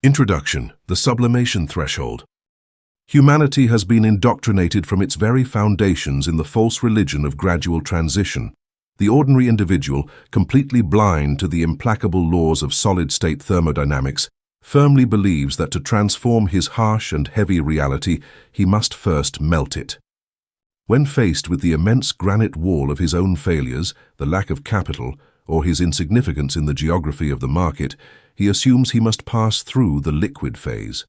Introduction: The Sublimation Threshold. Humanity has been indoctrinated from its very foundations in the false religion of gradual transition. The ordinary individual, completely blind to the implacable laws of solid-state thermodynamics, firmly believes that to transform his harsh and heavy reality, he must first melt it. When faced with the immense granite wall of his own failures, the lack of capital, or his insignificance in the geography of the market, he assumes he must pass through the liquid phase.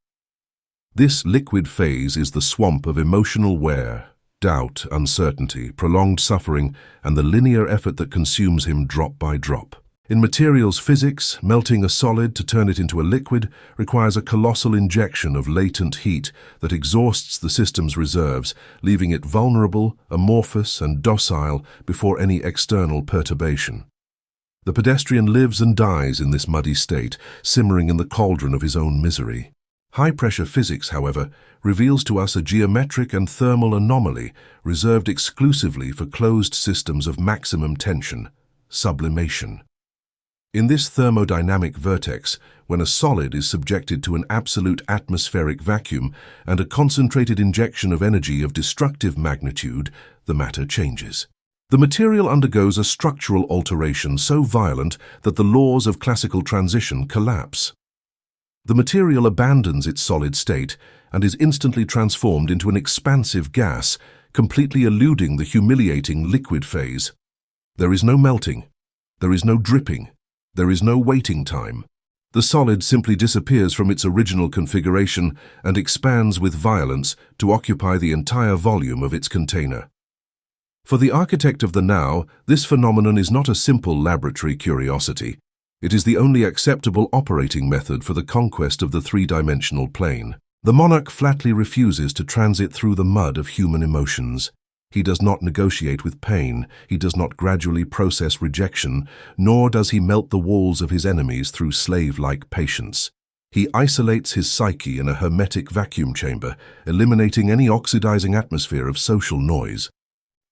This liquid phase is the swamp of emotional wear, doubt, uncertainty, prolonged suffering, and the linear effort that consumes him drop by drop. In materials physics, melting a solid to turn it into a liquid requires a colossal injection of latent heat that exhausts the system's reserves, leaving it vulnerable, amorphous, and docile before any external perturbation. The pedestrian lives and dies in this muddy state, simmering in the cauldron of his own misery. High-pressure physics, however, reveals to us a geometric and thermal anomaly reserved exclusively for closed systems of maximum tension: sublimation. In this thermodynamic vertex, when a solid is subjected to an absolute atmospheric vacuum and a concentrated injection of energy of destructive magnitude, the matter changes. The material undergoes a structural alteration so violent that the laws of classical transition collapse. The material abandons its solid state and is instantly transformed into an expansive gas, completely eluding the humiliating liquid phase. There is no melting. There is no dripping. There is no waiting time. The solid simply disappears from its original configuration and expands with violence to occupy the entire volume of its container. For the architect of the now, this phenomenon is not a simple laboratory curiosity. It is the only acceptable operating method for the conquest of the three-dimensional plane. The Monarch flatly refuses to transit through the mud of human emotions. He does not negotiate with pain, he does not gradually process rejection, nor does he melt the walls of his enemies through slave-like patience. He isolates his psyche in a hermetic vacuum chamber, eliminating any oxidizing atmosphere of social noise.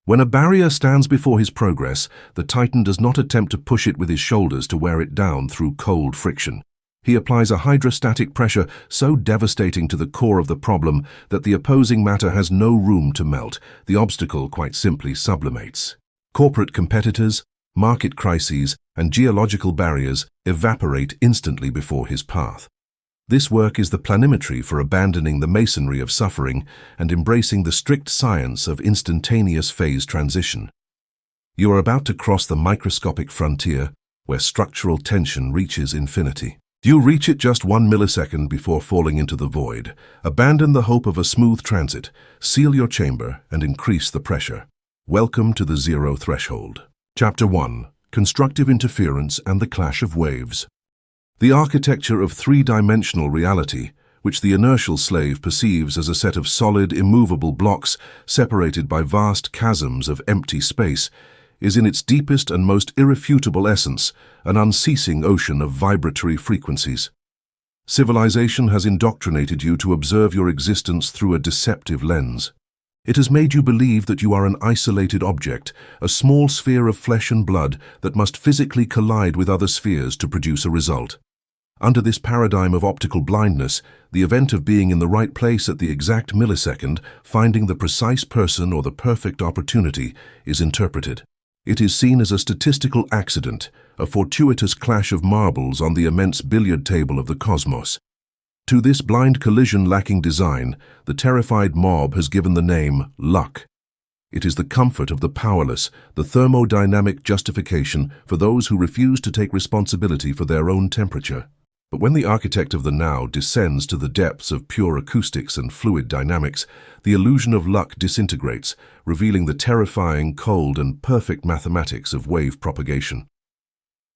When a barrier stands before his progress, the Titan does not attempt to push it with his shoulders to wear it down through cold friction. He applies a hydrostatic pressure so devastating to the core of the problem that the opposing matter has no room to melt. The obstacle quite simply sublimates. Corporate competitors, market crises, and geological barriers evaporate instantly before his path. This work is the Planetary for abandoning the masonry of suffering and embracing the strict science of instantaneous phase transition. You are about to cross the microscopic frontier where structural tension reaches infinity. You reach it just 1 millisecond before falling into the void. Abandon the hope of a smooth transit, seal your chamber, and increase the pressure. Welcome to the zero threshold. Chapter 1: Constructive Interference and the Clash of Waves. The architecture of three-dimensional reality, which the inertial slave perceives as a set of solid, immovable blocks separated by vast chasms of empty space, is in its deepest and most irrefutable essence an unceasing ocean of vibratory frequencies. Civilization has indoctrinated you to observe your existence through a deceptive lens. It has made you believe that you are an isolated object, a small sphere of flesh and blood that must physically collide with other spheres to produce a result. Under this paradigm of optical blindness, the event of being in the right place at the exact millisecond, finding the precise person or the perfect opportunity, is interpreted. It is seen as a statistical accident, a fortuitous clash of marbles on the immense billiard table of the cosmos. To this blind collision lacking design, the terrified mob has given the name luck. It is the comfort of the powerless, the thermodynamic justification for those who refuse to take responsibility for their own temperature. But when the architect of the now descends to the depths of pure acoustics and fluid dynamics, the illusion of luck disintegrates, revealing the terrifying, cold, and perfect mathematics of wave propagation.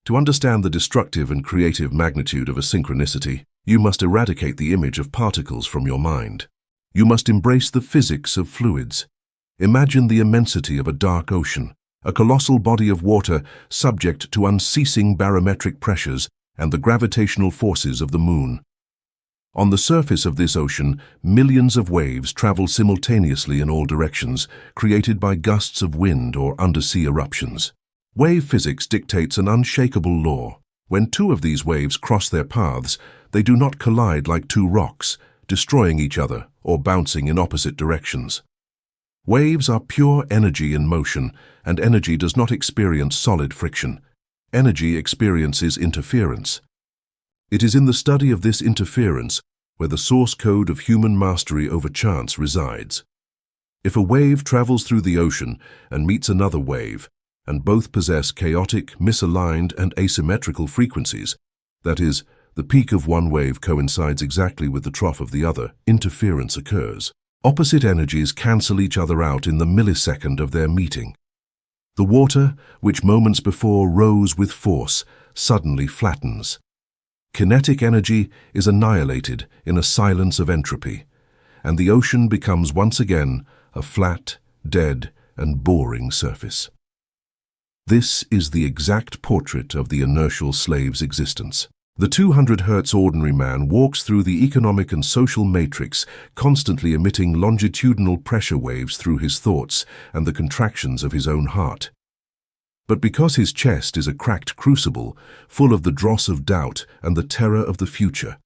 To understand the destructive and creative magnitude of a synchronicity, you must eradicate the image of particles from your mind. You must embrace the physics of fluids. Imagine the immensity of a dark ocean, a colossal body of water subject to unceasing barometric pressures and the gravitational forces of the moon. On the surface of this ocean, millions of waves travel simultaneously in all directions, created by gusts of wind or undersea eruptions. Wave physics dictates an unshakable law. When two of these waves cross their paths, they do not collide like two rocks, destroying each other or bouncing in opposite directions. Waves are pure energy in motion, and energy does not experience solid friction. Energy experiences interference. It is in the study of this interference where the source code of human mastery over chance resides. If a wave travels through the ocean and meets another wave, and both possess chaotic, misaligned, and asymmetrical frequencies, that is, the peak of one wave coincides exactly with the trough of the other, interference occurs. Opposite energies cancel each other out in the millisecond of their meeting. The water, which moments before rose with force, suddenly flattens. Kinetic energy is annihilated in a silence of entropy, and the ocean becomes once again a flat, dead, and boring surface. This is the exact portrait of the inertial slave's existence. The 200 Hz ordinary man walks through the economic and social matrix, constantly emitting longitudinal pressure waves through his thoughts and the contractions of his own heart. But because his chest is a cracked crucible, full of the dross of doubt and the terror of the future,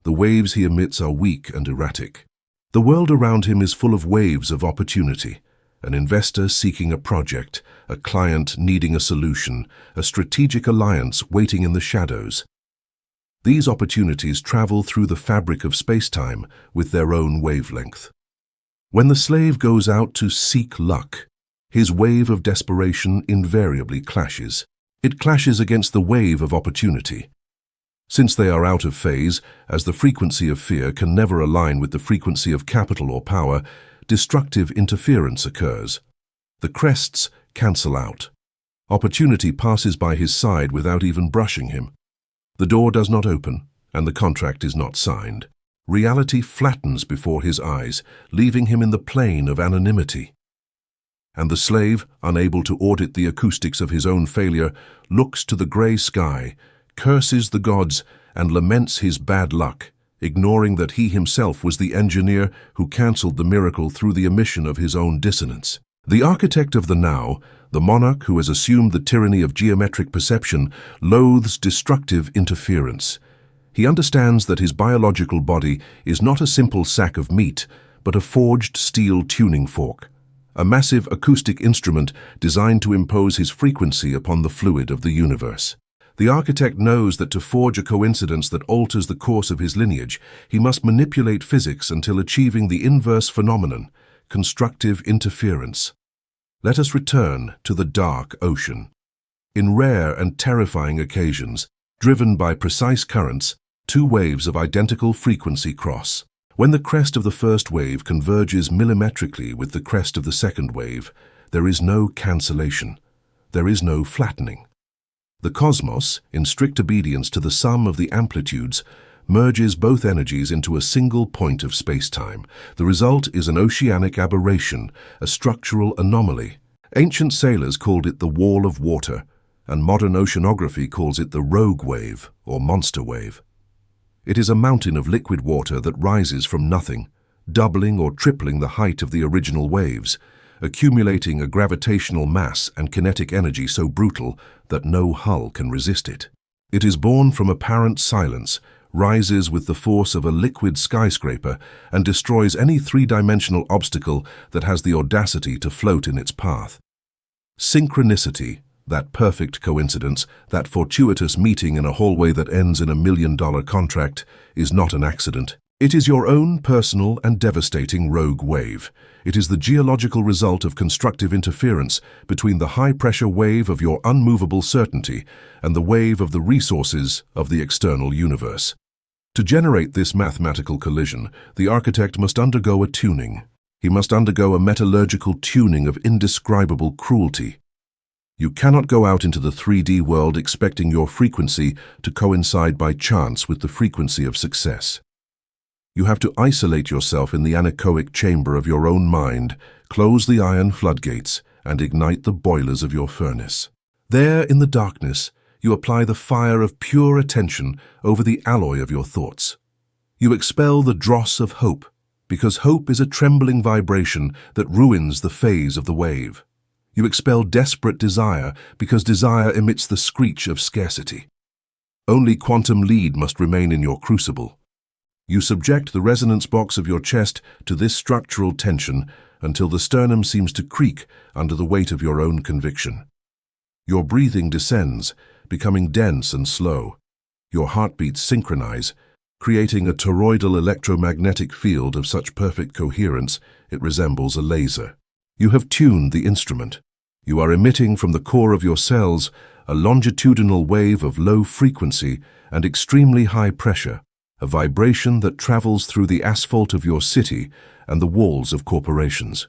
the waves he emits are weak and erratic. The world around him is full of waves of opportunity. An investor seeking a project, a client needing a solution, a strategic alliance waiting in the shadows. These opportunities travel through the fabric of space-time with their own wavelength. When the slave goes out to seek luck, his wave of desperation invariably clashes. It clashes against the wave of opportunity. Since they are out of phase, as the frequency of fear can never align with the frequency of capital or power, destructive interference occurs. The crests cancel out. Opportunity passes by his side without even brushing him. The door does not open, and the contract is not signed. Reality flattens before his eyes, leaving him in the plane of anonymity. And the slave, unable to audit the acoustics of his own failure, looks to the grey sky, curses the gods, and laments his bad luck, ignoring that he himself was the engineer who cancelled the miracle through the emission of his own dissonance. The architect of the now, the monarch who has assumed the tyranny of geometric perception, loathes destructive interference. He understands that his biological body is not a simple sack of meat, but a forged steel tuning fork, a massive acoustic instrument designed to impose his frequency upon the fluid of the universe. The architect knows that to forge a coincidence that alters the course of his lineage, he must manipulate physics until achieving the inverse phenomenon, constructive interference. Let us return to the dark ocean. In rare and terrifying occasions, driven by precise currents, two waves of identical frequency cross. When the crest of the first wave converges millimetrically with the crest of the second wave, there is no cancellation. There is no flattening. The cosmos, in strict obedience to the sum of the amplitudes, merges both energies into a single point of space-time. The result is an oceanic aberration, a structural anomaly. Ancient sailors called it the wall of water, and modern oceanography calls it the rogue wave or monster wave. It is a mountain of liquid water that rises from nothing, doubling or tripling the height of the original waves, accumulating a gravitational mass and kinetic energy so brutal that no hull can resist it. It is born from apparent silence, rises with the force of a liquid skyscraper, and destroys any three-dimensional obstacle that has the audacity to float in its path. Synchronicity, that perfect coincidence, that fortuitous meeting in a hallway that ends in $1 million contract, is not an accident. It is your own personal and devastating rogue wave. It is the geological result of constructive interference between the high-pressure wave of your unmovable certainty and the wave of the resources of the external universe. To generate this mathematical collision, the architect must undergo a tuning. He must undergo a metallurgical tuning of indescribable cruelty. You cannot go out into the 3D world expecting your frequency to coincide by chance with the frequency of success. You have to isolate yourself in the anechoic chamber of your own mind, close the iron floodgates, and ignite the boilers of your furnace. There, in the darkness, you apply the fire of pure attention over the alloy of your thoughts. You expel the dross of hope, because hope is a trembling vibration that ruins the phase of the wave. You expel desperate desire, because desire emits the screech of scarcity. Only quantum lead must remain in your crucible. You subject the resonance box of your chest to this structural tension until the sternum seems to creak under the weight of your own conviction. Your breathing descends, becoming dense and slow. Your heartbeats synchronize, creating a toroidal electromagnetic field of such perfect coherence it resembles a laser. You have tuned the instrument. You are emitting from the core of your cells a longitudinal wave of low frequency and extremely high pressure, a vibration that travels through the asphalt of your city and the walls of corporations.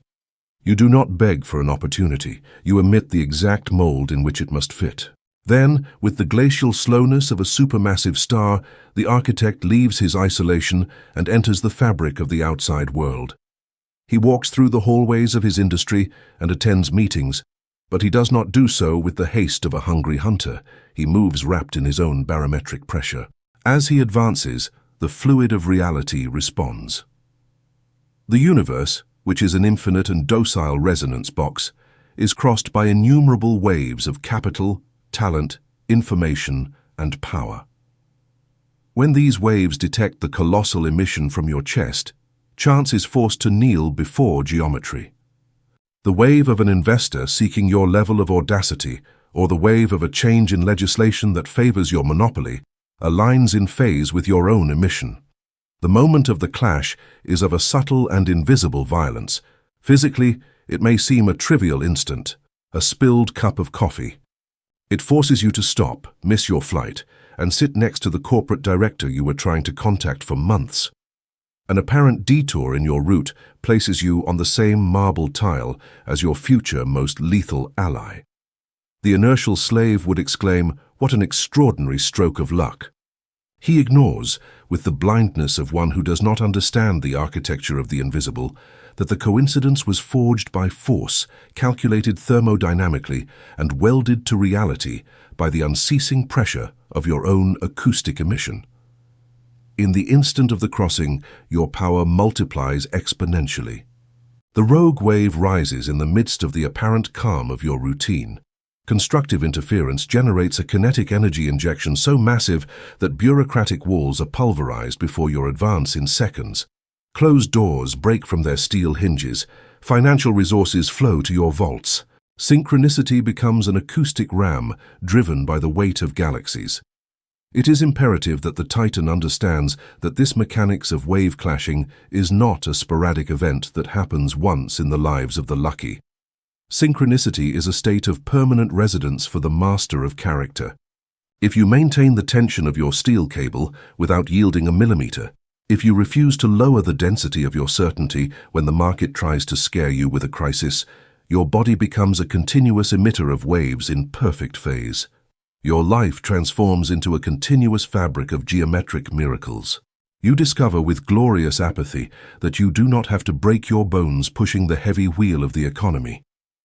You do not beg for an opportunity. You emit the exact mold in which it must fit. Then, with the glacial slowness of a supermassive star, the architect leaves his isolation and enters the fabric of the outside world. He walks through the hallways of his industry and attends meetings, but he does not do so with the haste of a hungry hunter. He moves wrapped in his own barometric pressure. As he advances, the fluid of reality responds. The universe, which is an infinite and docile resonance box, is crossed by innumerable waves of capital, talent, information, and power. When these waves detect the colossal emission from your chest, chance is forced to kneel before geometry. The wave of an investor seeking your level of audacity, or the wave of a change in legislation that favors your monopoly, aligns in phase with your own emission. The moment of the clash is of a subtle and invisible violence. Physically, it may seem a trivial instant, a spilled cup of coffee. It forces you to stop, miss your flight, and sit next to the corporate director you were trying to contact for months. An apparent detour in your route places you on the same marble tile as your future most lethal ally. The inertial slave would exclaim, "What an extraordinary stroke of luck!" He ignores, with the blindness of one who does not understand the architecture of the invisible, that the coincidence was forged by force, calculated thermodynamically, and welded to reality by the unceasing pressure of your own acoustic emission. In the instant of the crossing, your power multiplies exponentially. The rogue wave rises in the midst of the apparent calm of your routine. Constructive interference generates a kinetic energy injection so massive that bureaucratic walls are pulverized before your advance in seconds. Closed doors break from their steel hinges. Financial resources flow to your vaults. Synchronicity becomes an acoustic ram driven by the weight of galaxies. It is imperative that the Titan understands that this mechanics of wave clashing is not a sporadic event that happens once in the lives of the lucky. Synchronicity is a state of permanent residence for the master of character. If you maintain the tension of your steel cable without yielding a millimeter, if you refuse to lower the density of your certainty when the market tries to scare you with a crisis, your body becomes a continuous emitter of waves in perfect phase. Your life transforms into a continuous fabric of geometric miracles. You discover with glorious apathy that you do not have to break your bones pushing the heavy wheel of the economy.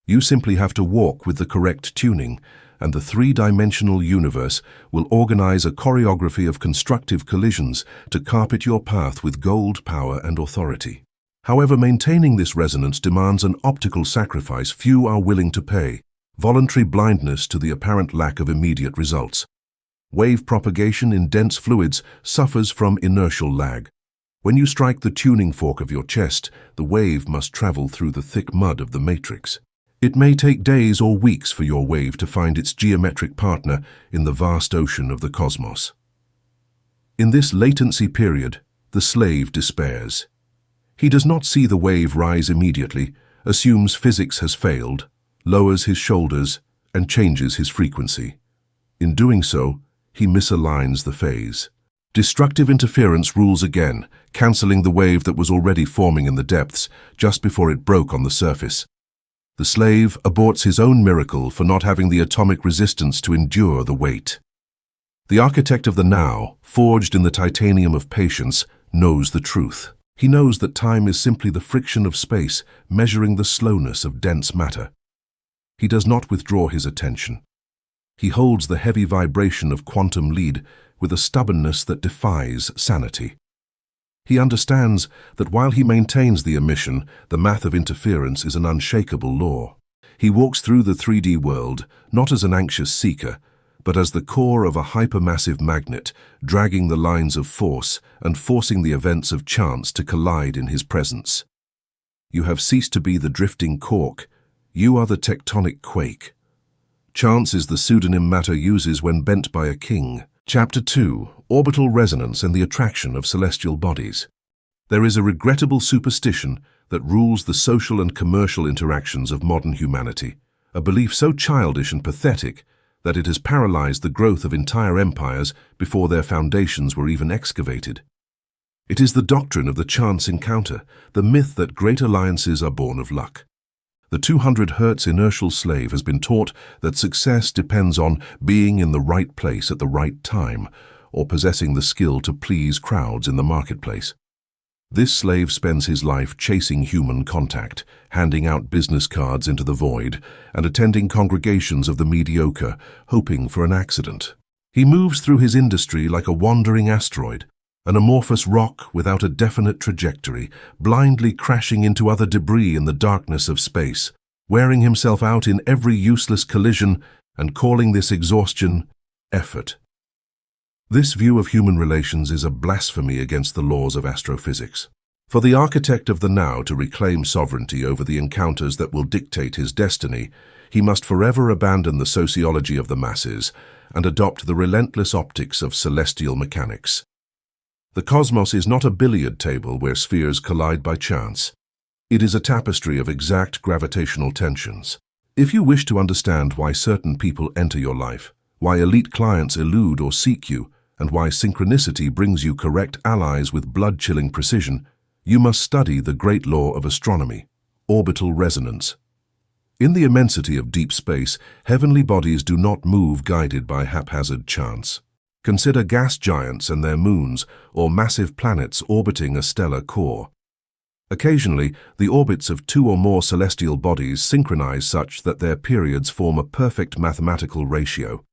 You simply have to walk with the correct tuning, and the three-dimensional universe will organize a choreography of constructive collisions to carpet your path with gold, power, and authority. However, maintaining this resonance demands an optical sacrifice few are willing to pay. Voluntary blindness to the apparent lack of immediate results. Wave propagation in dense fluids suffers from inertial lag. When you strike the tuning fork of your chest, the wave must travel through the thick mud of the matrix. It may take days or weeks for your wave to find its geometric partner in the vast ocean of the cosmos. In this latency period, the slave despairs. He does not see the wave rise immediately, assumes physics has failed, lowers his shoulders, and changes his frequency. In doing so, he misaligns the phase. Destructive interference rules again, cancelling the wave that was already forming in the depths just before it broke on the surface. The slave aborts his own miracle for not having the atomic resistance to endure the weight. The architect of the now, forged in the titanium of patience, knows the truth. He knows that time is simply the friction of space measuring the slowness of dense matter. He does not withdraw his attention. He holds the heavy vibration of quantum lead with a stubbornness that defies sanity. He understands that while he maintains the emission, the math of interference is an unshakable law. He walks through the 3D world, not as an anxious seeker, but as the core of a hypermassive magnet, dragging the lines of force and forcing the events of chance to collide in his presence. You have ceased to be the drifting cork. You are the tectonic quake. Chance is the pseudonym matter uses when bent by a king. Chapter 2. Orbital Resonance and the Attraction of Celestial Bodies. There is a regrettable superstition that rules the social and commercial interactions of modern humanity, a belief so childish and pathetic that it has paralyzed the growth of entire empires before their foundations were even excavated. It is the doctrine of the chance encounter, the myth that great alliances are born of luck. The 200 Hertz inertial slave has been taught that success depends on being in the right place at the right time, or possessing the skill to please crowds in the marketplace. This slave spends his life chasing human contact, handing out business cards into the void, and attending congregations of the mediocre, hoping for an accident. He moves through his industry like a wandering asteroid, an amorphous rock without a definite trajectory, blindly crashing into other debris in the darkness of space, wearing himself out in every useless collision and calling this exhaustion effort. This view of human relations is a blasphemy against the laws of astrophysics. For the architect of the now to reclaim sovereignty over the encounters that will dictate his destiny, he must forever abandon the sociology of the masses and adopt the relentless optics of celestial mechanics. The cosmos is not a billiard table where spheres collide by chance. It is a tapestry of exact gravitational tensions. If you wish to understand why certain people enter your life, why elite clients elude or seek you, and why synchronicity brings you correct allies with blood-chilling precision, you must study the great law of astronomy, orbital resonance. In the immensity of deep space, heavenly bodies do not move guided by haphazard chance. Consider gas giants and their moons, or massive planets orbiting a stellar core. Occasionally, the orbits of two or more celestial bodies synchronize such that their periods form a perfect mathematical ratio.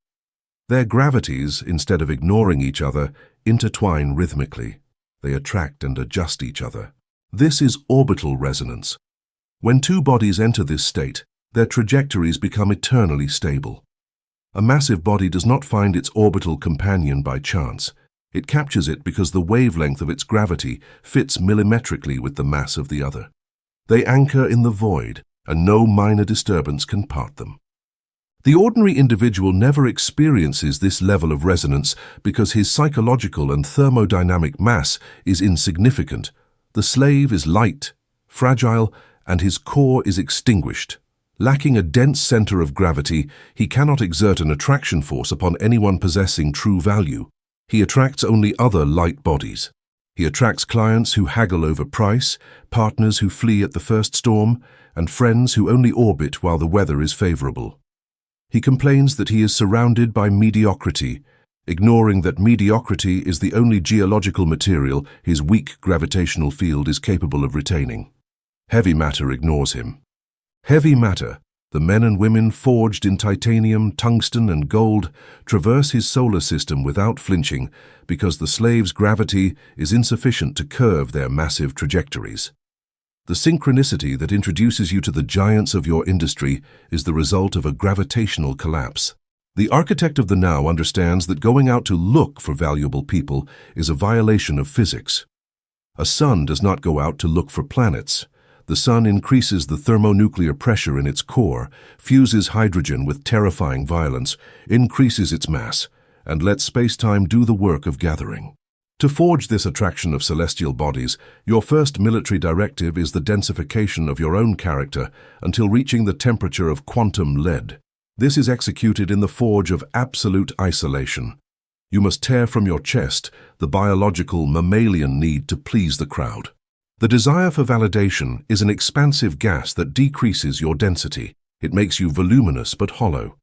Their gravities, instead of ignoring each other, intertwine rhythmically. They attract and adjust each other. This is orbital resonance. When two bodies enter this state, their trajectories become eternally stable. A massive body does not find its orbital companion by chance. It captures it because the wavelength of its gravity fits millimetrically with the mass of the other. They anchor in the void, and no minor disturbance can part them. The ordinary individual never experiences this level of resonance because his psychological and thermodynamic mass is insignificant. The slave is light, fragile, and his core is extinguished. Lacking a dense center of gravity, he cannot exert an attraction force upon anyone possessing true value. He attracts only other light bodies. He attracts clients who haggle over price, partners who flee at the first storm, and friends who only orbit while the weather is favorable. He complains that he is surrounded by mediocrity, ignoring that mediocrity is the only geological material his weak gravitational field is capable of retaining. Heavy matter ignores him. Heavy matter, the men and women forged in titanium, tungsten, and gold, traverse his solar system without flinching because the slave's gravity is insufficient to curve their massive trajectories. The synchronicity that introduces you to the giants of your industry is the result of a gravitational collapse. The architect of the now understands that going out to look for valuable people is a violation of physics. A sun does not go out to look for planets. The sun increases the thermonuclear pressure in its core, fuses hydrogen with terrifying violence, increases its mass, and lets space-time do the work of gathering. To forge this attraction of celestial bodies, your first military directive is the densification of your own character until reaching the temperature of quantum lead. This is executed in the forge of absolute isolation. You must tear from your chest the biological mammalian need to please the crowd. The desire for validation is an expansive gas that decreases your density. It makes you voluminous but hollow.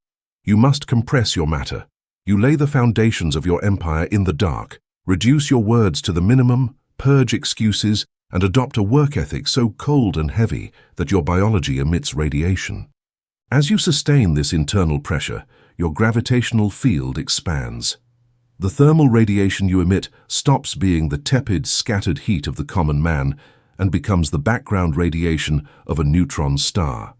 You must compress your matter. You lay the foundations of your empire in the dark. Reduce your words to the minimum, purge excuses, and adopt a work ethic so cold and heavy that your biology emits radiation. As you sustain this internal pressure, your gravitational field expands. The thermal radiation you emit stops being the tepid, scattered heat of the common man and becomes the background radiation of a neutron star.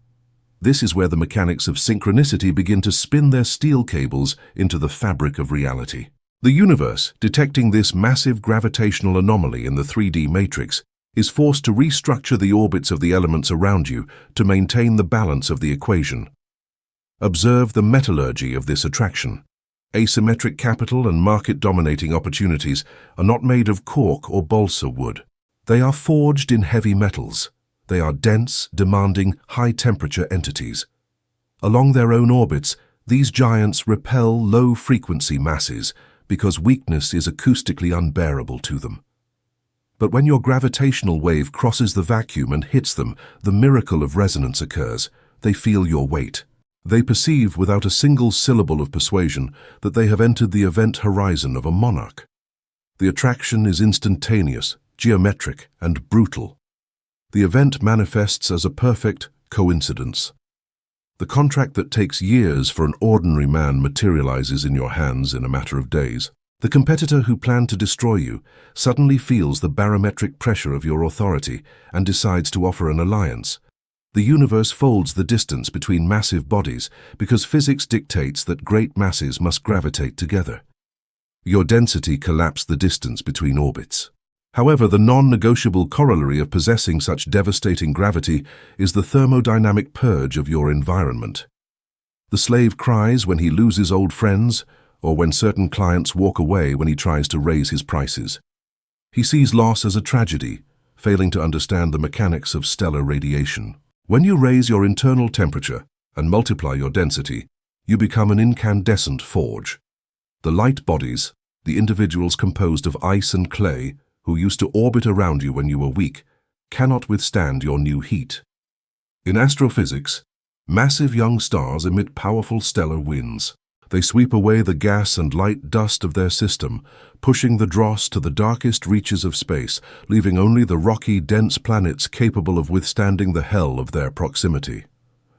This is where the mechanics of synchronicity begin to spin their steel cables into the fabric of reality. The universe, detecting this massive gravitational anomaly in the 3D matrix, is forced to restructure the orbits of the elements around you to maintain the balance of the equation. Observe the metallurgy of this attraction. Asymmetric capital and market-dominating opportunities are not made of cork or balsa wood. They are forged in heavy metals. They are dense, demanding, high-temperature entities. Along their own orbits, these giants repel low-frequency masses because weakness is acoustically unbearable to them. But when your gravitational wave crosses the vacuum and hits them, the miracle of resonance occurs. They feel your weight. They perceive without a single syllable of persuasion that they have entered the event horizon of a monarch. The attraction is instantaneous, geometric, and brutal. The event manifests as a perfect coincidence. The contract that takes years for an ordinary man materializes in your hands in a matter of days. The competitor who planned to destroy you suddenly feels the barometric pressure of your authority and decides to offer an alliance. The universe folds the distance between massive bodies because physics dictates that great masses must gravitate together. Your density collapsed the distance between orbits. However, the non-negotiable corollary of possessing such devastating gravity is the thermodynamic purge of your environment. The slave cries when he loses old friends, or when certain clients walk away when he tries to raise his prices. He sees loss as a tragedy, failing to understand the mechanics of stellar radiation. When you raise your internal temperature and multiply your density, you become an incandescent forge. The light bodies, the individuals composed of ice and clay, who used to orbit around you when you were weak, cannot withstand your new heat. In astrophysics, massive young stars emit powerful stellar winds. They sweep away the gas and light dust of their system, pushing the dross to the darkest reaches of space, leaving only the rocky, dense planets capable of withstanding the hell of their proximity.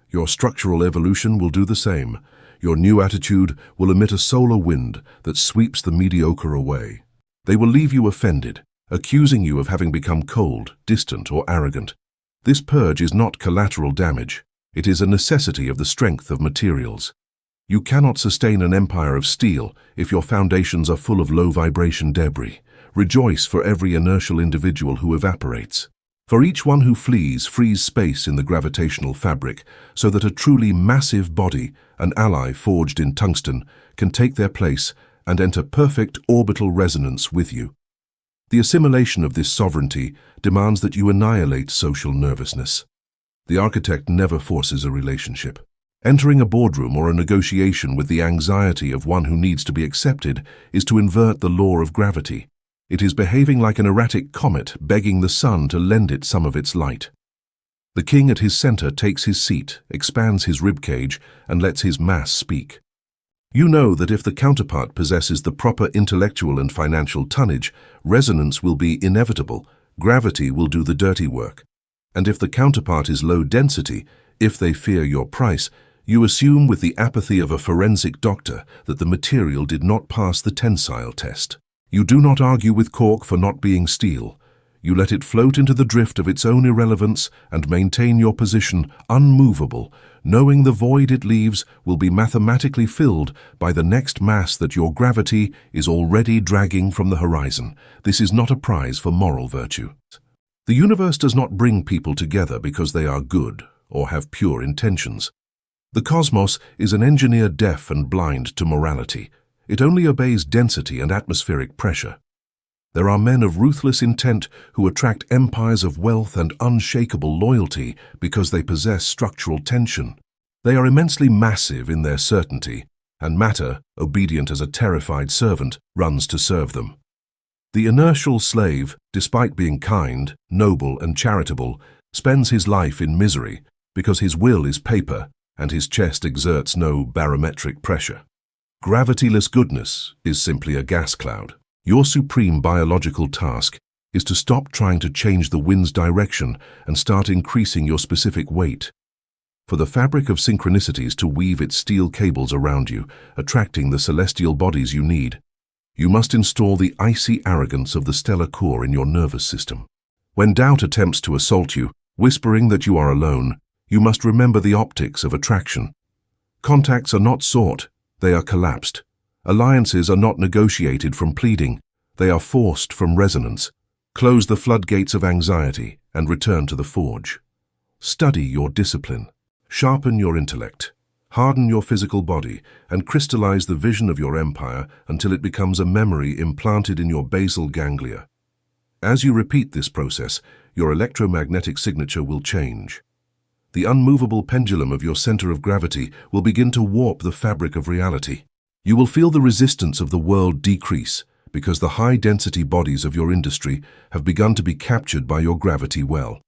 Your structural evolution will do the same. Your new attitude will emit a solar wind that sweeps the mediocre away. They will leave you offended, accusing you of having become cold, distant, or arrogant. This purge is not collateral damage. It is a necessity of the strength of materials. You cannot sustain an empire of steel if your foundations are full of low-vibration debris. Rejoice for every inertial individual who evaporates. For each one who flees, frees space in the gravitational fabric so that a truly massive body, an ally forged in tungsten, can take their place and enter perfect orbital resonance with you. The assimilation of this sovereignty demands that you annihilate social nervousness. The architect never forces a relationship. Entering a boardroom or a negotiation with the anxiety of one who needs to be accepted is to invert the law of gravity. It is behaving like an erratic comet begging the sun to lend it some of its light. The king at his center takes his seat, expands his ribcage, and lets his mass speak. You know that if the counterpart possesses the proper intellectual and financial tonnage, resonance will be inevitable, gravity will do the dirty work. And if the counterpart is low density, if they fear your price, you assume with the apathy of a forensic doctor that the material did not pass the tensile test. You do not argue with cork for not being steel. You let it float into the drift of its own irrelevance and maintain your position unmovable, knowing the void it leaves will be mathematically filled by the next mass that your gravity is already dragging from the horizon. This is not a prize for moral virtue. The universe does not bring people together because they are good or have pure intentions. The cosmos is an engineer deaf and blind to morality. It only obeys density and atmospheric pressure. There are men of ruthless intent who attract empires of wealth and unshakable loyalty because they possess structural tension. They are immensely massive in their certainty, and matter, obedient as a terrified servant, runs to serve them. The inertial slave, despite being kind, noble, and charitable, spends his life in misery because his will is paper and his chest exerts no barometric pressure. Gravityless goodness is simply a gas cloud. Your supreme biological task is to stop trying to change the wind's direction and start increasing your specific weight. For the fabric of synchronicities to weave its steel cables around you, attracting the celestial bodies you need, you must install the icy arrogance of the stellar core in your nervous system. When doubt attempts to assault you, whispering that you are alone, You must remember the optics of attraction. Contacts are not sought, they are collapsed. Alliances are not negotiated from pleading, they are forced from resonance. Close the floodgates of anxiety and return to the forge. Study your discipline. Sharpen your intellect. Harden your physical body and crystallize the vision of your empire until it becomes a memory implanted in your basal ganglia. As you repeat this process, your electromagnetic signature will change. The unmovable pendulum of your center of gravity will begin to warp the fabric of reality. You will feel the resistance of the world decrease because the high-density bodies of your industry have begun to be captured by your gravity well.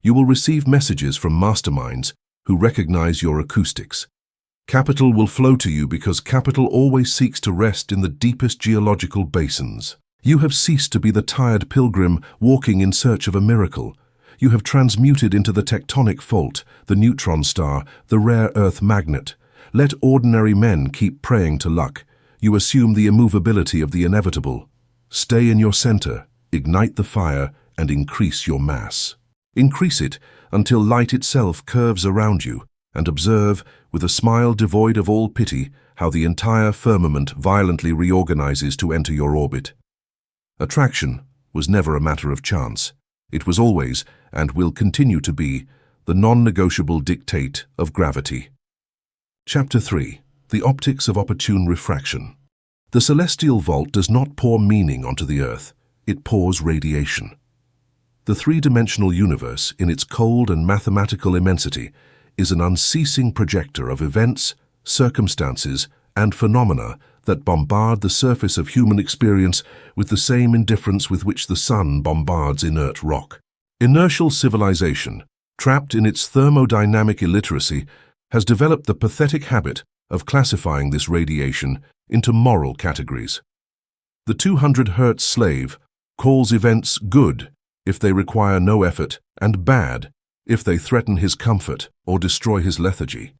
You will receive messages from masterminds who recognize your acoustics. Capital will flow to you because capital always seeks to rest in the deepest geological basins. You have ceased to be the tired pilgrim walking in search of a miracle. You have transmuted into the tectonic fault, the neutron star, the rare earth magnet. Let ordinary men keep praying to luck. You assume the immovability of the inevitable. Stay in your center, ignite the fire, and increase your mass. Increase it until light itself curves around you, and observe, with a smile devoid of all pity, how the entire firmament violently reorganizes to enter your orbit. Attraction was never a matter of chance. It was always, and will continue to be, the non-negotiable dictate of gravity. Chapter 3. The Optics of Opportune Refraction. The celestial vault does not pour meaning onto the earth, it pours radiation. The three-dimensional universe, in its cold and mathematical immensity, is an unceasing projector of events, circumstances, and phenomena that bombard the surface of human experience with the same indifference with which the sun bombards inert rock. Inertial civilization, trapped in its thermodynamic illiteracy, has developed the pathetic habit of classifying this radiation into moral categories. The 200 Hz slave calls events good if they require no effort and bad if they threaten his comfort or destroy his lethargy.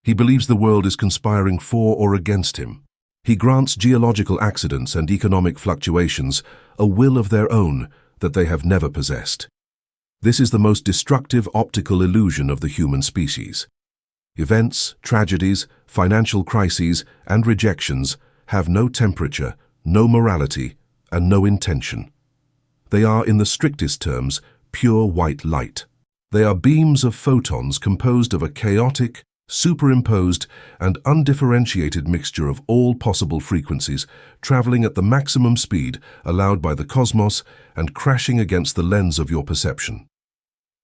He believes the world is conspiring for or against him. He grants geological accidents and economic fluctuations a will of their own that they have never possessed. This is the most destructive optical illusion of the human species. Events, tragedies, financial crises, and rejections have no temperature, no morality, and no intention. They are, in the strictest terms, pure white light. They are beams of photons composed of a chaotic, superimposed, and undifferentiated mixture of all possible frequencies, traveling at the maximum speed allowed by the cosmos and crashing against the lens of your perception.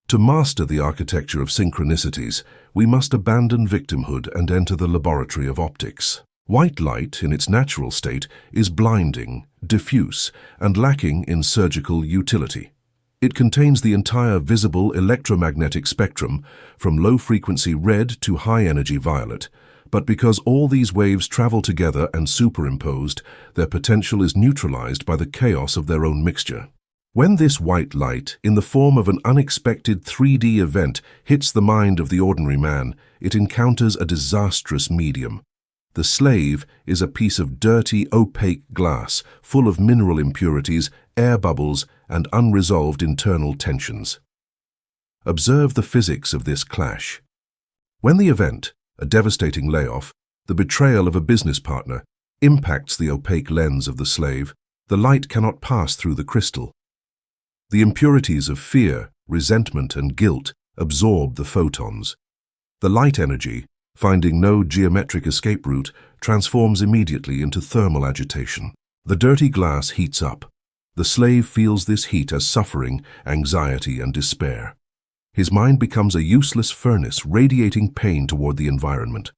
To master the architecture of synchronicities, we must abandon victimhood and enter the laboratory of optics. White light, in its natural state, is blinding, diffuse, and lacking in surgical utility. It contains the entire visible electromagnetic spectrum, from low-frequency red to high-energy violet, but because all these waves travel together and superimposed, their potential is neutralized by the chaos of their own mixture. When this white light, in the form of an unexpected 3D event, hits the mind of the ordinary man, it encounters a disastrous medium. The slave is a piece of dirty, opaque glass, full of mineral impurities, air bubbles, and unresolved internal tensions. Observe the physics of this clash. When the event, a devastating layoff, the betrayal of a business partner, impacts the opaque lens of the slave, the light cannot pass through the crystal. The impurities of fear, resentment, and guilt absorb the photons. The light energy, finding no geometric escape route, transforms immediately into thermal agitation. The dirty glass heats up. The slave feels this heat as suffering, anxiety, and despair. His mind becomes a useless furnace radiating pain toward the environment.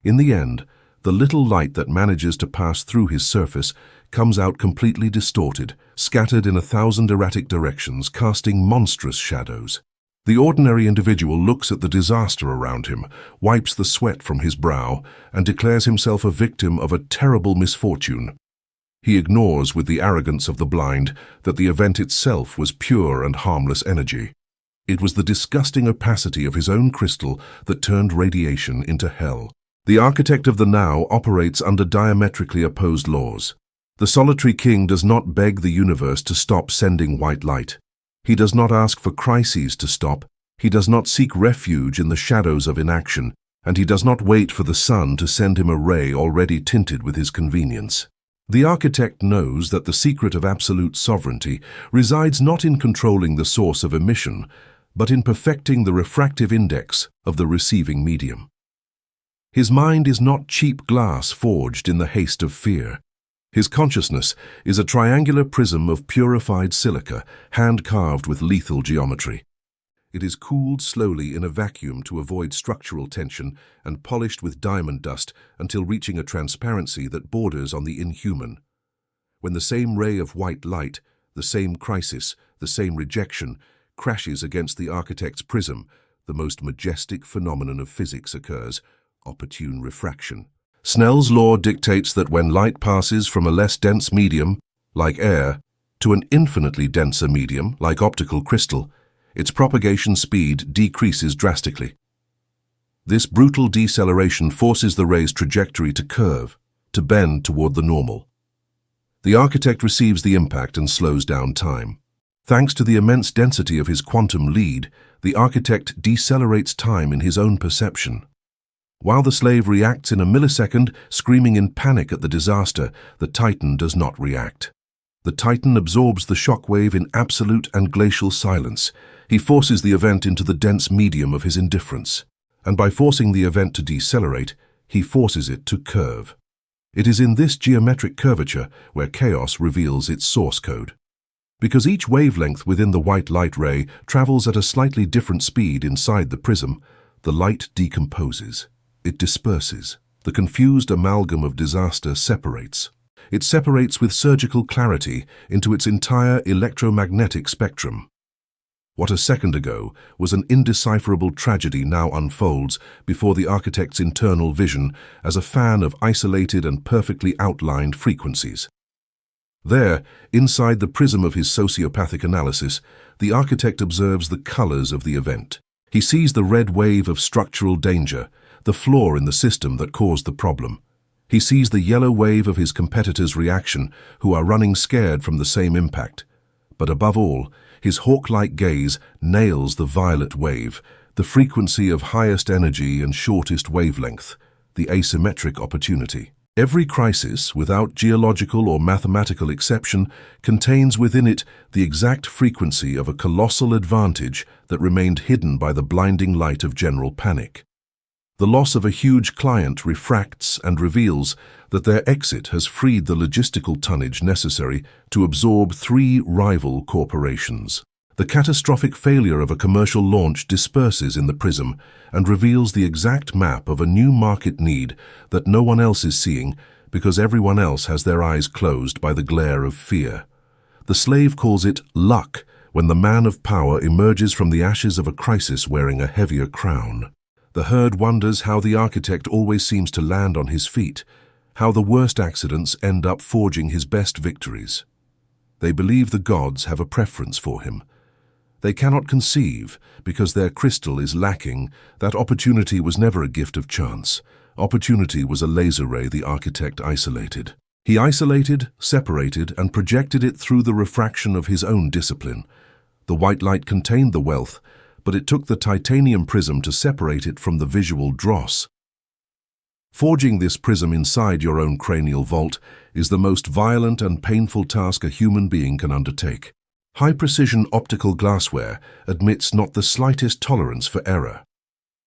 In the end, the little light that manages to pass through his surface comes out completely distorted, scattered in 1,000 erratic directions, casting monstrous shadows. The ordinary individual looks at the disaster around him, wipes the sweat from his brow, and declares himself a victim of a terrible misfortune. He ignores with the arrogance of the blind that the event itself was pure and harmless energy. It was the disgusting opacity of his own crystal that turned radiation into hell. The architect of the now operates under diametrically opposed laws. The solitary king does not beg the universe to stop sending white light. He does not ask for crises to stop. He does not seek refuge in the shadows of inaction, and he does not wait for the sun to send him a ray already tinted with his convenience. The architect knows that the secret of absolute sovereignty resides not in controlling the source of emission, but in perfecting the refractive index of the receiving medium. His mind is not cheap glass forged in the haste of fear. His consciousness is a triangular prism of purified silica, hand-carved with lethal geometry. It is cooled slowly in a vacuum to avoid structural tension and polished with diamond dust until reaching a transparency that borders on the inhuman. When the same ray of white light, the same crisis, the same rejection, crashes against the architect's prism, the most majestic phenomenon of physics occurs: opportune refraction. Snell's law dictates that when light passes from a less dense medium, like air, to an infinitely denser medium, like optical crystal, its propagation speed decreases drastically. This brutal deceleration forces the ray's trajectory to curve, to bend toward the normal. The architect receives the impact and slows down time. Thanks to the immense density of his quantum lead, the architect decelerates time in his own perception. While the slave reacts in a millisecond, screaming in panic at the disaster, the Titan does not react. The Titan absorbs the shockwave in absolute and glacial silence. He forces the event into the dense medium of his indifference, and by forcing the event to decelerate, he forces it to curve. It is in this geometric curvature where chaos reveals its source code. Because each wavelength within the white light ray travels at a slightly different speed inside the prism, the light decomposes. It disperses. The confused amalgam of disaster separates. It separates with surgical clarity into its entire electromagnetic spectrum. What a second ago was an indecipherable tragedy now unfolds before the architect's internal vision as a fan of isolated and perfectly outlined frequencies. There, inside the prism of his sociopathic analysis, the architect observes the colors of the event. He sees the red wave of structural danger, the flaw in the system that caused the problem. He sees the yellow wave of his competitors' reaction, who are running scared from the same impact. But above all, his hawk-like gaze nails the violet wave, the frequency of highest energy and shortest wavelength, the asymmetric opportunity. Every crisis, without geological or mathematical exception, contains within it the exact frequency of a colossal advantage that remained hidden by the blinding light of general panic. The loss of a huge client refracts and reveals that their exit has freed the logistical tonnage necessary to absorb 3 rival corporations. The catastrophic failure of a commercial launch disperses in the prism and reveals the exact map of a new market need that no one else is seeing because everyone else has their eyes closed by the glare of fear. The slave calls it luck when the man of power emerges from the ashes of a crisis wearing a heavier crown. The herd wonders how the architect always seems to land on his feet, how the worst accidents end up forging his best victories. They believe the gods have a preference for him. They cannot conceive, because their crystal is lacking, that opportunity was never a gift of chance. Opportunity was a laser ray the architect isolated. He isolated, separated, and projected it through the refraction of his own discipline. The white light contained the wealth, but it took the titanium prism to separate it from the visual dross. Forging this prism inside your own cranial vault is the most violent and painful task a human being can undertake. High-precision optical glassware admits not the slightest tolerance for error.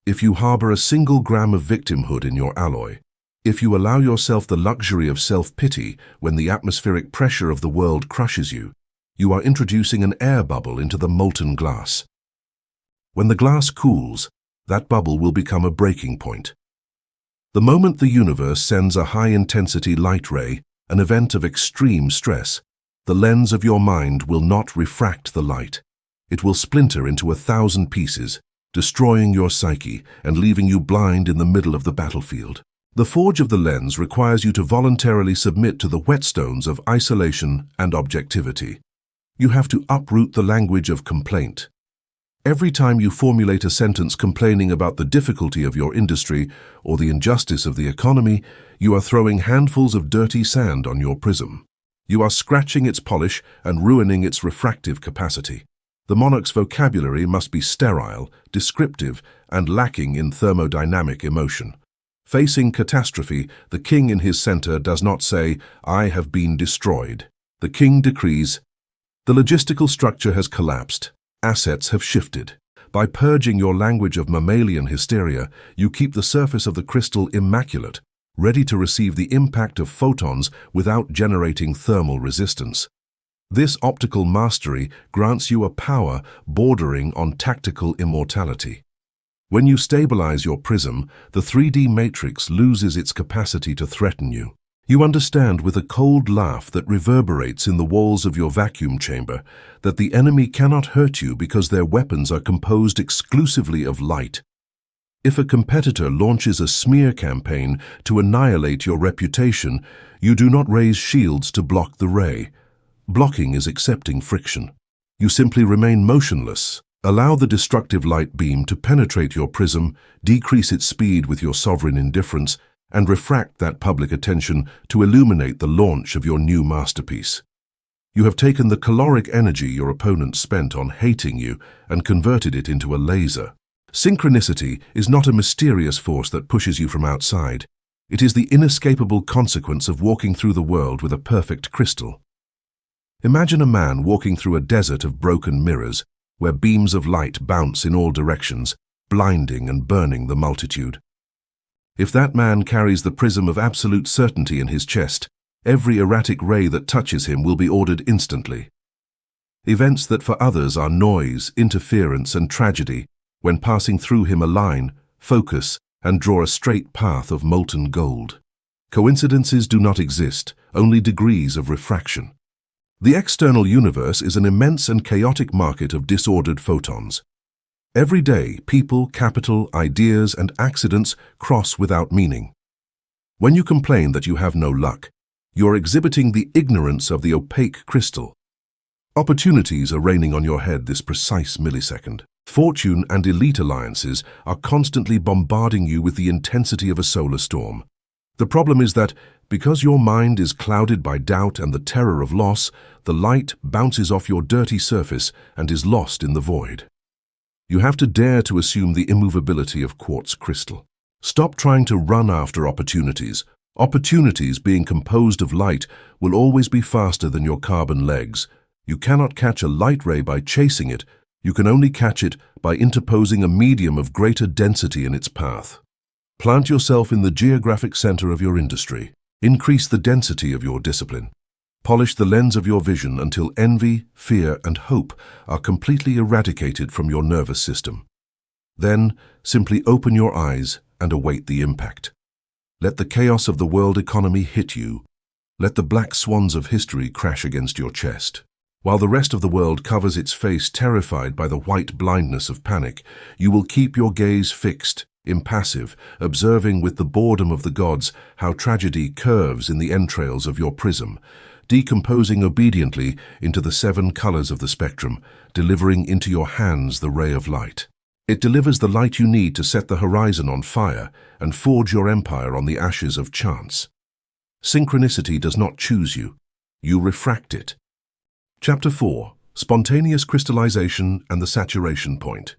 If you harbor a single gram of victimhood in your alloy, if you allow yourself the luxury of self-pity when the atmospheric pressure of the world crushes you, you are introducing an air bubble into the molten glass. When the glass cools, that bubble will become a breaking point. The moment the universe sends a high-intensity light ray, an event of extreme stress, the lens of your mind will not refract the light. It will splinter into 1,000 pieces, destroying your psyche and leaving you blind in the middle of the battlefield. The forge of the lens requires you to voluntarily submit to the whetstones of isolation and objectivity. You have to uproot the language of complaint. Every time you formulate a sentence complaining about the difficulty of your industry or the injustice of the economy, you are throwing handfuls of dirty sand on your prism. You are scratching its polish and ruining its refractive capacity. The monarch's vocabulary must be sterile, descriptive, and lacking in thermodynamic emotion. Facing catastrophe, the king in his center does not say, "I have been destroyed." The king decrees, "The logistical structure has collapsed. Assets have shifted." By purging your language of mammalian hysteria, you keep the surface of the crystal immaculate, ready to receive the impact of photons without generating thermal resistance. This optical mastery grants you a power bordering on tactical immortality. When you stabilize your prism, the 3D matrix loses its capacity to threaten you. You understand with a cold laugh that reverberates in the walls of your vacuum chamber that the enemy cannot hurt you because their weapons are composed exclusively of light. If a competitor launches a smear campaign to annihilate your reputation, you do not raise shields to block the ray. Blocking is accepting friction. You simply remain motionless. Allow the destructive light beam to penetrate your prism, decrease its speed with your sovereign indifference, and refract that public attention to illuminate the launch of your new masterpiece. You have taken the caloric energy your opponent spent on hating you and converted it into a laser. Synchronicity is not a mysterious force that pushes you from outside. It is the inescapable consequence of walking through the world with a perfect crystal. Imagine a man walking through a desert of broken mirrors, where beams of light bounce in all directions, blinding and burning the multitude. If that man carries the prism of absolute certainty in his chest, every erratic ray that touches him will be ordered instantly. Events that for others are noise, interference, and tragedy, when passing through him align, focus, and draw a straight path of molten gold. Coincidences do not exist, only degrees of refraction. The external universe is an immense and chaotic market of disordered photons. Every day, people, capital, ideas, and accidents cross without meaning. When you complain that you have no luck, you are exhibiting the ignorance of the opaque crystal. Opportunities are raining on your head this precise millisecond. Fortune and elite alliances are constantly bombarding you with the intensity of a solar storm. The problem is that, because your mind is clouded by doubt and the terror of loss, the light bounces off your dirty surface and is lost in the void. You have to dare to assume the immovability of quartz crystal. Stop trying to run after opportunities. Opportunities, being composed of light, will always be faster than your carbon legs. You cannot catch a light ray by chasing it. You can only catch it by interposing a medium of greater density in its path. Plant yourself in the geographic center of your industry. Increase the density of your discipline. Polish the lens of your vision until envy, fear, and hope are completely eradicated from your nervous system. Then, simply open your eyes and await the impact. Let the chaos of the world economy hit you. Let the black swans of history crash against your chest. While the rest of the world covers its face terrified by the white blindness of panic, you will keep your gaze fixed, impassive, observing with the boredom of the gods how tragedy curves in the entrails of your prism, decomposing obediently into the 7 colors of the spectrum, delivering into your hands the ray of light. It delivers the light you need to set the horizon on fire and forge your empire on the ashes of chance. Synchronicity does not choose you. You refract it. Chapter 4. Spontaneous Crystallization and the Saturation Point.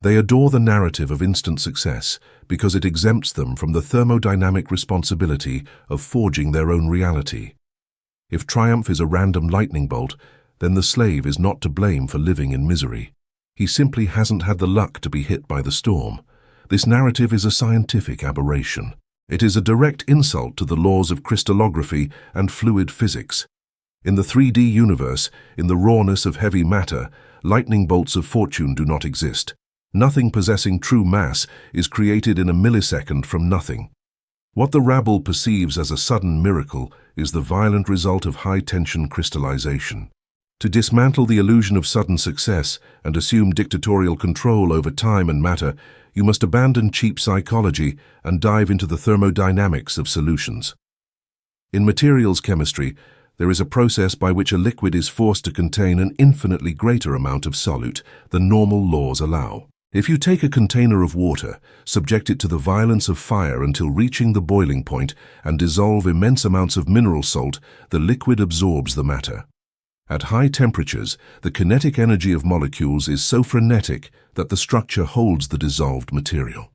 They adore the narrative of instant success because it exempts them from the thermodynamic responsibility of forging their own reality. If triumph is a random lightning bolt, then the slave is not to blame for living in misery. He simply hasn't had the luck to be hit by the storm. This narrative is a scientific aberration. It is a direct insult to the laws of crystallography and fluid physics. In the 3D universe, in the rawness of heavy matter, lightning bolts of fortune do not exist. Nothing possessing true mass is created in a millisecond from nothing. What the rabble perceives as a sudden miracle is the violent result of high-tension crystallization. To dismantle the illusion of sudden success and assume dictatorial control over time and matter, you must abandon cheap psychology and dive into the thermodynamics of solutions. In materials chemistry, there is a process by which a liquid is forced to contain an infinitely greater amount of solute than normal laws allow. If you take a container of water, subject it to the violence of fire until reaching the boiling point, and dissolve immense amounts of mineral salt, the liquid absorbs the matter. At high temperatures, the kinetic energy of molecules is so frenetic that the structure holds the dissolved material.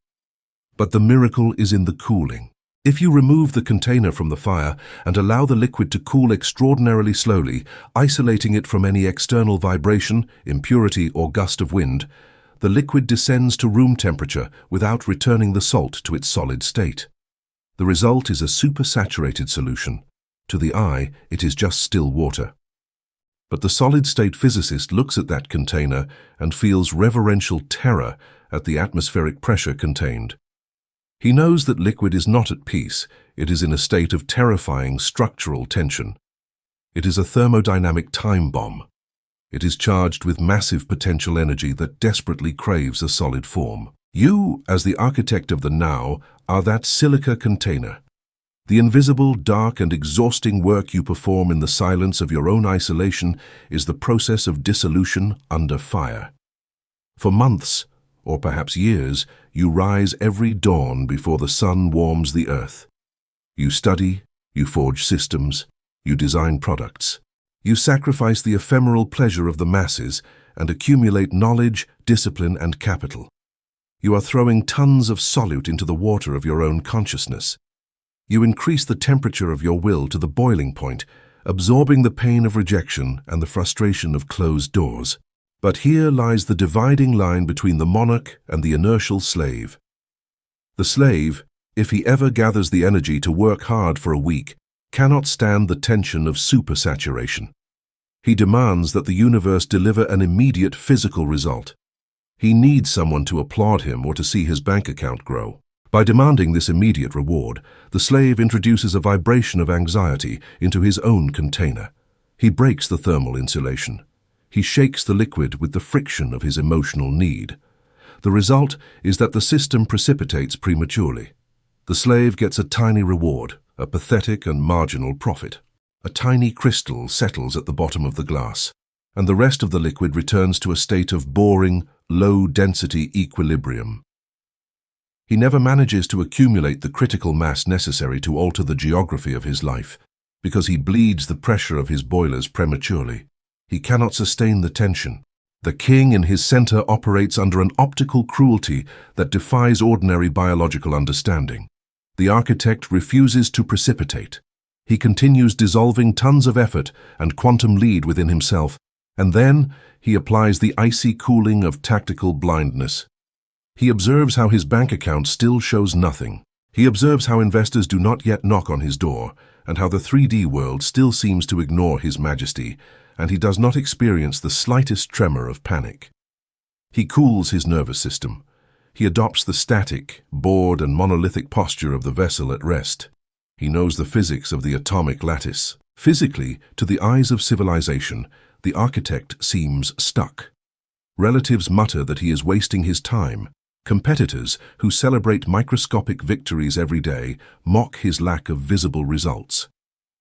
But the miracle is in the cooling. If you remove the container from the fire and allow the liquid to cool extraordinarily slowly, isolating it from any external vibration, impurity, or gust of wind, the liquid descends to room temperature without returning the salt to its solid state. The result is a supersaturated solution. To the eye, it is just still water. But the solid-state physicist looks at that container and feels reverential terror at the atmospheric pressure contained. He knows that liquid is not at peace, it is in a state of terrifying structural tension. It is a thermodynamic time bomb. It is charged with massive potential energy that desperately craves a solid form. You, as the architect of the now, are that silica container. The invisible, dark, and exhausting work you perform in the silence of your own isolation is the process of dissolution under fire. For months, or perhaps years, you rise every dawn before the sun warms the earth. You study, you forge systems, you design products. You sacrifice the ephemeral pleasure of the masses and accumulate knowledge, discipline, and capital. You are throwing tons of solute into the water of your own consciousness. You increase the temperature of your will to the boiling point, absorbing the pain of rejection and the frustration of closed doors. But here lies the dividing line between the monarch and the inertial slave. The slave, if he ever gathers the energy to work hard for a week, cannot stand the tension of supersaturation. He demands that the universe deliver an immediate physical result. He needs someone to applaud him or to see his bank account grow. By demanding this immediate reward, the slave introduces a vibration of anxiety into his own container. He breaks the thermal insulation. He shakes the liquid with the friction of his emotional need. The result is that the system precipitates prematurely. The slave gets a tiny reward, a pathetic and marginal profit. A tiny crystal settles at the bottom of the glass, and the rest of the liquid returns to a state of boring, low-density equilibrium. He never manages to accumulate the critical mass necessary to alter the geography of his life, because he bleeds the pressure of his boilers prematurely. He cannot sustain the tension. The king in his center operates under an optical cruelty that defies ordinary biological understanding. The architect refuses to precipitate. He continues dissolving tons of effort and quantum lead within himself, and then he applies the icy cooling of tactical blindness. He observes how his bank account still shows nothing. He observes how investors do not yet knock on his door, and how the 3D world still seems to ignore his majesty, and he does not experience the slightest tremor of panic. He cools his nervous system. He adopts the static, bored, and monolithic posture of the vessel at rest. He knows the physics of the atomic lattice. Physically, to the eyes of civilization, the architect seems stuck. Relatives mutter that he is wasting his time. Competitors, who celebrate microscopic victories every day, mock his lack of visible results.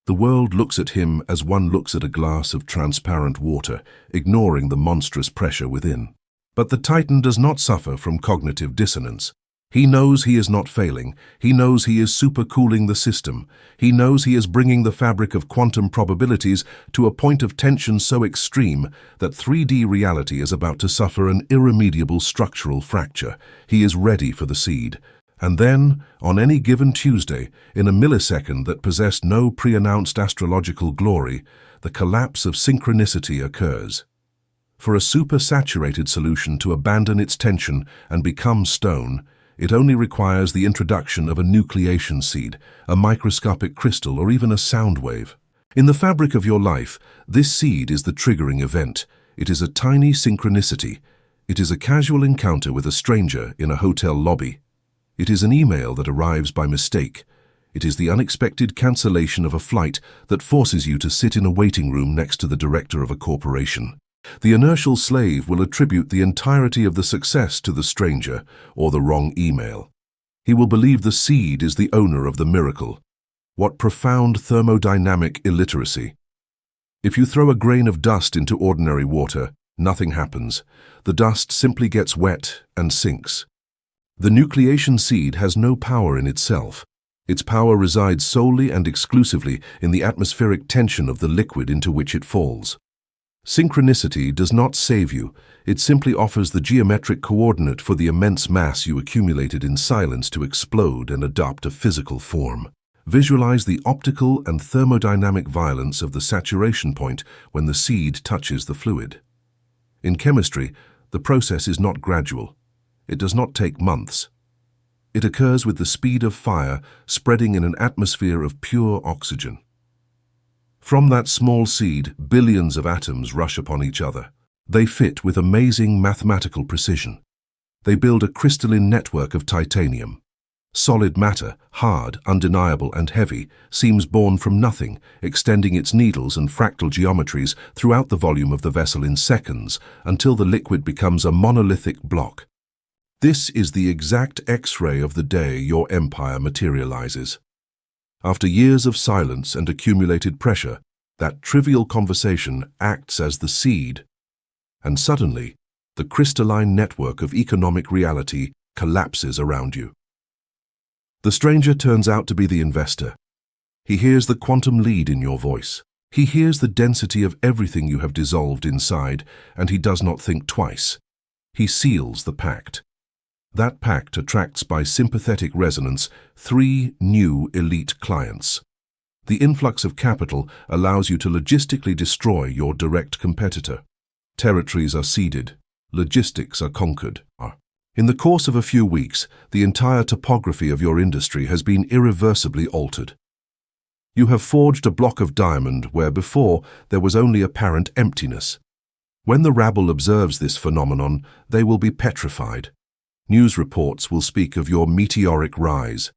The world looks at him as one looks at a glass of transparent water, ignoring the monstrous pressure within. But the Titan does not suffer from cognitive dissonance. He knows he is not failing. He knows he is supercooling the system. He knows he is bringing the fabric of quantum probabilities to a point of tension so extreme that 3D reality is about to suffer an irremediable structural fracture. He is ready for the seed. And then, on any given Tuesday, in a millisecond that possessed no pre-announced astrological glory, the collapse of synchronicity occurs. For a supersaturated solution to abandon its tension and become stone, it only requires the introduction of a nucleation seed, a microscopic crystal, or even a sound wave. In the fabric of your life, this seed is the triggering event. It is a tiny synchronicity. It is a casual encounter with a stranger in a hotel lobby. It is an email that arrives by mistake. It is the unexpected cancellation of a flight that forces you to sit in a waiting room next to the director of a corporation. The inertial slave will attribute the entirety of the success to the stranger or the wrong email. He will believe the seed is the owner of the miracle. What profound thermodynamic illiteracy! If you throw a grain of dust into ordinary water, nothing happens. The dust simply gets wet and sinks. The nucleation seed has no power in itself. Its power resides solely and exclusively in the atmospheric tension of the liquid into which it falls. Synchronicity does not save you, it simply offers the geometric coordinate for the immense mass you accumulated in silence to explode and adopt a physical form. Visualize the optical and thermodynamic violence of the saturation point when the seed touches the fluid. In chemistry, the process is not gradual. It does not take months. It occurs with the speed of fire spreading in an atmosphere of pure oxygen. From that small seed, billions of atoms rush upon each other. They fit with amazing mathematical precision. They build a crystalline network of titanium. Solid matter, hard, undeniable, and heavy, seems born from nothing, extending its needles and fractal geometries throughout the volume of the vessel in seconds, until the liquid becomes a monolithic block. This is the exact X-ray of the day your empire materializes. After years of silence and accumulated pressure, that trivial conversation acts as the seed, and suddenly, the crystalline network of economic reality collapses around you. The stranger turns out to be the investor. He hears the quantum lead in your voice. He hears the density of everything you have dissolved inside, and he does not think twice. He seals the pact. That pact attracts by sympathetic resonance 3 new elite clients. The influx of capital allows you to logistically destroy your direct competitor. Territories are ceded. Logistics are conquered. In the course of a few weeks, the entire topography of your industry has been irreversibly altered. You have forged a block of diamond where before there was only apparent emptiness. When the rabble observes this phenomenon, they will be petrified. News reports will speak of your meteoric rise.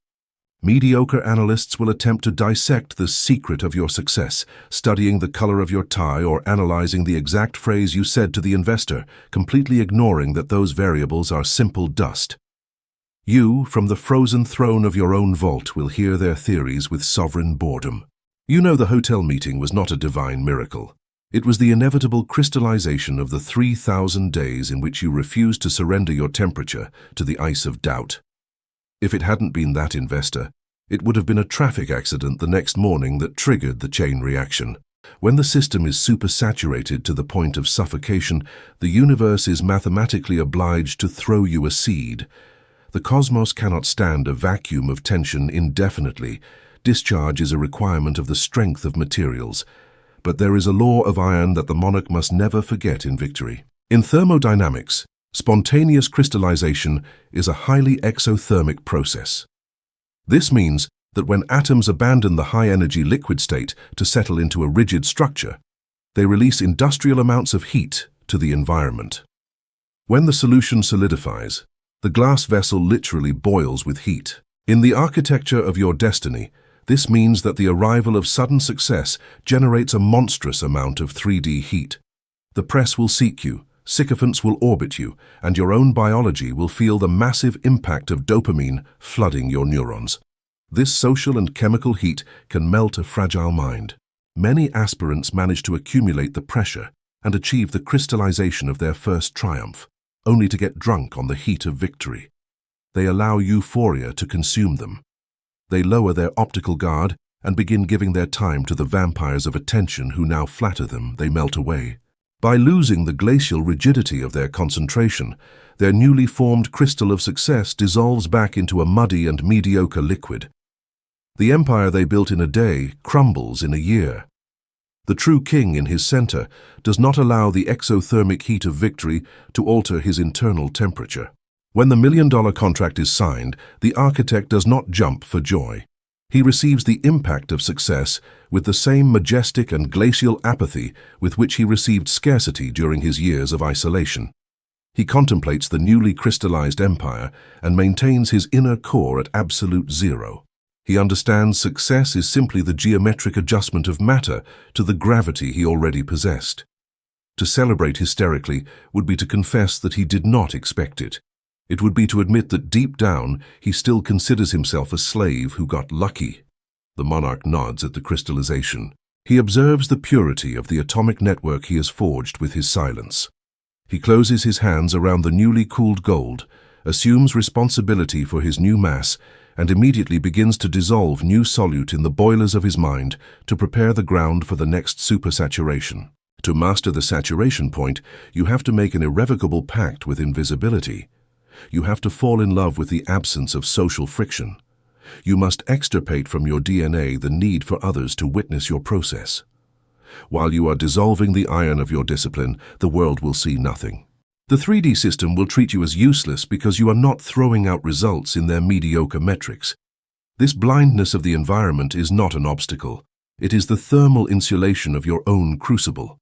Mediocre analysts will attempt to dissect the secret of your success, studying the color of your tie or analyzing the exact phrase you said to the investor, completely ignoring that those variables are simple dust. You, from the frozen throne of your own vault, will hear their theories with sovereign boredom. You know the hotel meeting was not a divine miracle. It was the inevitable crystallization of the 3,000 days in which you refused to surrender your temperature to the ice of doubt. If it hadn't been that investor, it would have been a traffic accident the next morning that triggered the chain reaction. When the system is supersaturated to the point of suffocation, the universe is mathematically obliged to throw you a seed. The cosmos cannot stand a vacuum of tension indefinitely. Discharge is a requirement of the strength of materials. But there is a law of iron that the monarch must never forget in victory. In thermodynamics, spontaneous crystallization is a highly exothermic process. This means that when atoms abandon the high-energy liquid state to settle into a rigid structure, they release industrial amounts of heat to the environment. When the solution solidifies, the glass vessel literally boils with heat. In the architecture of your destiny, this means that the arrival of sudden success generates a monstrous amount of 3D heat. The press will seek you, sycophants will orbit you, and your own biology will feel the massive impact of dopamine flooding your neurons. This social and chemical heat can melt a fragile mind. Many aspirants manage to accumulate the pressure and achieve the crystallization of their first triumph, only to get drunk on the heat of victory. They allow euphoria to consume them. They lower their optical guard and begin giving their time to the vampires of attention who now flatter them. They melt away. By losing the glacial rigidity of their concentration, their newly formed crystal of success dissolves back into a muddy and mediocre liquid. The empire they built in a day crumbles in a year. The true king in his center does not allow the exothermic heat of victory to alter his internal temperature. When the $1 million contract is signed, the architect does not jump for joy. He receives the impact of success with the same majestic and glacial apathy with which he received scarcity during his years of isolation. He contemplates the newly crystallized empire and maintains his inner core at absolute zero. He understands success is simply the geometric adjustment of matter to the gravity he already possessed. To celebrate hysterically would be to confess that he did not expect it. It would be to admit that deep down he still considers himself a slave who got lucky. The monarch nods at the crystallization. He observes the purity of the atomic network he has forged with his silence. He closes his hands around the newly cooled gold, assumes responsibility for his new mass, and immediately begins to dissolve new solute in the boilers of his mind to prepare the ground for the next supersaturation. To master the saturation point, you have to make an irrevocable pact with invisibility. You have to fall in love with the absence of social friction. You must extirpate from your DNA the need for others to witness your process. While you are dissolving the iron of your discipline, the world will see nothing. The 3D system will treat you as useless because you are not throwing out results in their mediocre metrics. This blindness of the environment is not an obstacle. It is the thermal insulation of your own crucible.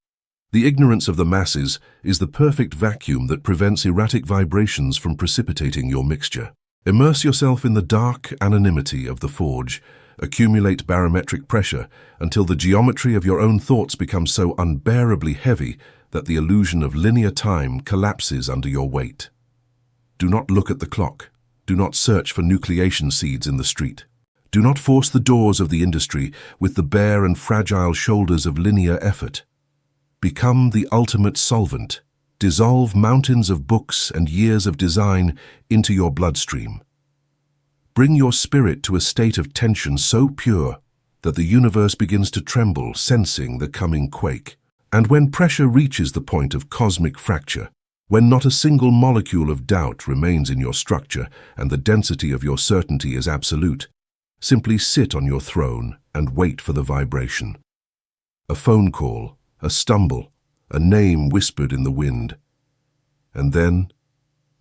The ignorance of the masses is the perfect vacuum that prevents erratic vibrations from precipitating your mixture. Immerse yourself in the dark anonymity of the forge. Accumulate barometric pressure until the geometry of your own thoughts becomes so unbearably heavy that the illusion of linear time collapses under your weight. Do not look at the clock. Do not search for nucleation seeds in the street. Do not force the doors of the industry with the bare and fragile shoulders of linear effort. Become the ultimate solvent. Dissolve mountains of books and years of design into your bloodstream. Bring your spirit to a state of tension so pure that the universe begins to tremble, sensing the coming quake. And when pressure reaches the point of cosmic fracture, when not a single molecule of doubt remains in your structure and the density of your certainty is absolute, simply sit on your throne and wait for the vibration. A phone call, a stumble, a name whispered in the wind. And then,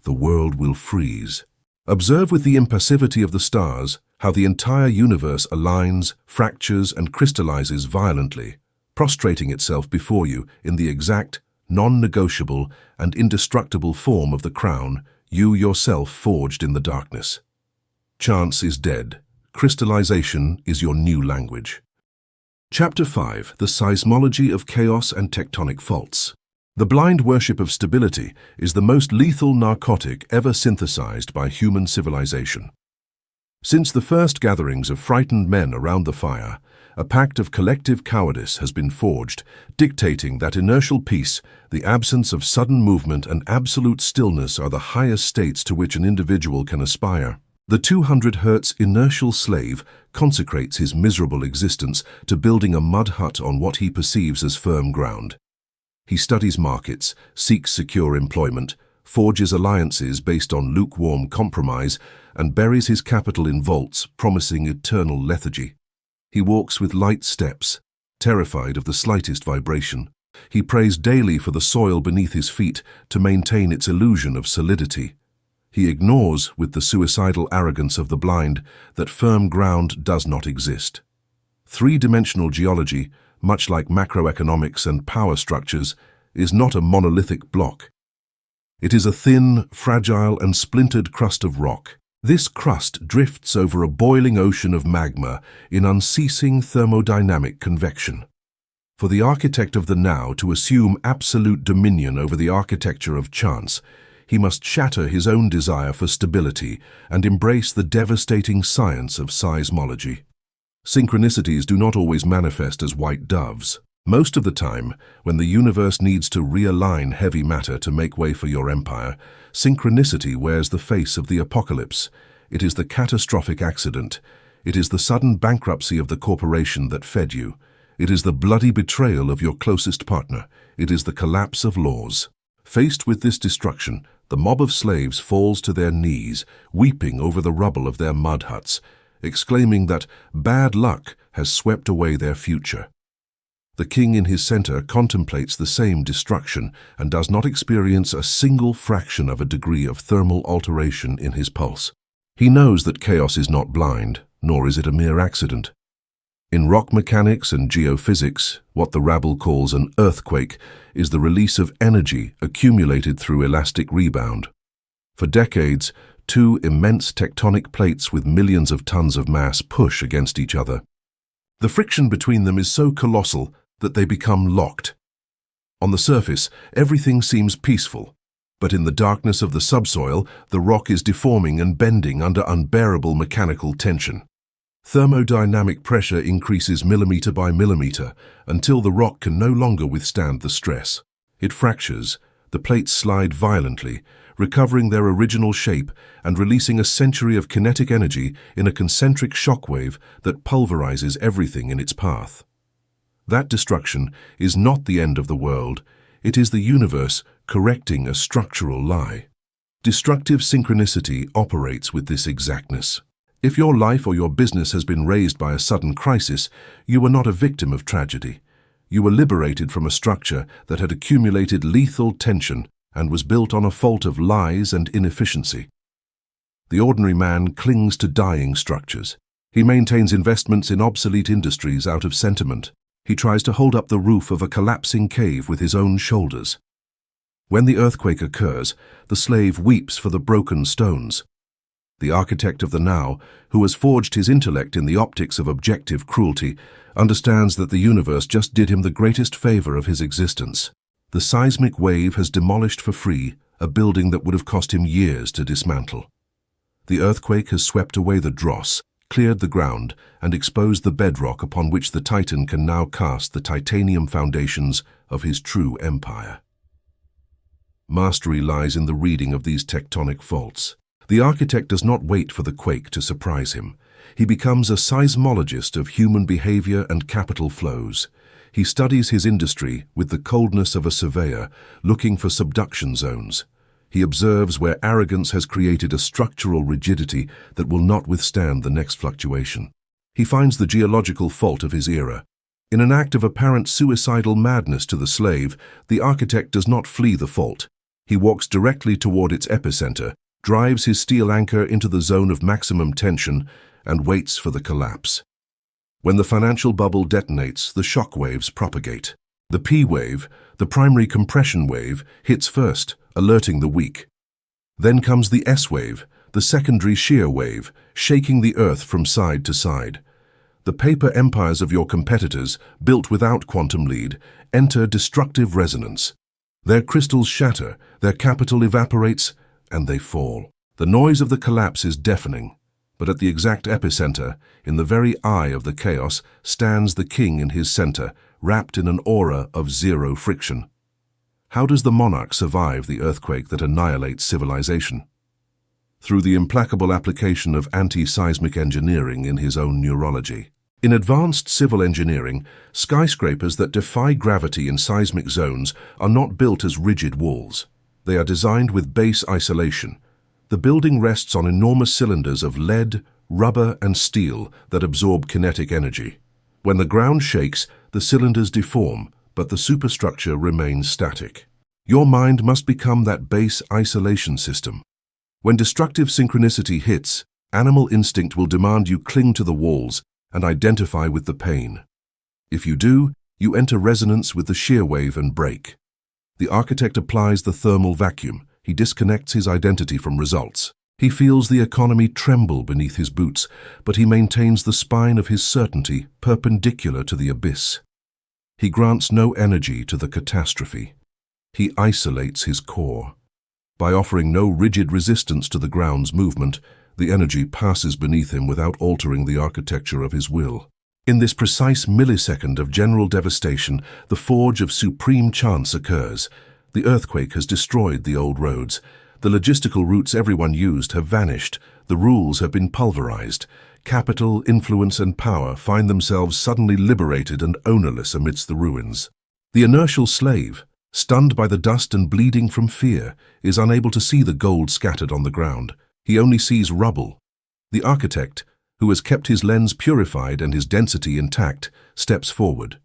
the world will freeze. Observe with the impassivity of the stars how the entire universe aligns, fractures, and crystallizes violently, prostrating itself before you in the exact, non-negotiable, and indestructible form of the crown you yourself forged in the darkness. Chance is dead. Crystallization is your new language. Chapter 5. The Seismology of Chaos and Tectonic Faults. The blind worship of stability is the most lethal narcotic ever synthesized by human civilization. Since the first gatherings of frightened men around the fire, a pact of collective cowardice has been forged, dictating that inertial peace, the absence of sudden movement, and absolute stillness are the highest states to which an individual can aspire. The 200 Hertz inertial slave consecrates his miserable existence to building a mud hut on what he perceives as firm ground. He studies markets, seeks secure employment, forges alliances based on lukewarm compromise, and buries his capital in vaults promising eternal lethargy. He walks with light steps, terrified of the slightest vibration. He prays daily for the soil beneath his feet to maintain its illusion of solidity. He ignores, with the suicidal arrogance of the blind, that firm ground does not exist. Three-dimensional geology, much like macroeconomics and power structures, is not a monolithic block. It is a thin, fragile, and splintered crust of rock. This crust drifts over a boiling ocean of magma in unceasing thermodynamic convection. For the architect of the now to assume absolute dominion over the architecture of chance, he must shatter his own desire for stability and embrace the devastating science of seismology. Synchronicities do not always manifest as white doves. Most of the time, when the universe needs to realign heavy matter to make way for your empire, synchronicity wears the face of the apocalypse. It is the catastrophic accident. It is the sudden bankruptcy of the corporation that fed you. It is the bloody betrayal of your closest partner. It is the collapse of laws. Faced with this destruction, the mob of slaves falls to their knees, weeping over the rubble of their mud huts, exclaiming that bad luck has swept away their future. The king in his center contemplates the same destruction and does not experience a single fraction of a degree of thermal alteration in his pulse. He knows that chaos is not blind, nor is it a mere accident. In rock mechanics and geophysics, what the rabble calls an earthquake is the release of energy accumulated through elastic rebound. For decades, two immense tectonic plates with millions of tons of mass push against each other. The friction between them is so colossal that they become locked. On the surface, everything seems peaceful, but in the darkness of the subsoil, the rock is deforming and bending under unbearable mechanical tension. Thermodynamic pressure increases millimeter by millimeter until the rock can no longer withstand the stress. It fractures, the plates slide violently, recovering their original shape and releasing a century of kinetic energy in a concentric shockwave that pulverizes everything in its path. That destruction is not the end of the world, it is the universe correcting a structural lie. Destructive synchronicity operates with this exactness. If your life or your business has been razed by a sudden crisis, you were not a victim of tragedy. You were liberated from a structure that had accumulated lethal tension and was built on a fault of lies and inefficiency. The ordinary man clings to dying structures. He maintains investments in obsolete industries out of sentiment. He tries to hold up the roof of a collapsing cave with his own shoulders. When the earthquake occurs, the slave weeps for the broken stones. The architect of the now, who has forged his intellect in the optics of objective cruelty, understands that the universe just did him the greatest favor of his existence. The seismic wave has demolished for free a building that would have cost him years to dismantle. The earthquake has swept away the dross, cleared the ground, and exposed the bedrock upon which the Titan can now cast the titanium foundations of his true empire. Mastery lies in the reading of these tectonic faults. The architect does not wait for the quake to surprise him. He becomes a seismologist of human behavior and capital flows. He studies his industry with the coldness of a surveyor, looking for subduction zones. He observes where arrogance has created a structural rigidity that will not withstand the next fluctuation. He finds the geological fault of his era. In an act of apparent suicidal madness to the slave, the architect does not flee the fault. He walks directly toward its epicenter, drives his steel anchor into the zone of maximum tension, and waits for the collapse. When the financial bubble detonates, the shock waves propagate. The P wave, the primary compression wave, hits first, alerting the weak. Then comes the S wave, the secondary shear wave, shaking the earth from side to side. The paper empires of your competitors, built without quantum lead, enter destructive resonance. Their crystals shatter, their capital evaporates, and they fall. The noise of the collapse is deafening, but at the exact epicenter, in the very eye of the chaos, stands the king in his center, wrapped in an aura of zero friction. How does the monarch survive the earthquake that annihilates civilization? Through the implacable application of anti-seismic engineering in his own neurology. In advanced civil engineering, skyscrapers that defy gravity in seismic zones are not built as rigid walls. They are designed with base isolation. The building rests on enormous cylinders of lead, rubber, and steel that absorb kinetic energy. When the ground shakes, the cylinders deform, but the superstructure remains static. Your mind must become that base isolation system. When destructive synchronicity hits, animal instinct will demand you cling to the walls and identify with the pain. If you do, you enter resonance with the shear wave and break. The architect applies the thermal vacuum. He disconnects his identity from results. He feels the economy tremble beneath his boots, but he maintains the spine of his certainty perpendicular to the abyss. He grants no energy to the catastrophe. He isolates his core. By offering no rigid resistance to the ground's movement, the energy passes beneath him without altering the architecture of his will. In this precise millisecond of general devastation, the forge of supreme chance occurs. The earthquake has destroyed the old roads. The logistical routes everyone used have vanished. The rules have been pulverized. Capital, influence, and power find themselves suddenly liberated and ownerless amidst the ruins. The inertial slave, stunned by the dust and bleeding from fear, is unable to see the gold scattered on the ground. He only sees rubble. The architect, who has kept his lens purified and his density intact, steps forward.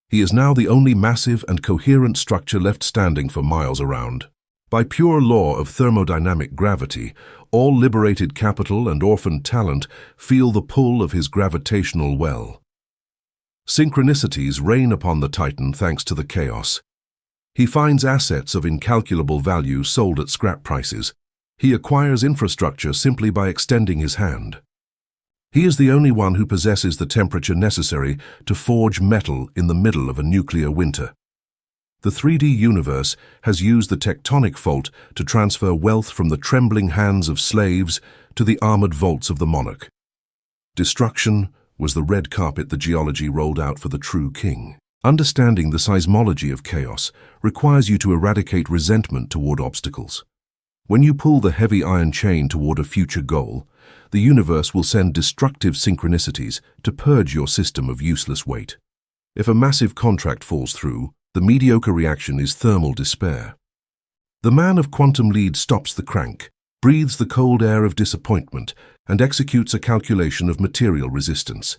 He is now the only massive and coherent structure left standing for miles around. By pure law of thermodynamic gravity, all liberated capital and orphaned talent feel the pull of his gravitational well. Synchronicities reign upon the Titan thanks to the chaos. He finds assets of incalculable value sold at scrap prices. He acquires infrastructure simply by extending his hand. He is the only one who possesses the temperature necessary to forge metal in the middle of a nuclear winter. The 3D universe has used the tectonic fault to transfer wealth from the trembling hands of slaves to the armored vaults of the monarch. Destruction was the red carpet the geology rolled out for the true king. Understanding the seismology of chaos requires you to eradicate resentment toward obstacles. When you pull the heavy iron chain toward a future goal, the universe will send destructive synchronicities to purge your system of useless weight. If a massive contract falls through, the mediocre reaction is thermal despair. The man of quantum lead stops the crank, breathes the cold air of disappointment, and executes a calculation of material resistance.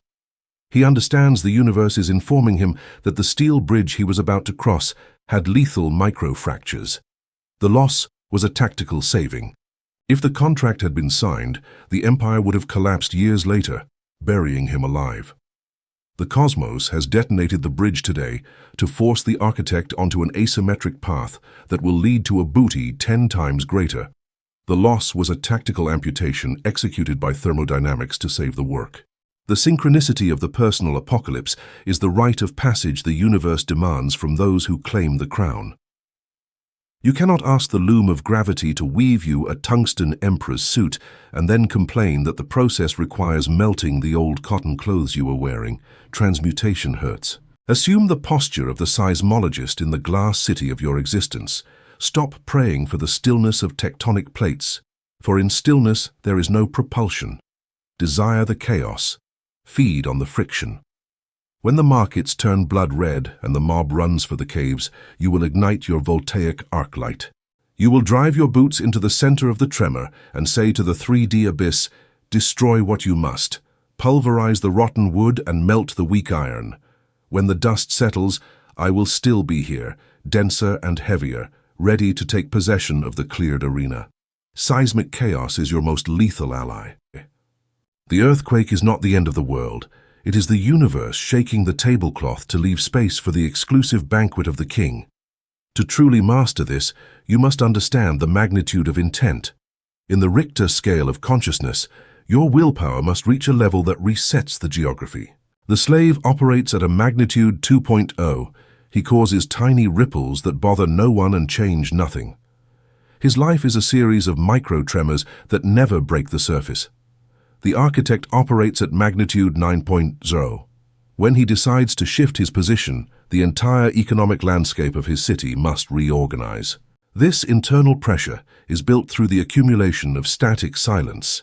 He understands the universe is informing him that the steel bridge he was about to cross had lethal microfractures. The loss was a tactical saving. If the contract had been signed, the empire would have collapsed years later, burying him alive. The cosmos has detonated the bridge today to force the architect onto an asymmetric path that will lead to a booty 10 times greater. The loss was a tactical amputation executed by thermodynamics to save the work. The synchronicity of the personal apocalypse is the rite of passage the universe demands from those who claim the crown. You cannot ask the loom of gravity to weave you a tungsten emperor's suit and then complain that the process requires melting the old cotton clothes you were wearing. Transmutation hurts. Assume the posture of the seismologist in the glass city of your existence. Stop praying for the stillness of tectonic plates, for in stillness there is no propulsion. Desire the chaos. Feed on the friction. When the markets turn blood red and the mob runs for the caves, you will ignite your voltaic arc light. You will drive your boots into the center of the tremor and say to the 3D abyss, destroy what you must. Pulverize the rotten wood and melt the weak iron. When the dust settles, I will still be here, denser and heavier, ready to take possession of the cleared arena. Seismic chaos is your most lethal ally. The earthquake is not the end of the world. It is the universe shaking the tablecloth to leave space for the exclusive banquet of the king. To truly master this, you must understand the magnitude of intent. In the Richter scale of consciousness, your willpower must reach a level that resets the geography. The slave operates at a magnitude 2.0. He causes tiny ripples that bother no one and change nothing. His life is a series of micro-tremors that never break the surface. The architect operates at magnitude 9.0. When he decides to shift his position, the entire economic landscape of his city must reorganize. This internal pressure is built through the accumulation of static silence.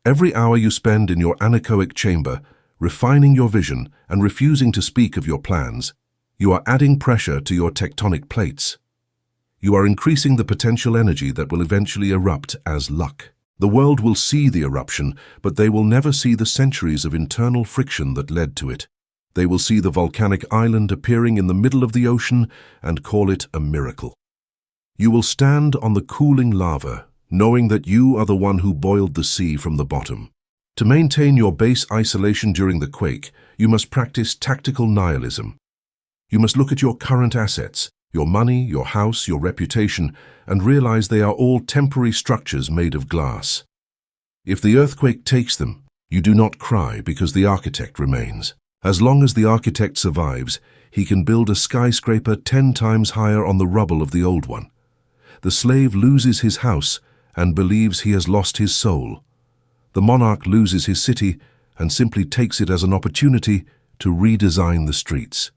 Every hour you spend in your anechoic chamber, refining your vision and refusing to speak of your plans, you are adding pressure to your tectonic plates. You are increasing the potential energy that will eventually erupt as luck. The world will see the eruption, but they will never see the centuries of internal friction that led to it. They will see the volcanic island appearing in the middle of the ocean and call it a miracle. You will stand on the cooling lava, knowing that you are the one who boiled the sea from the bottom. To maintain your base isolation during the quake, you must practice tactical nihilism. You must look at your current assets, your money, your house, your reputation, and realize they are all temporary structures made of glass. If the earthquake takes them, you do not cry because the architect remains. As long as the architect survives, he can build a skyscraper 10 times higher on the rubble of the old one. The slave loses his house and believes he has lost his soul. The monarch loses his city and simply takes it as an opportunity to redesign the streets.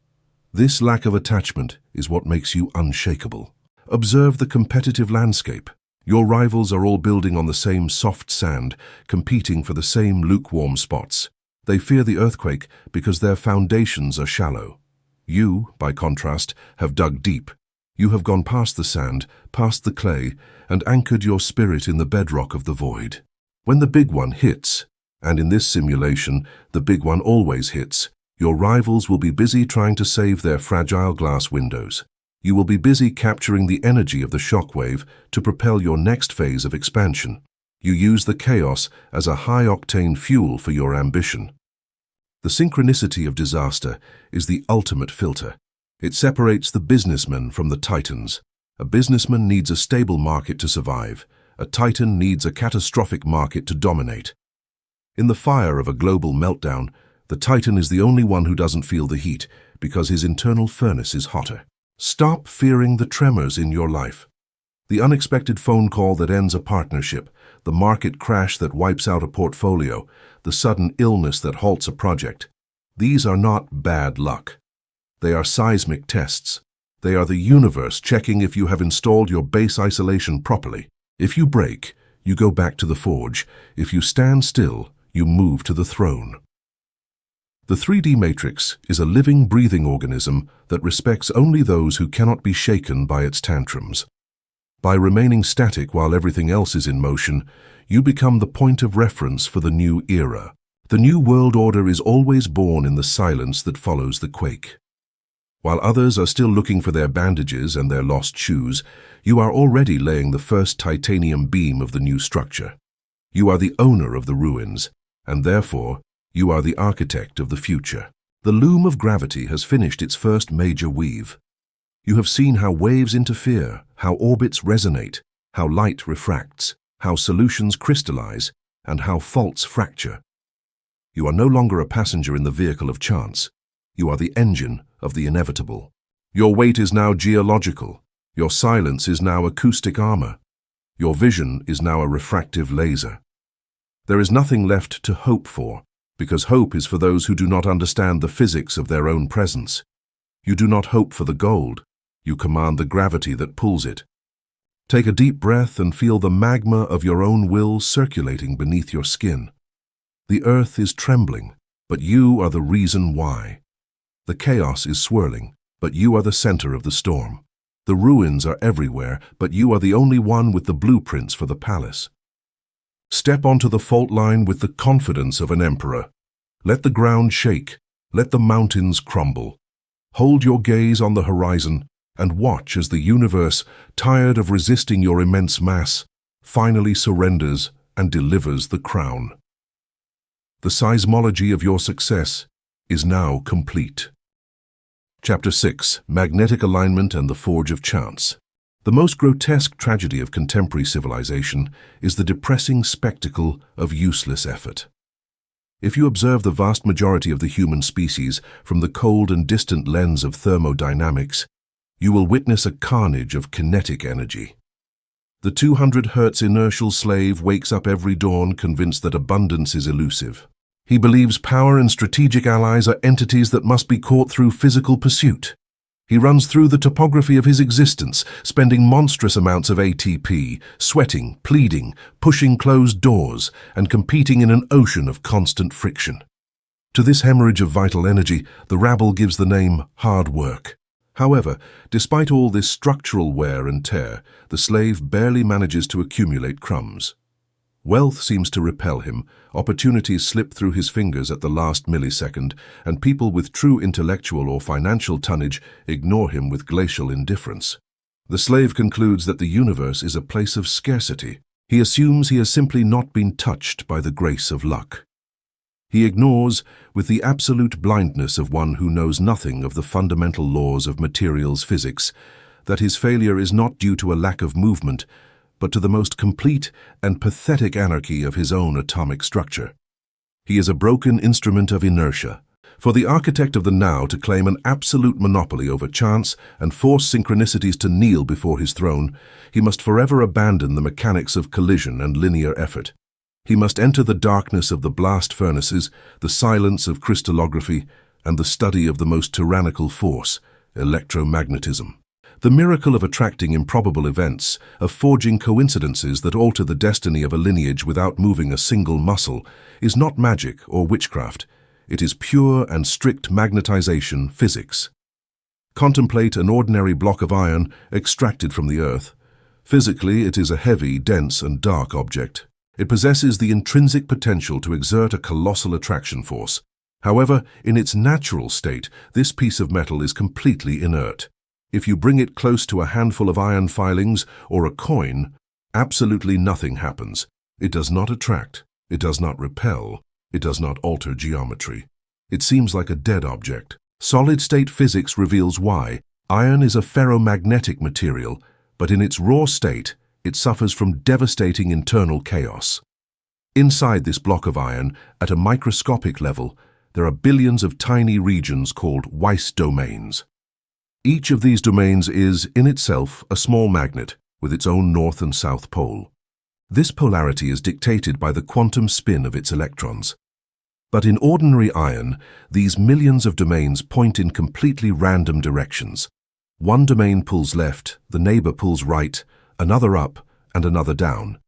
This lack of attachment is what makes you unshakable. Observe the competitive landscape. Your rivals are all building on the same soft sand, competing for the same lukewarm spots. They fear the earthquake because their foundations are shallow. You, by contrast, have dug deep. You have gone past the sand, past the clay, and anchored your spirit in the bedrock of the void. When the big one hits, and in this simulation, the big one always hits, your rivals will be busy trying to save their fragile glass windows. You will be busy capturing the energy of the shockwave to propel your next phase of expansion. You use the chaos as a high-octane fuel for your ambition. The synchronicity of disaster is the ultimate filter. It separates the businessman from the titans. A businessman needs a stable market to survive. A titan needs a catastrophic market to dominate. In the fire of a global meltdown, the titan is the only one who doesn't feel the heat because his internal furnace is hotter. Stop fearing the tremors in your life. The unexpected phone call that ends a partnership, the market crash that wipes out a portfolio, the sudden illness that halts a project. These are not bad luck. They are seismic tests. They are the universe checking if you have installed your base isolation properly. If you break, you go back to the forge. If you stand still, you move to the throne. The 3D matrix is a living, breathing organism that respects only those who cannot be shaken by its tantrums. By remaining static while everything else is in motion, you become the point of reference for the new era. The new world order is always born in the silence that follows the quake. While others are still looking for their bandages and their lost shoes, you are already laying the first titanium beam of the new structure. You are the owner of the ruins, and therefore, you are the architect of the future. The loom of gravity has finished its first major weave. You have seen how waves interfere, how orbits resonate, how light refracts, how solutions crystallize, and how faults fracture. You are no longer a passenger in the vehicle of chance. You are the engine of the inevitable. Your weight is now geological. Your silence is now acoustic armor. Your vision is now a refractive laser. There is nothing left to hope for, because hope is for those who do not understand the physics of their own presence. You do not hope for the gold. You command the gravity that pulls it. Take a deep breath and feel the magma of your own will circulating beneath your skin. The earth is trembling, but you are the reason why. The chaos is swirling, but you are the center of the storm. The ruins are everywhere, but you are the only one with the blueprints for the palace. Step onto the fault line with the confidence of an emperor. Let the ground shake. Let the mountains crumble. Hold your gaze on the horizon and watch as the universe, tired of resisting your immense mass, finally surrenders and delivers the crown. The seismology of your success is now complete. Chapter 6. Magnetic Alignment and the Forge of Chance. The most grotesque tragedy of contemporary civilization is the depressing spectacle of useless effort. If you observe the vast majority of the human species from the cold and distant lens of thermodynamics, you will witness a carnage of kinetic energy. The 200 Hz inertial slave wakes up every dawn convinced that abundance is elusive. He believes power and strategic allies are entities that must be caught through physical pursuit. He runs through the topography of his existence, spending monstrous amounts of ATP, sweating, pleading, pushing closed doors, and competing in an ocean of constant friction. To this hemorrhage of vital energy, the rabble gives the name hard work. However, despite all this structural wear and tear, the slave barely manages to accumulate crumbs. Wealth seems to repel him, opportunities slip through his fingers at the last millisecond, and people with true intellectual or financial tonnage ignore him with glacial indifference. The slave concludes that the universe is a place of scarcity. He assumes he has simply not been touched by the grace of luck. He ignores, with the absolute blindness of one who knows nothing of the fundamental laws of materials physics, that his failure is not due to a lack of movement, but to the most complete and pathetic anarchy of his own atomic structure. He is a broken instrument of inertia. For the architect of the now to claim an absolute monopoly over chance and force synchronicities to kneel before his throne, he must forever abandon the mechanics of collision and linear effort. He must enter the darkness of the blast furnaces, the silence of crystallography, and the study of the most tyrannical force, electromagnetism. The miracle of attracting improbable events, of forging coincidences that alter the destiny of a lineage without moving a single muscle, is not magic or witchcraft. It is pure and strict magnetization physics. Contemplate an ordinary block of iron extracted from the earth. Physically, it is a heavy, dense, and dark object. It possesses the intrinsic potential to exert a colossal attraction force. However, in its natural state, this piece of metal is completely inert. If you bring it close to a handful of iron filings or a coin, absolutely nothing happens. It does not attract, it does not repel, it does not alter geometry. It seems like a dead object. Solid-state physics reveals why. Iron is a ferromagnetic material, but in its raw state, it suffers from devastating internal chaos. Inside this block of iron, at a microscopic level, there are billions of tiny regions called Weiss domains. Each of these domains is, in itself, a small magnet with its own north and south pole. This polarity is dictated by the quantum spin of its electrons. But in ordinary iron, these millions of domains point in completely random directions. One domain pulls left, the neighbor pulls right, another up, and another down.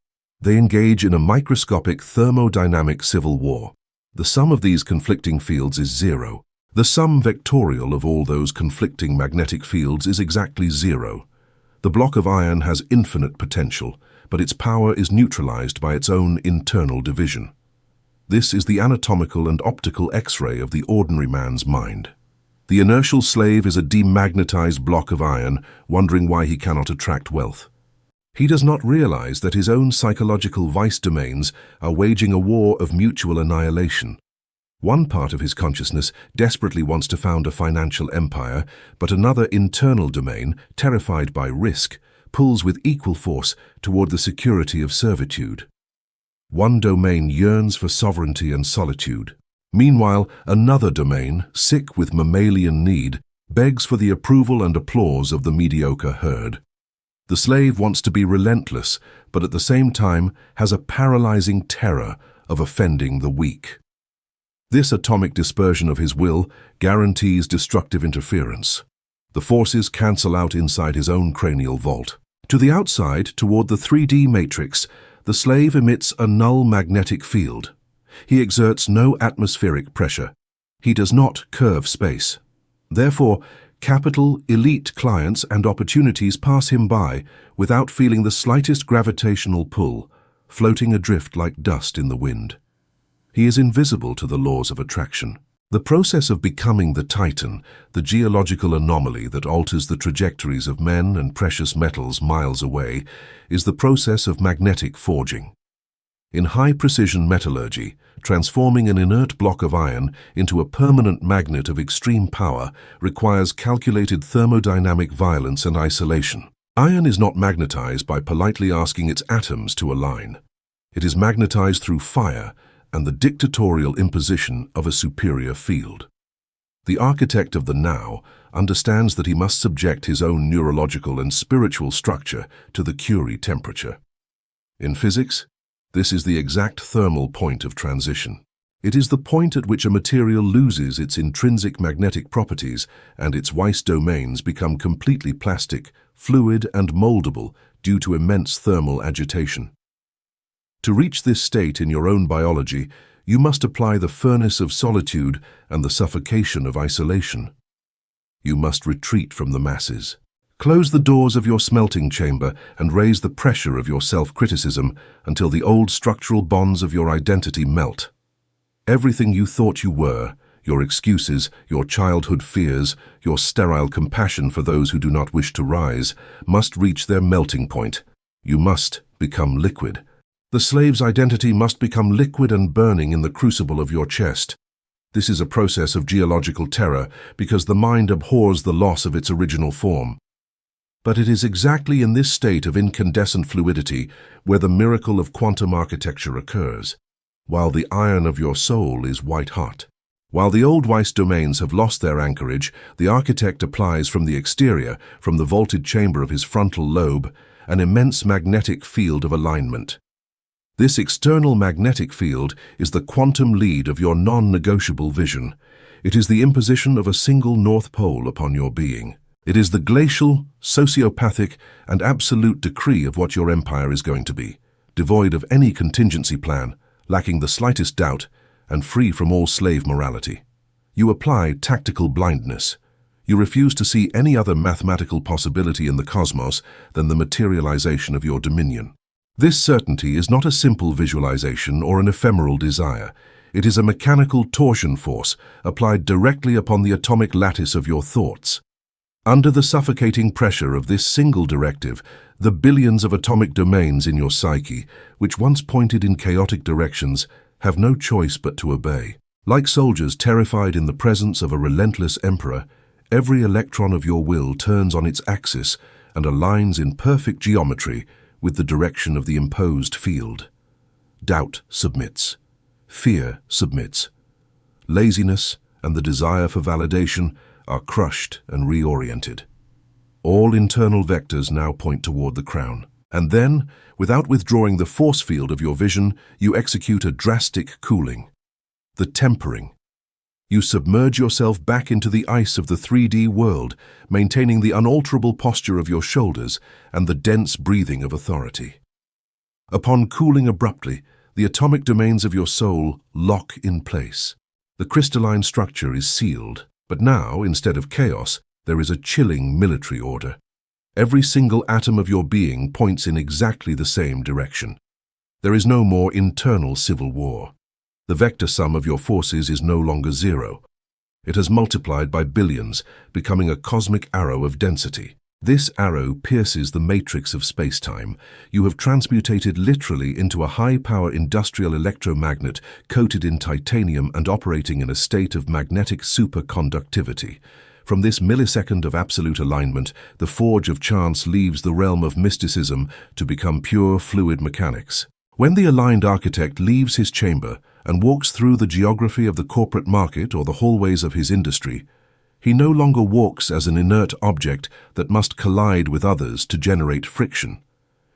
They engage in a microscopic thermodynamic civil war. The sum of these conflicting fields is zero. The sum vectorial of all those conflicting magnetic fields is exactly zero. The block of iron has infinite potential, but its power is neutralized by its own internal division. This is the anatomical and optical X-ray of the ordinary man's mind. The inertial slave is a demagnetized block of iron, wondering why he cannot attract wealth. He does not realize that his own psychological vice domains are waging a war of mutual annihilation. One part of his consciousness desperately wants to found a financial empire, but another internal domain, terrified by risk, pulls with equal force toward the security of servitude. One domain yearns for sovereignty and solitude. Meanwhile, another domain, sick with mammalian need, begs for the approval and applause of the mediocre herd. The slave wants to be relentless, but at the same time has a paralyzing terror of offending the weak. This atomic dispersion of his will guarantees destructive interference. The forces cancel out inside his own cranial vault. To the outside, toward the 3D matrix, the slave emits a null magnetic field. He exerts no atmospheric pressure. He does not curve space. Therefore, capital, elite clients and opportunities pass him by without feeling the slightest gravitational pull, floating adrift like dust in the wind. He is invisible to the laws of attraction. The process of becoming the Titan, the geological anomaly that alters the trajectories of men and precious metals miles away, is the process of magnetic forging. In high-precision metallurgy, transforming an inert block of iron into a permanent magnet of extreme power requires calculated thermodynamic violence and isolation. Iron is not magnetized by politely asking its atoms to align. It is magnetized through fire and the dictatorial imposition of a superior field. The architect of the now understands that he must subject his own neurological and spiritual structure to the Curie temperature. In physics, this is the exact thermal point of transition. It is the point at which a material loses its intrinsic magnetic properties and its Weiss domains become completely plastic, fluid, and moldable due to immense thermal agitation. To reach this state in your own biology, you must apply the furnace of solitude and the suffocation of isolation. You must retreat from the masses. Close the doors of your smelting chamber and raise the pressure of your self-criticism until the old structural bonds of your identity melt. Everything you thought you were, your excuses, your childhood fears, your sterile compassion for those who do not wish to rise, must reach their melting point. You must become liquid. The slave's identity must become liquid and burning in the crucible of your chest. This is a process of geological terror because the mind abhors the loss of its original form. But it is exactly in this state of incandescent fluidity where the miracle of quantum architecture occurs, while the iron of your soul is white-hot. While the old Weiss domains have lost their anchorage, the architect applies from the exterior, from the vaulted chamber of his frontal lobe, an immense magnetic field of alignment. This external magnetic field is the quantum lead of your non-negotiable vision. It is the imposition of a single North Pole upon your being. It is the glacial, sociopathic, and absolute decree of what your empire is going to be, devoid of any contingency plan, lacking the slightest doubt, and free from all slave morality. You apply tactical blindness. You refuse to see any other mathematical possibility in the cosmos than the materialization of your dominion. This certainty is not a simple visualization or an ephemeral desire. It is a mechanical torsion force applied directly upon the atomic lattice of your thoughts. Under the suffocating pressure of this single directive, the billions of atomic domains in your psyche, which once pointed in chaotic directions, have no choice but to obey. Like soldiers terrified in the presence of a relentless emperor, every electron of your will turns on its axis and aligns in perfect geometry with the direction of the imposed field. Doubt submits. Fear submits. Laziness and the desire for validation are crushed and reoriented. All internal vectors now point toward the crown. And then, without withdrawing the force field of your vision, you execute a drastic cooling. The tempering. You submerge yourself back into the ice of the 3D world, maintaining the unalterable posture of your shoulders and the dense breathing of authority. Upon cooling abruptly, The atomic domains of your soul lock in place. The crystalline structure is sealed, but now, instead of chaos, there is a chilling military order. Every single atom of your being points in exactly the same direction. There is no more internal civil war. The vector sum of your forces is no longer zero. It has multiplied by billions, becoming a cosmic arrow of density. This arrow pierces the matrix of space-time. You have transmutated literally into a high-power industrial electromagnet coated in titanium and operating in a state of magnetic superconductivity. From this millisecond of absolute alignment, the forge of chance leaves the realm of mysticism to become pure fluid mechanics. When the aligned architect leaves his chamber and walks through the geography of the corporate market or the hallways of his industry, he no longer walks as an inert object that must collide with others to generate friction.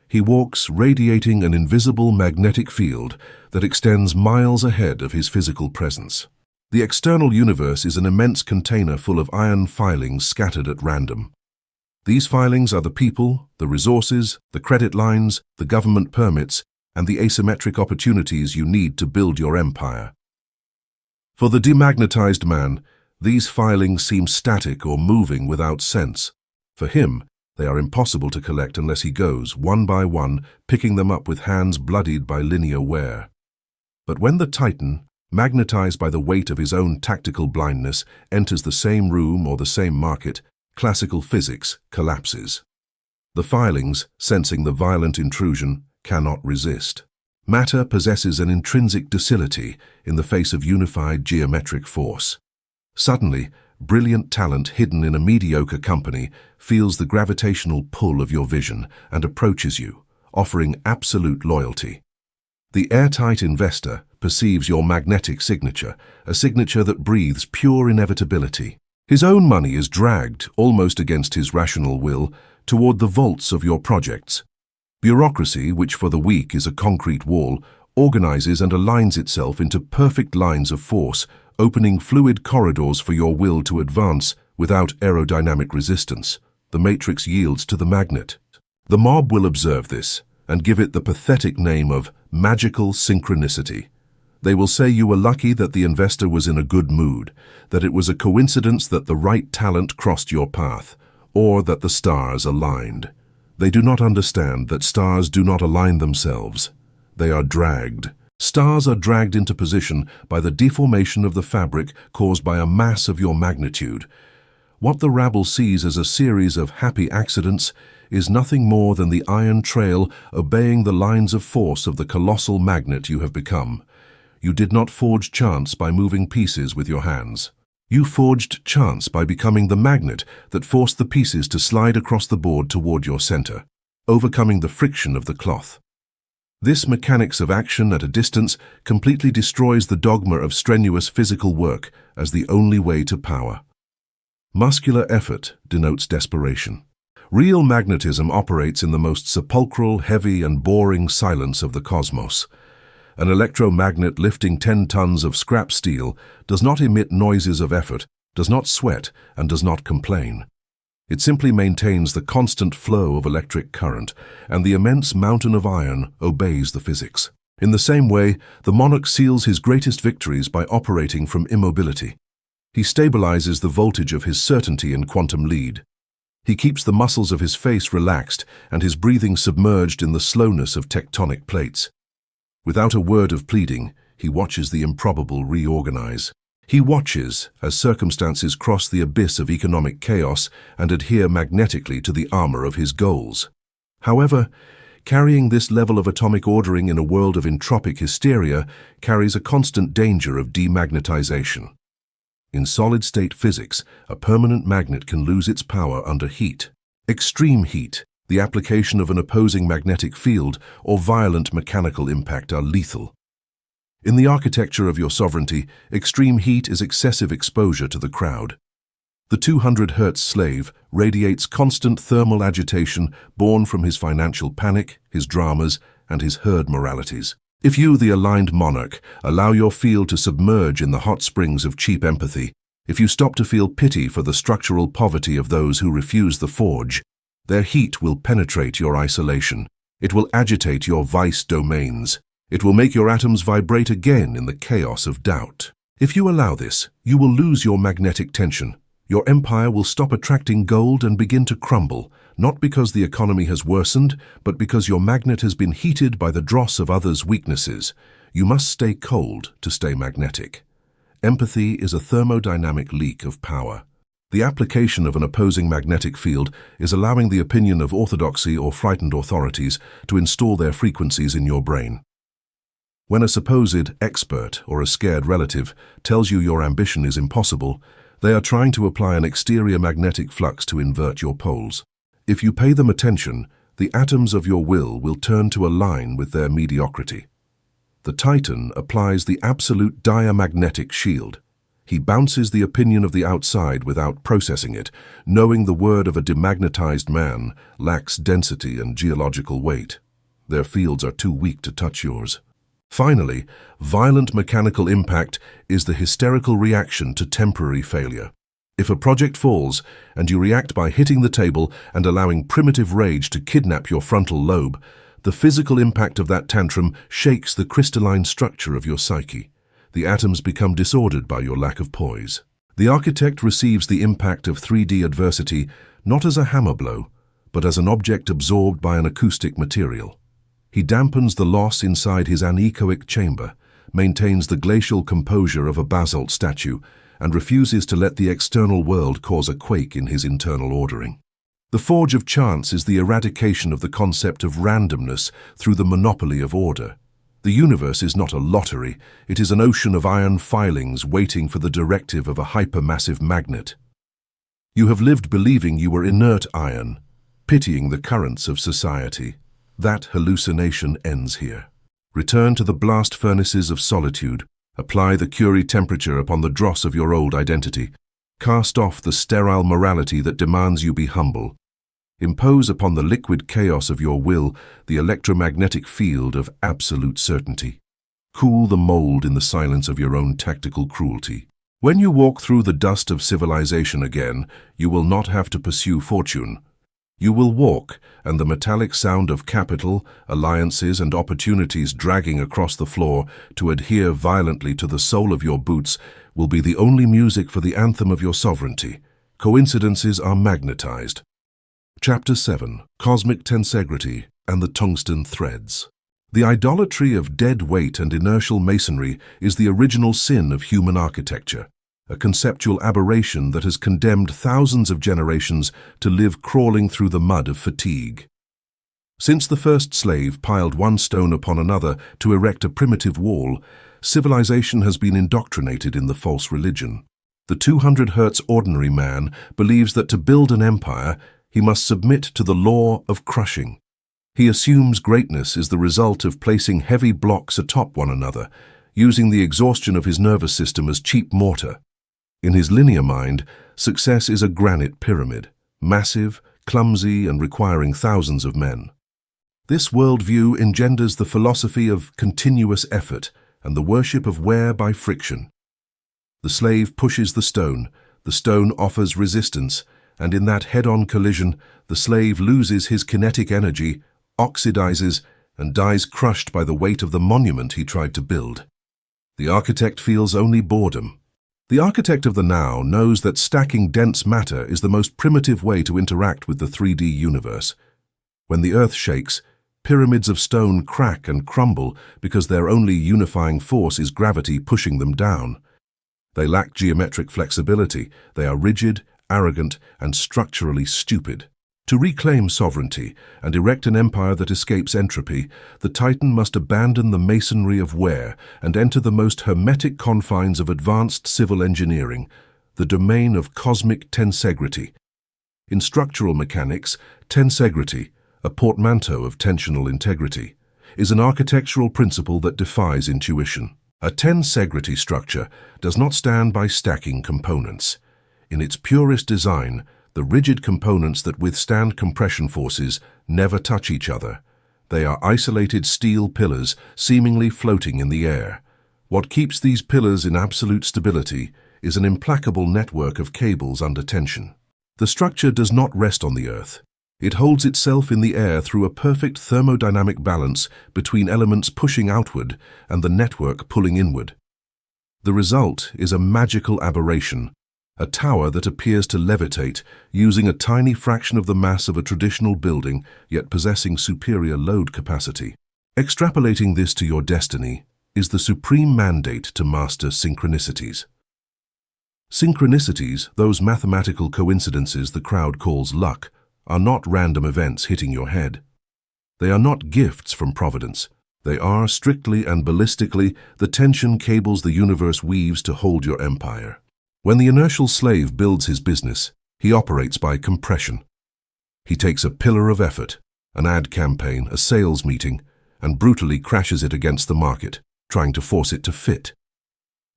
He walks radiating an invisible magnetic field that extends miles ahead of his physical presence. The external universe is an immense container full of iron filings scattered at random. These filings are the people, the resources, the credit lines, the government permits, and the asymmetric opportunities you need to build your empire. For the demagnetized man, these filings seem static or moving without sense. For him, they are impossible to collect unless he goes, one by one, picking them up with hands bloodied by linear wear. But when the Titan, magnetized by the weight of his own tactical blindness, enters the same room or the same market, classical physics collapses. The filings, sensing the violent intrusion, cannot resist. Matter possesses an intrinsic docility in the face of unified geometric force. Suddenly, brilliant talent hidden in a mediocre company feels the gravitational pull of your vision and approaches you, offering absolute loyalty. The airtight investor perceives your magnetic signature, a signature that breathes pure inevitability. His own money is dragged, almost against his rational will, toward the vaults of your projects. Bureaucracy, which for the weak is a concrete wall, organizes and aligns itself into perfect lines of force, opening fluid corridors for your will to advance without aerodynamic resistance. The matrix yields to the magnet. The mob will observe this and give it the pathetic name of magical synchronicity. They will say you were lucky that the investor was in a good mood, that it was a coincidence that the right talent crossed your path, or that the stars aligned. They do not understand that stars do not align themselves. They are dragged. Stars are dragged into position by the deformation of the fabric caused by a mass of your magnitude. What the rabble sees as a series of happy accidents is nothing more than the iron trail obeying the lines of force of the colossal magnet you have become. You did not forge chance by moving pieces with your hands. You forged chance by becoming the magnet that forced the pieces to slide across the board toward your center, overcoming the friction of the cloth. This mechanics of action at a distance completely destroys the dogma of strenuous physical work as the only way to power. Muscular effort denotes desperation. Real magnetism operates in the most sepulchral, heavy, and boring silence of the cosmos. An electromagnet lifting 10 tons of scrap steel does not emit noises of effort, does not sweat, and does not complain. It simply maintains the constant flow of electric current, and the immense mountain of iron obeys the physics. In the same way, the monarch seals his greatest victories by operating from immobility. He stabilizes the voltage of his certainty in quantum lead. He keeps the muscles of his face relaxed and his breathing submerged in the slowness of tectonic plates. Without a word of pleading, he watches the improbable reorganize. He watches as circumstances cross the abyss of economic chaos and adhere magnetically to the armor of his goals. However, carrying this level of atomic ordering in a world of entropic hysteria carries a constant danger of demagnetization. In solid-state physics, a permanent magnet can lose its power under heat. Extreme heat, the application of an opposing magnetic field, or violent mechanical impact are lethal. In the architecture of your sovereignty, extreme heat is excessive exposure to the crowd. The 200 Hz slave radiates constant thermal agitation born from his financial panic, his dramas, and his herd moralities. If you, the aligned monarch, allow your field to submerge in the hot springs of cheap empathy, if you stop to feel pity for the structural poverty of those who refuse the forge, their heat will penetrate your isolation. It will agitate your vice domains. It will make your atoms vibrate again in the chaos of doubt. If you allow this, you will lose your magnetic tension. Your empire will stop attracting gold and begin to crumble, not because the economy has worsened, but because your magnet has been heated by the dross of others' weaknesses. You must stay cold to stay magnetic. Empathy is a thermodynamic leak of power. The application of an opposing magnetic field is allowing the opinion of orthodoxy or frightened authorities to install their frequencies in your brain. When a supposed expert or a scared relative tells you your ambition is impossible, they are trying to apply an exterior magnetic flux to invert your poles. If you pay them attention, the atoms of your will turn to align with their mediocrity. The Titan applies the absolute diamagnetic shield. He bounces the opinion of the outside without processing it, knowing the word of a demagnetized man lacks density and geological weight. Their fields are too weak to touch yours. Finally, violent mechanical impact is the hysterical reaction to temporary failure. If a project falls, and you react by hitting the table and allowing primitive rage to kidnap your frontal lobe, the physical impact of that tantrum shakes the crystalline structure of your psyche. The atoms become disordered by your lack of poise. The architect receives the impact of 3D adversity not as a hammer blow, but as an object absorbed by an acoustic material. He dampens the loss inside his anechoic chamber, maintains the glacial composure of a basalt statue, and refuses to let the external world cause a quake in his internal ordering. The forge of chance is the eradication of the concept of randomness through the monopoly of order. The universe is not a lottery, it is an ocean of iron filings waiting for the directive of a hypermassive magnet. You have lived believing you were inert iron, pitying the currents of society. That hallucination ends here. Return to the blast furnaces of solitude. Apply the Curie temperature upon the dross of your old identity. Cast off the sterile morality that demands you be humble. Impose upon the liquid chaos of your will the electromagnetic field of absolute certainty. Cool the mold in the silence of your own tactical cruelty. When you walk through the dust of civilization again, you will not have to pursue fortune. You will walk, and the metallic sound of capital, alliances, and opportunities dragging across the floor to adhere violently to the sole of your boots will be the only music for the anthem of your sovereignty. Coincidences are magnetized. Chapter 7. Cosmic Tensegrity and the Tungsten Threads. The idolatry of dead weight and inertial masonry is the original sin of human architecture, a conceptual aberration that has condemned thousands of generations to live crawling through the mud of fatigue. Since the first slave piled one stone upon another to erect a primitive wall, civilization has been indoctrinated in the false religion. The 200 Hertz ordinary man believes that to build an empire, he must submit to the law of crushing. He assumes greatness is the result of placing heavy blocks atop one another, using the exhaustion of his nervous system as cheap mortar. In his linear mind, success is a granite pyramid, massive, clumsy, and requiring thousands of men. This worldview engenders the philosophy of continuous effort and the worship of wear by friction. The slave pushes the stone offers resistance, and in that head-on collision, the slave loses his kinetic energy, oxidizes, and dies crushed by the weight of the monument he tried to build. The architect feels only boredom. The architect of the now knows that stacking dense matter is the most primitive way to interact with the 3D universe. When the earth shakes, pyramids of stone crack and crumble because their only unifying force is gravity pushing them down. They lack geometric flexibility, they are rigid, arrogant, and structurally stupid. To reclaim sovereignty and erect an empire that escapes entropy, the Titan must abandon the masonry of wear and enter the most hermetic confines of advanced civil engineering, the domain of cosmic tensegrity. In structural mechanics, tensegrity, a portmanteau of tensional integrity, is an architectural principle that defies intuition. A tensegrity structure does not stand by stacking components. In its purest design, the rigid components that withstand compression forces never touch each other. They are isolated steel pillars seemingly floating in the air. What keeps these pillars in absolute stability is an implacable network of cables under tension. The structure does not rest on the earth. It holds itself in the air through a perfect thermodynamic balance between elements pushing outward and the network pulling inward. The result is a magical aberration, a tower that appears to levitate, using a tiny fraction of the mass of a traditional building, yet possessing superior load capacity. Extrapolating this to your destiny is the supreme mandate to master synchronicities. Synchronicities, those mathematical coincidences the crowd calls luck, are not random events hitting your head. They are not gifts from Providence. They are, strictly and ballistically, the tension cables the universe weaves to hold your empire. When the inertial slave builds his business, he operates by compression. He takes a pillar of effort, an ad campaign, a sales meeting, and brutally crashes it against the market, trying to force it to fit.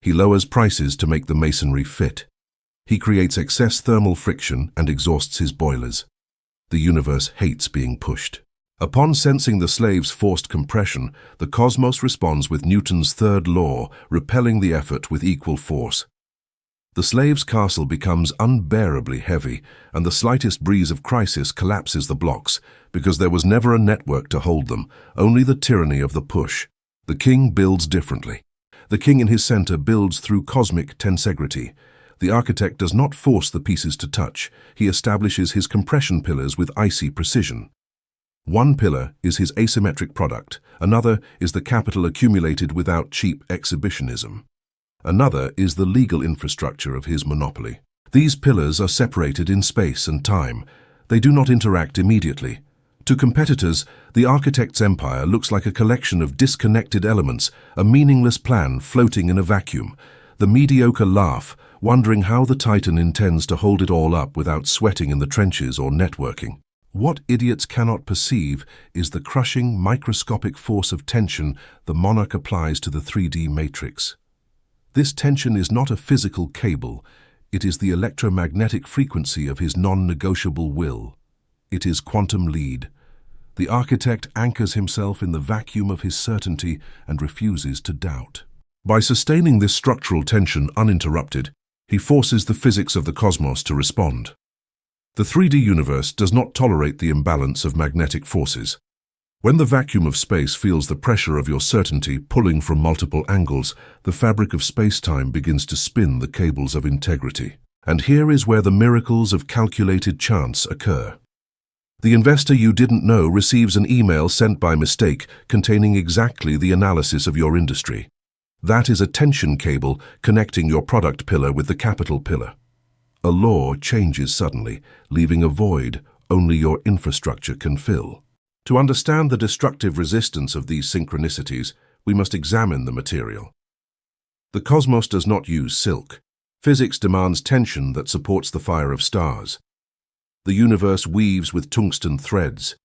He lowers prices to make the masonry fit. He creates excess thermal friction and exhausts his boilers. The universe hates being pushed. Upon sensing the slave's forced compression, the cosmos responds with Newton's third law, repelling the effort with equal force. The slave's castle becomes unbearably heavy, and the slightest breeze of crisis collapses the blocks, because there was never a network to hold them, only the tyranny of the push. The king builds differently. The king in his center builds through cosmic tensegrity. The architect does not force the pieces to touch. He establishes his compression pillars with icy precision. One pillar is his asymmetric product. Another is the capital accumulated without cheap exhibitionism. Another is the legal infrastructure of his monopoly. These pillars are separated in space and time. They do not interact immediately. To competitors, the architect's empire looks like a collection of disconnected elements, a meaningless plan floating in a vacuum. The mediocre laugh, wondering how the titan intends to hold it all up without sweating in the trenches or networking. What idiots cannot perceive is the crushing, microscopic force of tension the monarch applies to the 3D matrix. This tension is not a physical cable. It is the electromagnetic frequency of his non-negotiable will. It is quantum lead. The architect anchors himself in the vacuum of his certainty and refuses to doubt. By sustaining this structural tension uninterrupted, he forces the physics of the cosmos to respond. The 3D universe does not tolerate the imbalance of magnetic forces. When the vacuum of space feels the pressure of your certainty pulling from multiple angles, the fabric of space-time begins to spin the cables of integrity. And here is where the miracles of calculated chance occur. The investor you didn't know receives an email sent by mistake containing exactly the analysis of your industry. That is a tension cable connecting your product pillar with the capital pillar. A law changes suddenly, leaving a void only your infrastructure can fill. To understand the destructive resistance of these synchronicities, we must examine the material. The cosmos does not use silk. Physics demands tension that supports the fire of stars. The universe weaves with tungsten threads.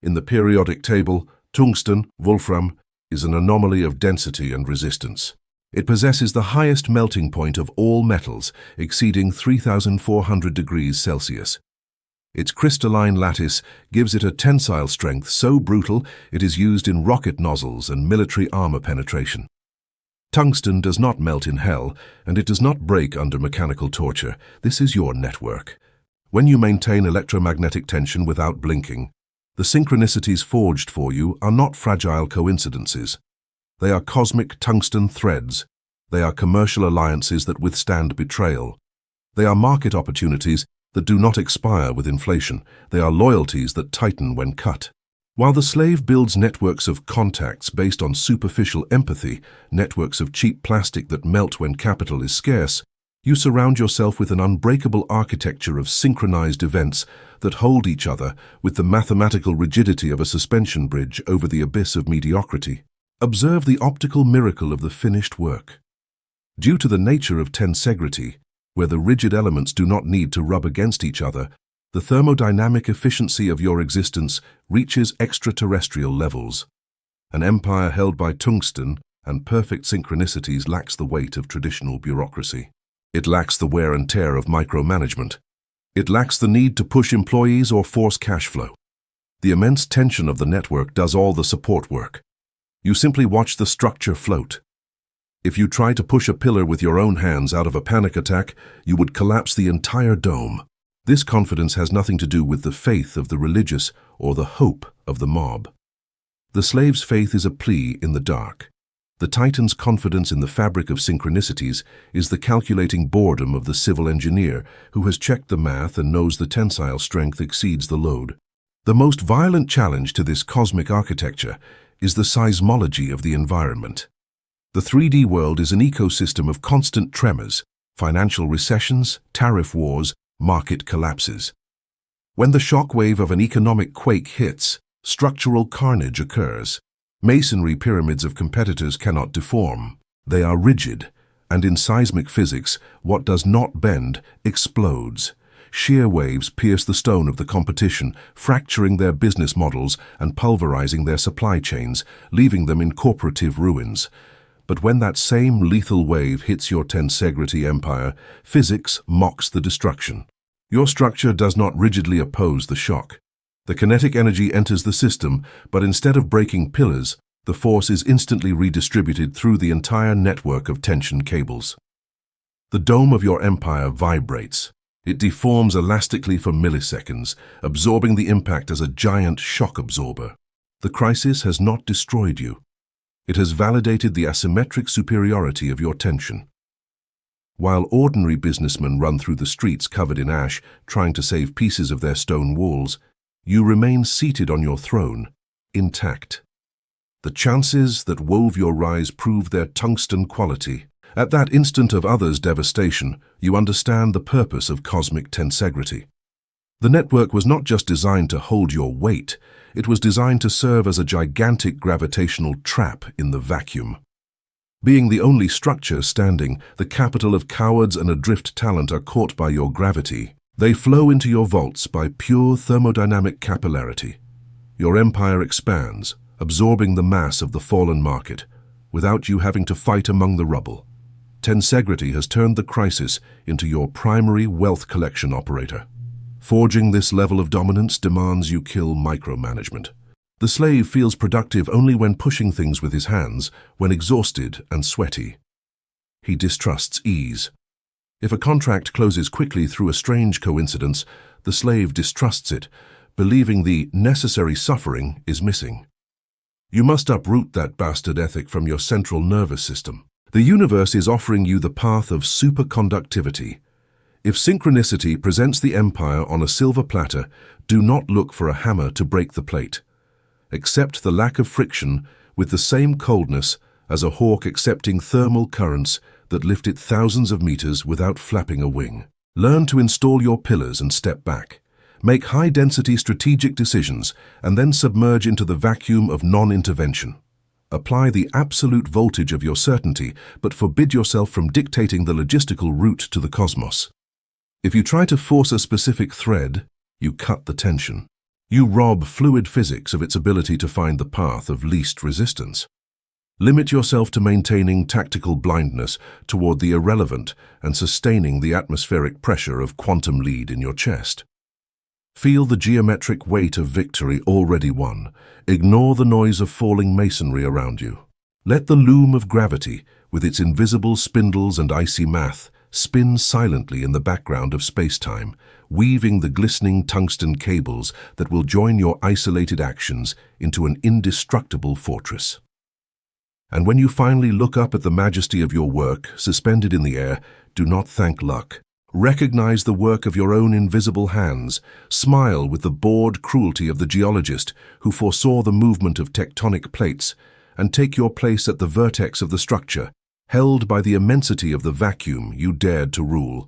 In the periodic table, tungsten, wolfram, is an anomaly of density and resistance. It possesses the highest melting point of all metals, exceeding 3,400 degrees Celsius. Its crystalline lattice gives it a tensile strength so brutal it is used in rocket nozzles and military armor penetration. Tungsten does not melt in hell, and it does not break under mechanical torture. This is your network. When you maintain electromagnetic tension without blinking, the synchronicities forged for you are not fragile coincidences. They are cosmic tungsten threads. They are commercial alliances that withstand betrayal. They are market opportunities that do not expire with inflation. They are loyalties that tighten when cut. While the slave builds networks of contacts based on superficial empathy, networks of cheap plastic that melt when capital is scarce, you surround yourself with an unbreakable architecture of synchronized events that hold each other with the mathematical rigidity of a suspension bridge over the abyss of mediocrity. Observe the optical miracle of the finished work. Due to the nature of tensegrity, where the rigid elements do not need to rub against each other, the thermodynamic efficiency of your existence reaches extraterrestrial levels. An empire held by tungsten and perfect synchronicities lacks the weight of traditional bureaucracy. It lacks the wear and tear of micromanagement. It lacks the need to push employees or force cash flow. The immense tension of the network does all the support work. You simply watch the structure float. If you try to push a pillar with your own hands out of a panic attack, you would collapse the entire dome. This confidence has nothing to do with the faith of the religious or the hope of the mob. The slave's faith is a plea in the dark. The Titan's confidence in the fabric of synchronicities is the calculating boredom of the civil engineer who has checked the math and knows the tensile strength exceeds the load. The most violent challenge to this cosmic architecture is the seismology of the environment. The 3D world is an ecosystem of constant tremors, financial recessions, tariff wars, market collapses. When the shockwave of an economic quake hits, structural carnage occurs. Masonry pyramids of competitors cannot deform. They are rigid, and in seismic physics, what does not bend explodes. Shear waves pierce the stone of the competition, fracturing their business models and pulverizing their supply chains, leaving them in corporative ruins. But when that same lethal wave hits your tensegrity empire, physics mocks the destruction. Your structure does not rigidly oppose the shock. The kinetic energy enters the system, but instead of breaking pillars, the force is instantly redistributed through the entire network of tension cables. The dome of your empire vibrates. It deforms elastically for milliseconds, absorbing the impact as a giant shock absorber. The crisis has not destroyed you. It has validated the asymmetric superiority of your tension. While ordinary businessmen run through the streets covered in ash, trying to save pieces of their stone walls, you remain seated on your throne, intact. The chances that wove your rise prove their tungsten quality. At that instant of others' devastation, you understand the purpose of cosmic tensegrity. The network was not just designed to hold your weight, it was designed to serve as a gigantic gravitational trap in the vacuum. Being the only structure standing, the capital of cowards and adrift talent are caught by your gravity. They flow into your vaults by pure thermodynamic capillarity. Your empire expands, absorbing the mass of the fallen market, without you having to fight among the rubble. Tensegrity has turned the crisis into your primary wealth collection operator. Forging this level of dominance demands you kill micromanagement. The slave feels productive only when pushing things with his hands, when exhausted and sweaty. He distrusts ease. If a contract closes quickly through a strange coincidence, the slave distrusts it, believing the necessary suffering is missing. You must uproot that bastard ethic from your central nervous system. The universe is offering you the path of superconductivity. If synchronicity presents the empire on a silver platter, do not look for a hammer to break the plate. Accept the lack of friction with the same coldness as a hawk accepting thermal currents that lift it thousands of meters without flapping a wing. Learn to install your pillars and step back. Make high-density strategic decisions and then submerge into the vacuum of non-intervention. Apply the absolute voltage of your certainty, but forbid yourself from dictating the logistical route to the cosmos. If you try to force a specific thread, you cut the tension. You rob fluid physics of its ability to find the path of least resistance. Limit yourself to maintaining tactical blindness toward the irrelevant and sustaining the atmospheric pressure of quantum lead in your chest. Feel the geometric weight of victory already won. Ignore the noise of falling masonry around you. Let the loom of gravity, with its invisible spindles and icy math, spin silently in the background of space-time, weaving the glistening tungsten cables that will join your isolated actions into an indestructible fortress. And when you finally look up at the majesty of your work, suspended in the air, do not thank luck. Recognize the work of your own invisible hands. Smile with the bored cruelty of the geologist who foresaw the movement of tectonic plates, and take your place at the vertex of the structure, held by the immensity of the vacuum you dared to rule.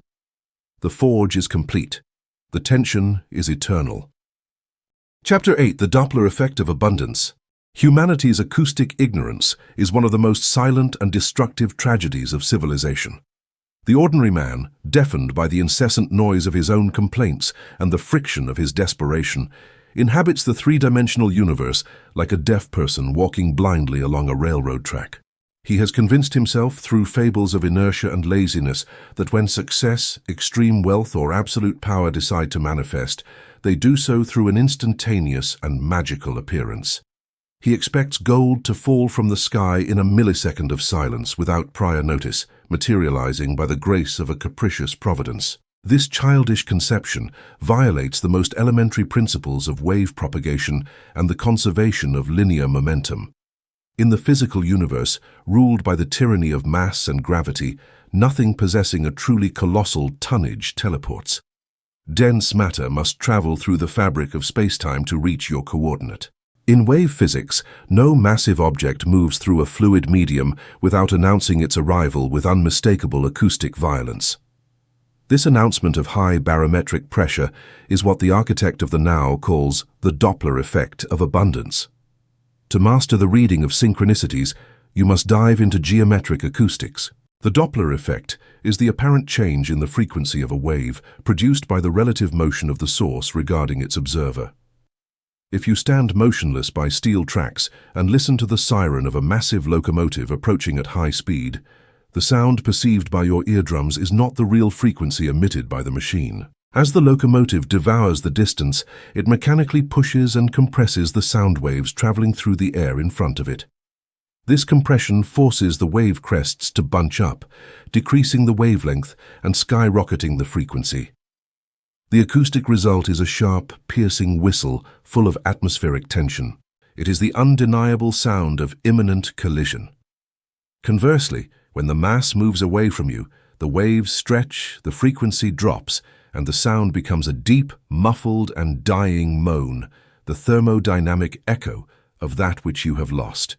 The forge is complete. The tension is eternal. Chapter 8: The Doppler Effect of Abundance. Humanity's acoustic ignorance is one of the most silent and destructive tragedies of civilization. The ordinary man, deafened by the incessant noise of his own complaints and the friction of his desperation, inhabits the three-dimensional universe like a deaf person walking blindly along a railroad track. He has convinced himself through fables of inertia and laziness that when success, extreme wealth, or absolute power decide to manifest, they do so through an instantaneous and magical appearance. He expects gold to fall from the sky in a millisecond of silence without prior notice, materializing by the grace of a capricious providence. This childish conception violates the most elementary principles of wave propagation and the conservation of linear momentum. In the physical universe, ruled by the tyranny of mass and gravity, nothing possessing a truly colossal tonnage teleports. Dense matter must travel through the fabric of spacetime to reach your coordinate. In wave physics, no massive object moves through a fluid medium without announcing its arrival with unmistakable acoustic violence. This announcement of high barometric pressure is what the architect of the now calls the Doppler effect of abundance. To master the reading of synchronicities, you must dive into geometric acoustics. The Doppler effect is the apparent change in the frequency of a wave produced by the relative motion of the source regarding its observer. If you stand motionless by steel tracks and listen to the siren of a massive locomotive approaching at high speed, the sound perceived by your eardrums is not the real frequency emitted by the machine. As the locomotive devours the distance, it mechanically pushes and compresses the sound waves traveling through the air in front of it. This compression forces the wave crests to bunch up, decreasing the wavelength and skyrocketing the frequency. The acoustic result is a sharp, piercing whistle full of atmospheric tension. It is the undeniable sound of imminent collision. Conversely, when the mass moves away from you, the waves stretch, the frequency drops, and the sound becomes a deep, muffled and dying moan, the thermodynamic echo of that which you have lost.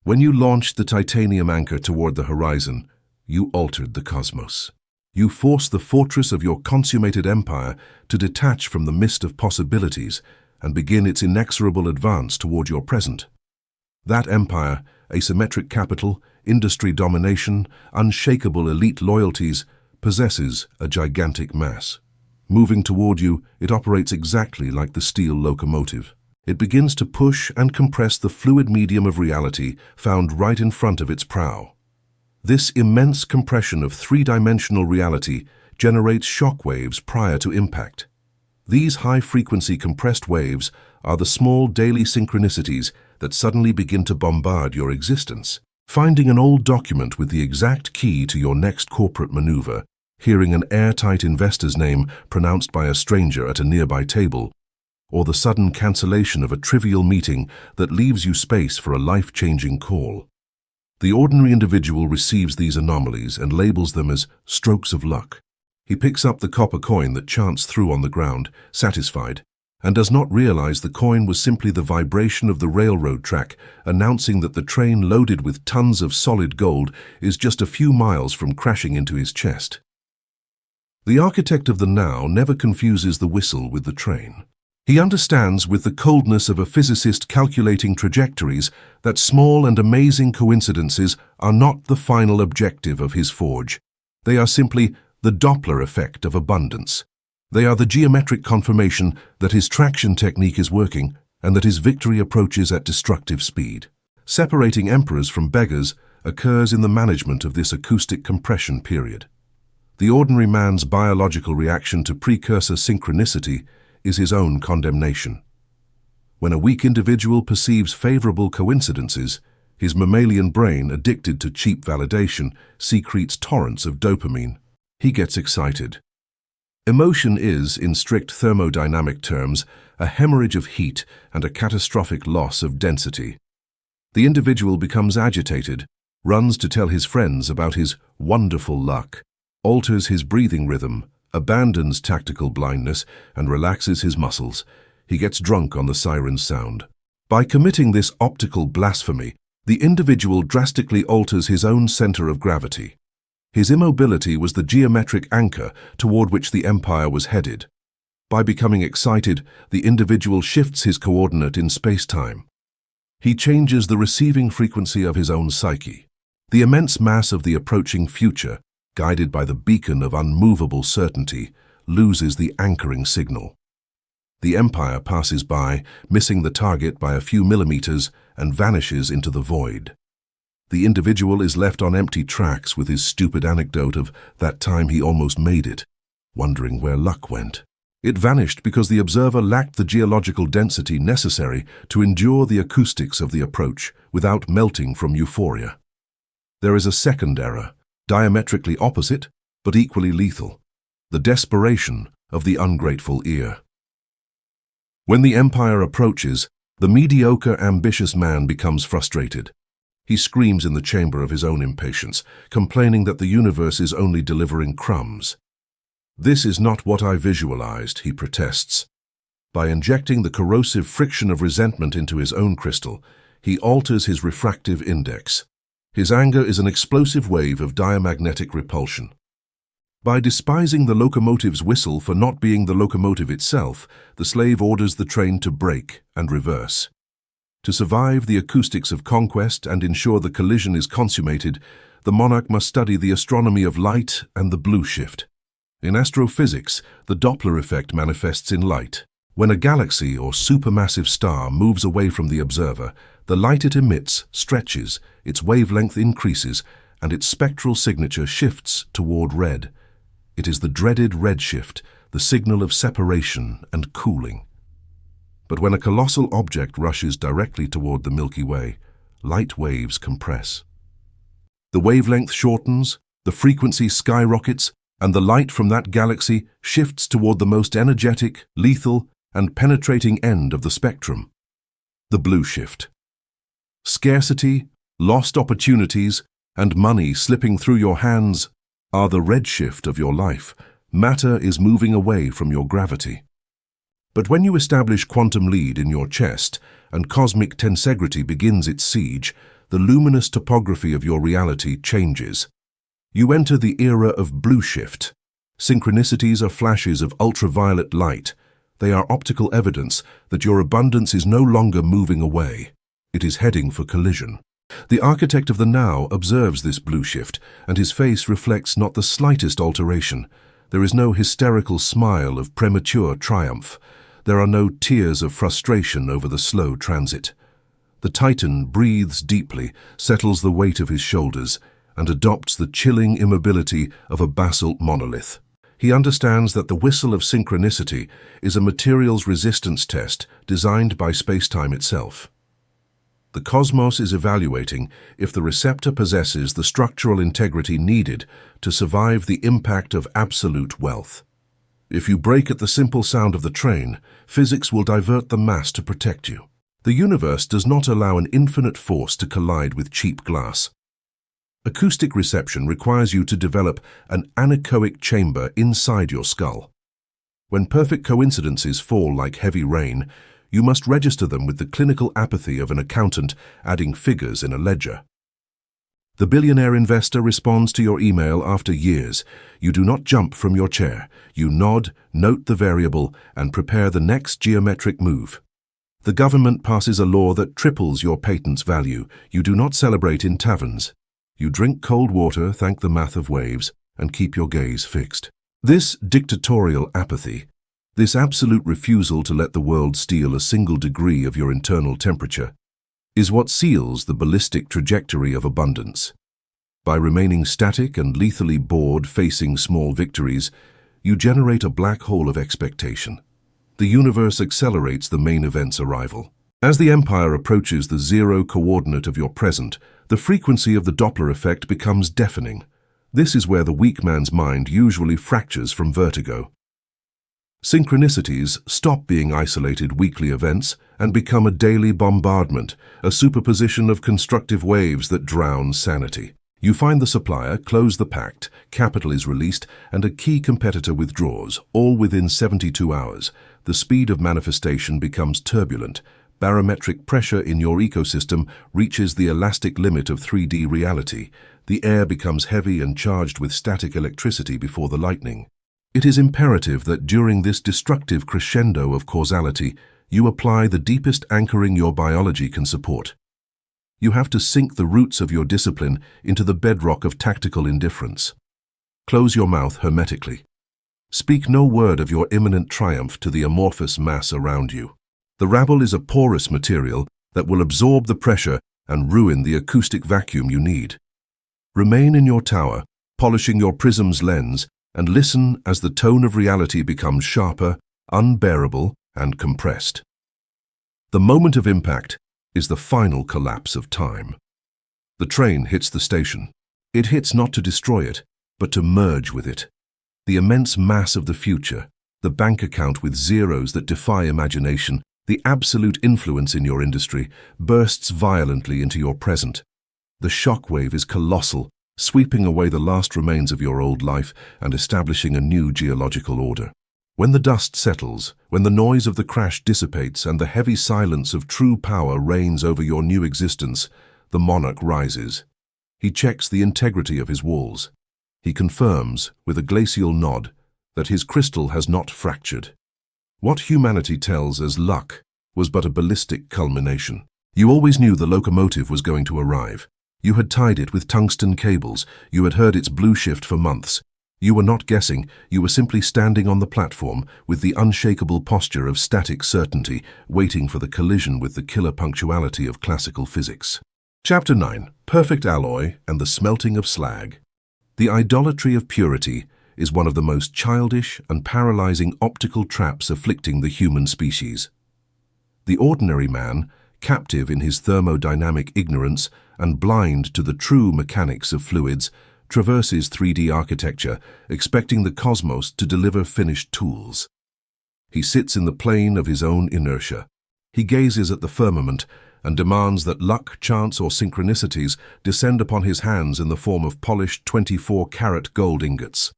When you launched the titanium anchor toward the horizon, you altered the cosmos. You forced the fortress of your consummated empire to detach from the mist of possibilities and begin its inexorable advance toward your present. That empire, asymmetric capital, industry domination, unshakable elite loyalties, possesses a gigantic mass. Moving toward you, it operates exactly like the steel locomotive. It begins to push and compress the fluid medium of reality found right in front of its prow. This immense compression of three-dimensional reality generates shock waves prior to impact. These high-frequency compressed waves are the small daily synchronicities that suddenly begin to bombard your existence. Finding an old document with the exact key to your next corporate maneuver, hearing an airtight investor's name pronounced by a stranger at a nearby table, or the sudden cancellation of a trivial meeting that leaves you space for a life-changing call. The ordinary individual receives these anomalies and labels them as strokes of luck. He picks up the copper coin that chants through on the ground, satisfied, and does not realize the coin was simply the vibration of the railroad track announcing that the train loaded with tons of solid gold is just a few miles from crashing into his chest. The architect of the now never confuses the whistle with the train. He understands with the coldness of a physicist calculating trajectories that small and amazing coincidences are not the final objective of his forge. They are simply the Doppler effect of abundance. They are the geometric confirmation that his traction technique is working and that his victory approaches at destructive speed. Separating emperors from beggars occurs in the management of this acoustic compression period. The ordinary man's biological reaction to precursor synchronicity is his own condemnation. When a weak individual perceives favorable coincidences, his mammalian brain, addicted to cheap validation, secretes torrents of dopamine. He gets excited. Emotion is, in strict thermodynamic terms, a hemorrhage of heat and a catastrophic loss of density. The individual becomes agitated, runs to tell his friends about his wonderful luck, alters his breathing rhythm, abandons tactical blindness, and relaxes his muscles. He gets drunk on the siren's sound. By committing this optical blasphemy, the individual drastically alters his own center of gravity. His immobility was the geometric anchor toward which the empire was headed. By becoming excited, the individual shifts his coordinate in space-time. He changes the receiving frequency of his own psyche. The immense mass of the approaching future, guided by the beacon of unmovable certainty, loses the anchoring signal. The empire passes by, missing the target by a few millimeters, and vanishes into the void. The individual is left on empty tracks with his stupid anecdote of that time he almost made it, wondering where luck went. It vanished because the observer lacked the geological density necessary to endure the acoustics of the approach without melting from euphoria. There is a second error, diametrically opposite, but equally lethal. the desperation of the ungrateful ear. When the empire approaches, the mediocre, ambitious man becomes frustrated. He screams in the chamber of his own impatience, complaining that the universe is only delivering crumbs. "This is not what I visualized," he protests. By injecting the corrosive friction of resentment into his own crystal, he alters his refractive index. His anger is an explosive wave of diamagnetic repulsion. By despising the locomotive's whistle for not being the locomotive itself, the slave orders the train to brake and reverse. To survive the acoustics of conquest and ensure the collision is consummated, the monarch must study the astronomy of light and the blue shift. In astrophysics, the Doppler effect manifests in light. When a galaxy or supermassive star moves away from the observer, the light it emits stretches, its wavelength increases, and its spectral signature shifts toward red. It is the dreaded redshift, the signal of separation and cooling. But when a colossal object rushes directly toward the Milky Way, light waves compress. The wavelength shortens, the frequency skyrockets, and the light from that galaxy shifts toward the most energetic, lethal, and penetrating end of the spectrum, the blue shift. Scarcity, lost opportunities, and money slipping through your hands are the redshift of your life. Matter is moving away from your gravity. But when you establish quantum lead in your chest and cosmic tensegrity begins its siege, the luminous topography of your reality changes. You enter the era of blue shift. Synchronicities are flashes of ultraviolet light. They are optical evidence that your abundance is no longer moving away. It is heading for collision. The architect of the now observes this blue shift, and his face reflects not the slightest alteration. There is no hysterical smile of premature triumph. There are no tears of frustration over the slow transit. The Titan breathes deeply, settles the weight of his shoulders, and adopts the chilling immobility of a basalt monolith. He understands that the whistle of synchronicity is a materials resistance test designed by spacetime itself. The cosmos is evaluating if the receptor possesses the structural integrity needed to survive the impact of absolute wealth. If you break at the simple sound of the train, physics will divert the mass to protect you. The universe does not allow an infinite force to collide with cheap glass. Acoustic reception requires you to develop an anechoic chamber inside your skull. When perfect coincidences fall like heavy rain, you must register them with the clinical apathy of an accountant adding figures in a ledger. The billionaire investor responds to your email after years. You do not jump from your chair. You nod, note the variable, and prepare the next geometric move. The government passes a law that triples your patent's value. You do not celebrate in taverns. You drink cold water, thank the math of waves, and keep your gaze fixed. This dictatorial apathy, this absolute refusal to let the world steal a single degree of your internal temperature, is what seals the ballistic trajectory of abundance. By remaining static and lethally bored facing small victories, you generate a black hole of expectation. The universe accelerates the main event's arrival. As the empire approaches the zero coordinate of your present, the frequency of the Doppler effect becomes deafening. This is where the weak man's mind usually fractures from vertigo. Synchronicities stop being isolated weekly events and become a daily bombardment, a superposition of constructive waves that drown sanity. You find the supplier, close the pact, capital is released, and a key competitor withdraws, all within 72 hours. The speed of manifestation becomes turbulent. Barometric pressure in your ecosystem reaches the elastic limit of 3D reality. The air becomes heavy and charged with static electricity before the lightning. It is imperative that during this destructive crescendo of causality, you apply the deepest anchoring your biology can support. You have to sink the roots of your discipline into the bedrock of tactical indifference. Close your mouth hermetically. Speak no word of your imminent triumph to the amorphous mass around you. The rabble is a porous material that will absorb the pressure and ruin the acoustic vacuum you need. Remain in your tower, polishing your prism's lens, and listen as the tone of reality becomes sharper, unbearable, and compressed. The moment of impact is the final collapse of time. The train hits the station. It hits not to destroy it, but to merge with it. The immense mass of the future, the bank account with zeros that defy imagination, the absolute influence in your industry, bursts violently into your present. The shockwave is colossal, sweeping away the last remains of your old life and establishing a new geological order. When the dust settles, when the noise of the crash dissipates and the heavy silence of true power reigns over your new existence, the monarch rises. He checks the integrity of his walls. He confirms, with a glacial nod, that his crystal has not fractured. What humanity tells as luck was but a ballistic culmination. You always knew the locomotive was going to arrive. You had tied it with tungsten cables. You had heard its blue shift for months. You were not guessing. You were simply standing on the platform with the unshakable posture of static certainty, waiting for the collision with the killer punctuality of classical physics. Chapter 9. Perfect Alloy and the Smelting of Slag. The idolatry of purity is one of the most childish and paralyzing optical traps afflicting the human species. The ordinary man, captive in his thermodynamic ignorance and blind to the true mechanics of fluids, traverses 3D architecture, expecting the cosmos to deliver finished tools. He sits in the plane of his own inertia. He gazes at the firmament and demands that luck, chance, or synchronicities descend upon his hands in the form of polished 24-karat gold ingots.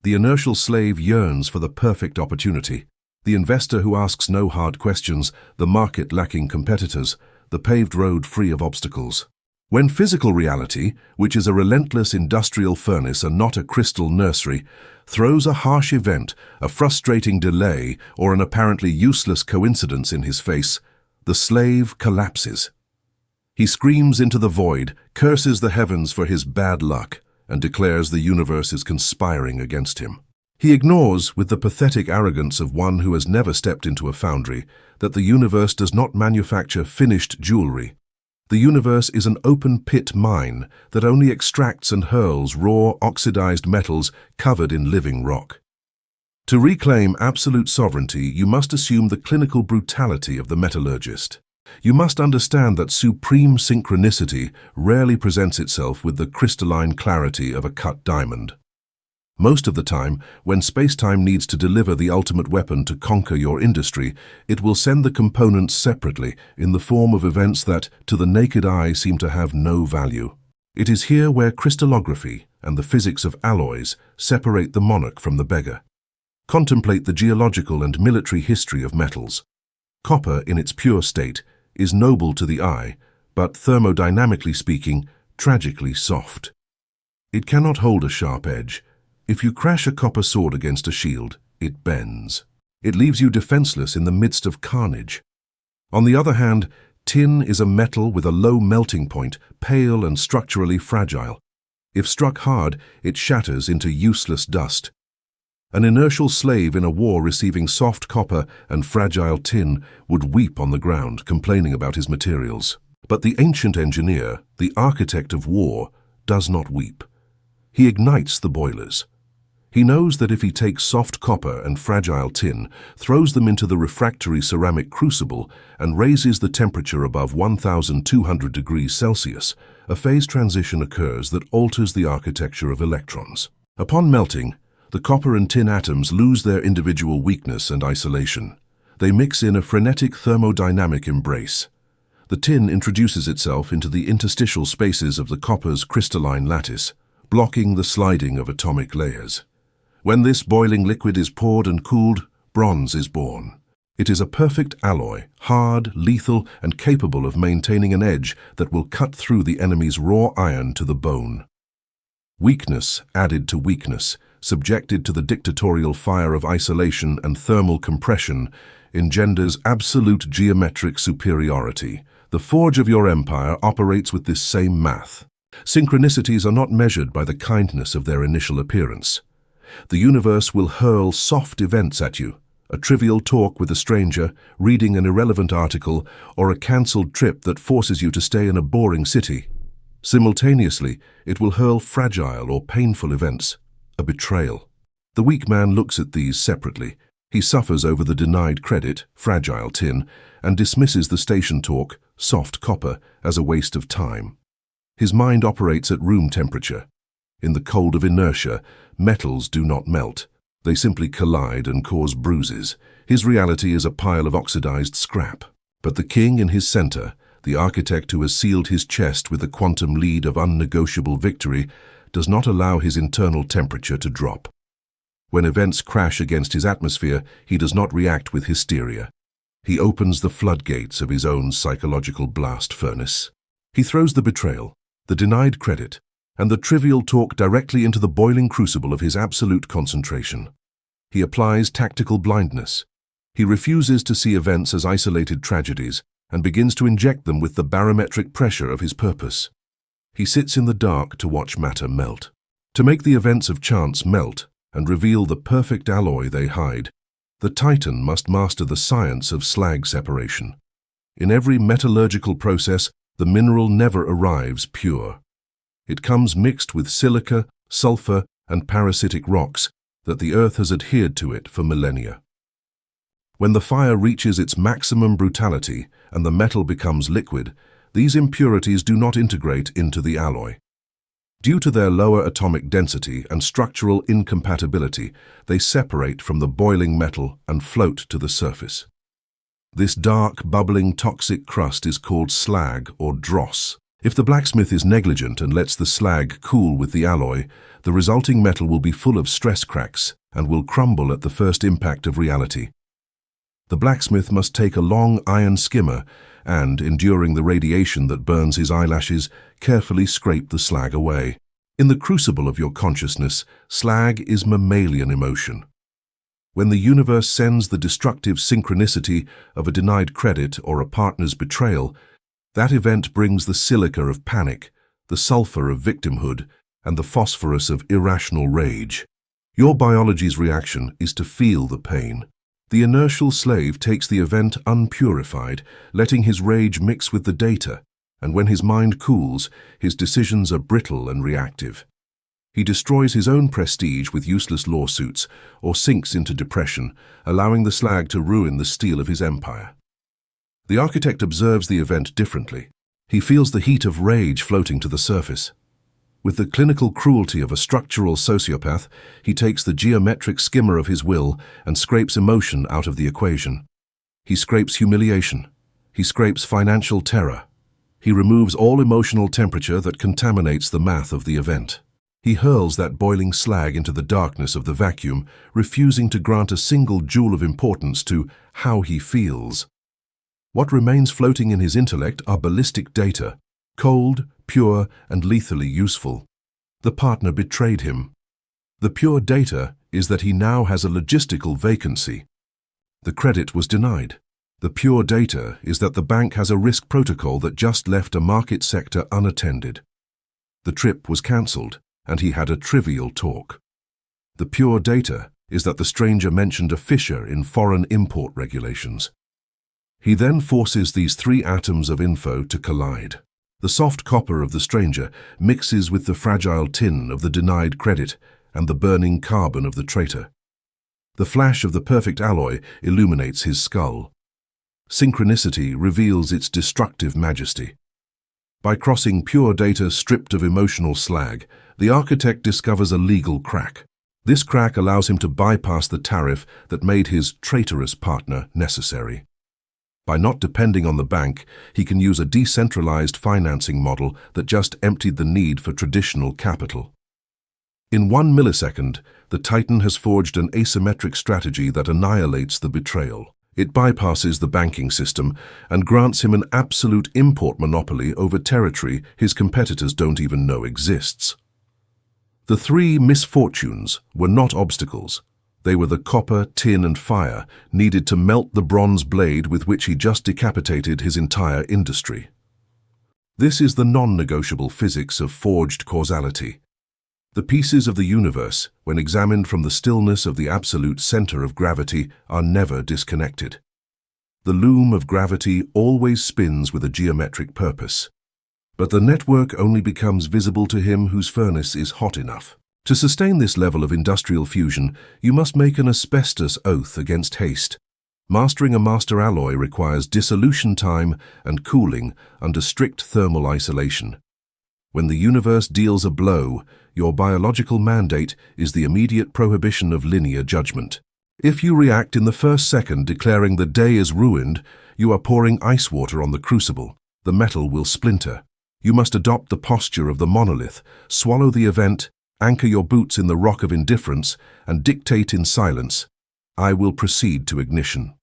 The inertial slave yearns for the perfect opportunity. The investor who asks no hard questions, the market lacking competitors, the paved road free of obstacles. When physical reality, which is a relentless industrial furnace and not a crystal nursery, throws a harsh event, a frustrating delay, or an apparently useless coincidence in his face, the slave collapses. He screams into the void, curses the heavens for his bad luck, and declares the universe is conspiring against him. He ignores, with the pathetic arrogance of one who has never stepped into a foundry, that the universe does not manufacture finished jewelry. The universe is an open-pit mine that only extracts and hurls raw, oxidized metals covered in living rock. To reclaim absolute sovereignty, you must assume the clinical brutality of the metallurgist. You must understand that supreme synchronicity rarely presents itself with the crystalline clarity of a cut diamond. Most of the time, when space-time needs to deliver the ultimate weapon to conquer your industry, it will send the components separately in the form of events that, to the naked eye, seem to have no value. It is here where crystallography and the physics of alloys separate the monarch from the beggar. Contemplate the geological and military history of metals. Copper, in its pure state, is noble to the eye, but thermodynamically speaking, tragically soft. It cannot hold a sharp edge. If you crash a copper sword against a shield, it bends. It leaves you defenseless in the midst of carnage. On the other hand, tin is a metal with a low melting point, pale and structurally fragile. If struck hard, it shatters into useless dust. An inertial slave in a war receiving soft copper and fragile tin would weep on the ground, complaining about his materials. But the ancient engineer, the architect of war, does not weep. He ignites the boilers. He knows that if he takes soft copper and fragile tin, throws them into the refractory ceramic crucible, and raises the temperature above 1,200 degrees Celsius, a phase transition occurs that alters the architecture of electrons. Upon melting, the copper and tin atoms lose their individual weakness and isolation. They mix in a frenetic thermodynamic embrace. The tin introduces itself into the interstitial spaces of the copper's crystalline lattice, blocking the sliding of atomic layers. When this boiling liquid is poured and cooled, bronze is born. It is a perfect alloy, hard, lethal, and capable of maintaining an edge that will cut through the enemy's raw iron to the bone. Weakness added to weakness, subjected to the dictatorial fire of isolation and thermal compression, engenders absolute geometric superiority. The forge of your empire operates with this same math. Synchronicities are not measured by the kindness of their initial appearance. The universe will hurl soft events at you, a trivial talk with a stranger, reading an irrelevant article, or a cancelled trip that forces you to stay in a boring city. Simultaneously, it will hurl fragile or painful events, a betrayal. The weak man looks at these separately. He suffers over the denied credit, fragile tin, and dismisses the station talk, soft copper, as a waste of time. His mind operates at room temperature. In the cold of inertia, metals do not melt. They simply collide and cause bruises. His reality is a pile of oxidized scrap. But the king in his center, the architect who has sealed his chest with the quantum lead of unnegotiable victory, does not allow his internal temperature to drop. When events crash against his atmosphere, he does not react with hysteria. He opens the floodgates of his own psychological blast furnace. He throws the betrayal, the denied credit, and the trivial talk directly into the boiling crucible of his absolute concentration. He applies tactical blindness. He refuses to see events as isolated tragedies and begins to inject them with the barometric pressure of his purpose. He sits in the dark to watch matter melt. To make the events of chance melt and reveal the perfect alloy they hide, the Titan must master the science of slag separation. In every metallurgical process, the mineral never arrives pure. It comes mixed with silica, sulfur, and parasitic rocks that the Earth has adhered to it for millennia. When the fire reaches its maximum brutality and the metal becomes liquid, these impurities do not integrate into the alloy. Due to their lower atomic density and structural incompatibility, they separate from the boiling metal and float to the surface. This dark, bubbling, toxic crust is called slag or dross. If the blacksmith is negligent and lets the slag cool with the alloy, the resulting metal will be full of stress cracks and will crumble at the first impact of reality. The blacksmith must take a long iron skimmer and, enduring the radiation that burns his eyelashes, carefully scrape the slag away. In the crucible of your consciousness, slag is mammalian emotion. When the universe sends the destructive synchronicity of a denied credit or a partner's betrayal, that event brings the silica of panic, the sulfur of victimhood, and the phosphorus of irrational rage. Your biology's reaction is to feel the pain. The inertial slave takes the event unpurified, letting his rage mix with the data, and when his mind cools, his decisions are brittle and reactive. He destroys his own prestige with useless lawsuits, or sinks into depression, allowing the slag to ruin the steel of his empire. The architect observes the event differently. He feels the heat of rage floating to the surface. With the clinical cruelty of a structural sociopath, he takes the geometric skimmer of his will and scrapes emotion out of the equation. He scrapes humiliation. He scrapes financial terror. He removes all emotional temperature that contaminates the math of the event. He hurls that boiling slag into the darkness of the vacuum, refusing to grant a single joule of importance to how he feels. What remains floating in his intellect are ballistic data, cold, pure, and lethally useful. The partner betrayed him. The pure data is that he now has a logistical vacancy. The credit was denied. The pure data is that the bank has a risk protocol that just left a market sector unattended. The trip was cancelled, and he had a trivial talk. The pure data is that the stranger mentioned a fissure in foreign import regulations. He then forces these three atoms of info to collide. The soft copper of the stranger mixes with the fragile tin of the denied credit and the burning carbon of the traitor. The flash of the perfect alloy illuminates his skull. Synchronicity reveals its destructive majesty. By crossing pure data stripped of emotional slag, the architect discovers a legal crack. This crack allows him to bypass the tariff that made his traitorous partner necessary. By not depending on the bank, he can use a decentralized financing model that just emptied the need for traditional capital. In 1 millisecond, the Titan has forged an asymmetric strategy that annihilates the betrayal. It bypasses the banking system and grants him an absolute import monopoly over territory his competitors don't even know exists. The three misfortunes were not obstacles. They were the copper, tin, and fire needed to melt the bronze blade with which he just decapitated his entire industry. This is the non-negotiable physics of forged causality. The pieces of the universe, when examined from the stillness of the absolute center of gravity, are never disconnected. The loom of gravity always spins with a geometric purpose. But the network only becomes visible to him whose furnace is hot enough. To sustain this level of industrial fusion, you must make an asbestos oath against haste. Mastering a master alloy requires dissolution time and cooling under strict thermal isolation. When the universe deals a blow, your biological mandate is the immediate prohibition of linear judgment. If you react in the first second declaring the day is ruined, you are pouring ice water on the crucible. The metal will splinter. You must adopt the posture of the monolith, swallow the event, anchor your boots in the rock of indifference, and dictate in silence, "I will proceed to ignition."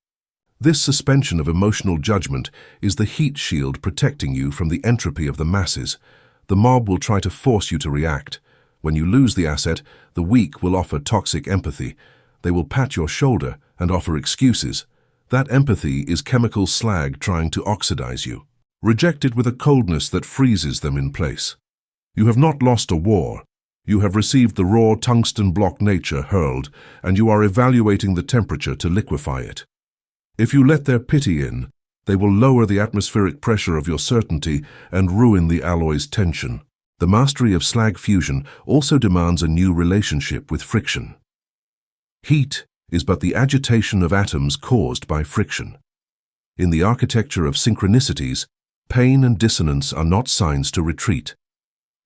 This suspension of emotional judgment is the heat shield protecting you from the entropy of the masses. The mob will try to force you to react. When you lose the asset, the weak will offer toxic empathy. They will pat your shoulder and offer excuses. That empathy is chemical slag trying to oxidize you. Reject it with a coldness that freezes them in place. You have not lost a war. You have received the raw tungsten block nature hurled, and you are evaluating the temperature to liquefy it. If you let their pity in, they will lower the atmospheric pressure of your certainty and ruin the alloy's tension. The mastery of slag fusion also demands a new relationship with friction. Heat is but the agitation of atoms caused by friction. In the architecture of synchronicities, pain and dissonance are not signs to retreat.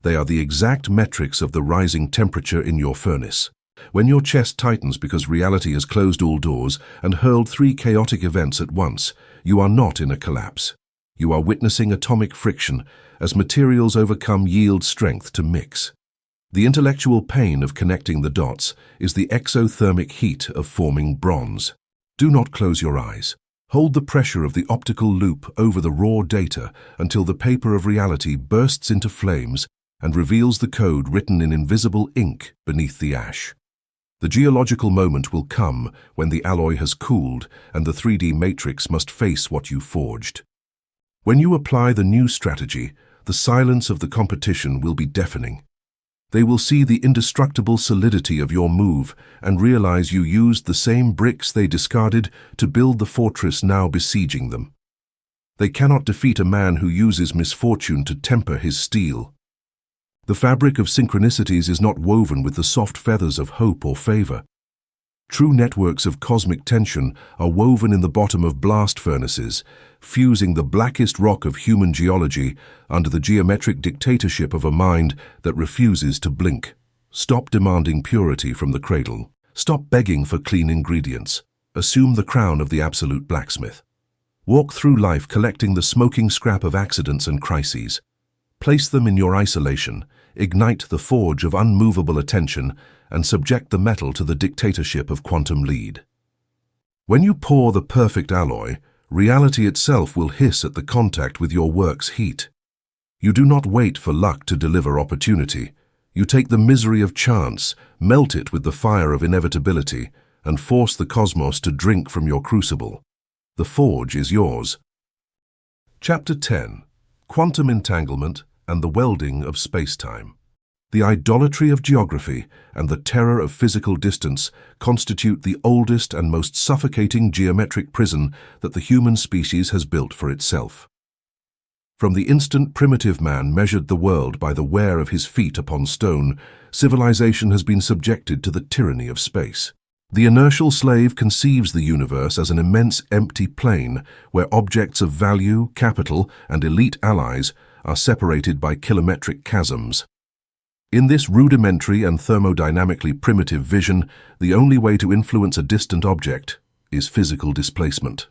They are the exact metrics of the rising temperature in your furnace. When your chest tightens because reality has closed all doors and hurled 3 chaotic events at once, you are not in a collapse. You are witnessing atomic friction as materials overcome yield strength to mix. The intellectual pain of connecting the dots is the exothermic heat of forming bronze. Do not close your eyes. Hold the pressure of the optical loop over the raw data until the paper of reality bursts into flames and reveals the code written in invisible ink beneath the ash. The geological moment will come when the alloy has cooled and the 3D matrix must face what you forged. When you apply the new strategy, the silence of the competition will be deafening. They will see the indestructible solidity of your move and realize you used the same bricks they discarded to build the fortress now besieging them. They cannot defeat a man who uses misfortune to temper his steel. The fabric of synchronicities is not woven with the soft feathers of hope or favor. True networks of cosmic tension are woven in the bottom of blast furnaces, fusing the blackest rock of human geology under the geometric dictatorship of a mind that refuses to blink. Stop demanding purity from the cradle. Stop begging for clean ingredients. Assume the crown of the absolute blacksmith. Walk through life collecting the smoking scrap of accidents and crises. Place them in your isolation, ignite the forge of unmovable attention, and subject the metal to the dictatorship of quantum lead. When you pour the perfect alloy, reality itself will hiss at the contact with your work's heat. You do not wait for luck to deliver opportunity. You take the misery of chance, melt it with the fire of inevitability, and force the cosmos to drink from your crucible. The forge is yours. Chapter 10. Quantum Entanglement and the Welding of Space-Time. The idolatry of geography and the terror of physical distance constitute the oldest and most suffocating geometric prison that the human species has built for itself. From the instant primitive man measured the world by the wear of his feet upon stone, civilization has been subjected to the tyranny of space. The inertial slave conceives the universe as an immense empty plain where objects of value, capital, and elite allies are separated by kilometric chasms. In this rudimentary and thermodynamically primitive vision, the only way to influence a distant object is physical displacement.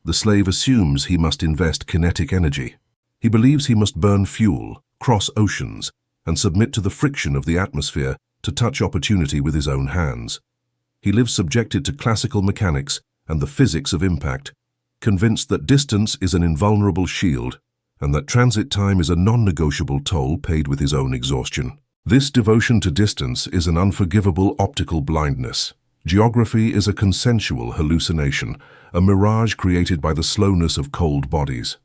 The slave assumes he must invest kinetic energy. He believes he must burn fuel, cross oceans, and submit to the friction of the atmosphere to touch opportunity with his own hands. He lives subjected to classical mechanics and the physics of impact, convinced that distance is an invulnerable shield and that transit time is a non-negotiable toll paid with his own exhaustion. This devotion to distance is an unforgivable optical blindness. Geography is a consensual hallucination, a mirage created by the slowness of cold bodies.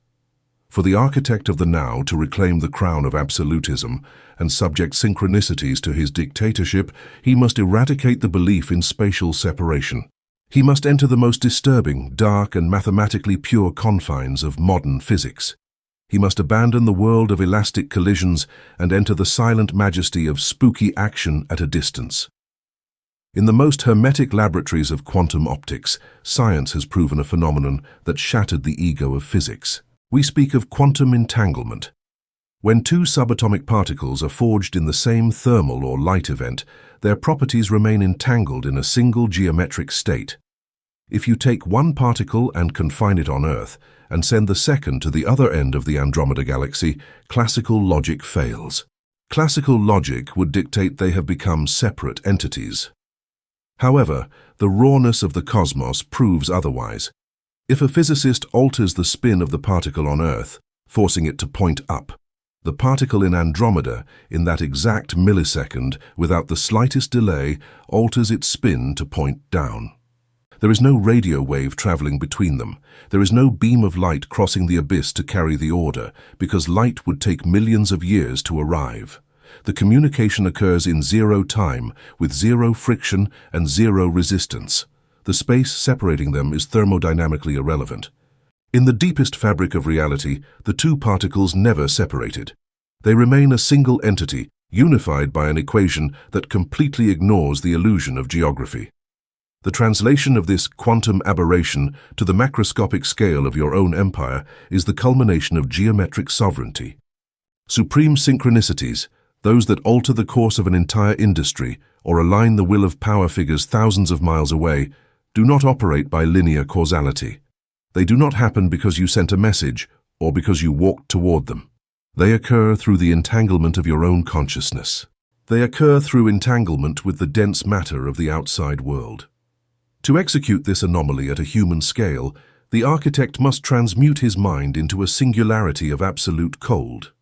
For the architect of the now to reclaim the crown of absolutism and subject synchronicities to his dictatorship, he must eradicate the belief in spatial separation. He must enter the most disturbing, dark, and mathematically pure confines of modern physics. He must abandon the world of elastic collisions and enter the silent majesty of spooky action at a distance. In the most hermetic laboratories of quantum optics, science has proven a phenomenon that shattered the ego of physics. We speak of quantum entanglement. When two subatomic particles are forged in the same thermal or light event, their properties remain entangled in a single geometric state. If you take one particle and confine it on Earth, and send the second to the other end of the Andromeda Galaxy, classical logic fails. Classical logic would dictate they have become separate entities. However, the rawness of the cosmos proves otherwise. If a physicist alters the spin of the particle on Earth, forcing it to point up, the particle in Andromeda, in that exact millisecond, without the slightest delay, alters its spin to point down. There is no radio wave traveling between them. There is no beam of light crossing the abyss to carry the order, because light would take millions of years to arrive. The communication occurs in zero time, with zero friction and zero resistance. The space separating them is thermodynamically irrelevant. In the deepest fabric of reality, the two particles never separated. They remain a single entity, unified by an equation that completely ignores the illusion of geography. The translation of this quantum aberration to the macroscopic scale of your own empire is the culmination of geometric sovereignty. Supreme synchronicities, those that alter the course of an entire industry or align the will of power figures thousands of miles away, do not operate by linear causality. They do not happen because you sent a message or because you walked toward them. They occur through the entanglement of your own consciousness. They occur through entanglement with the dense matter of the outside world. To execute this anomaly at a human scale, the architect must transmute his mind into a singularity of absolute cold.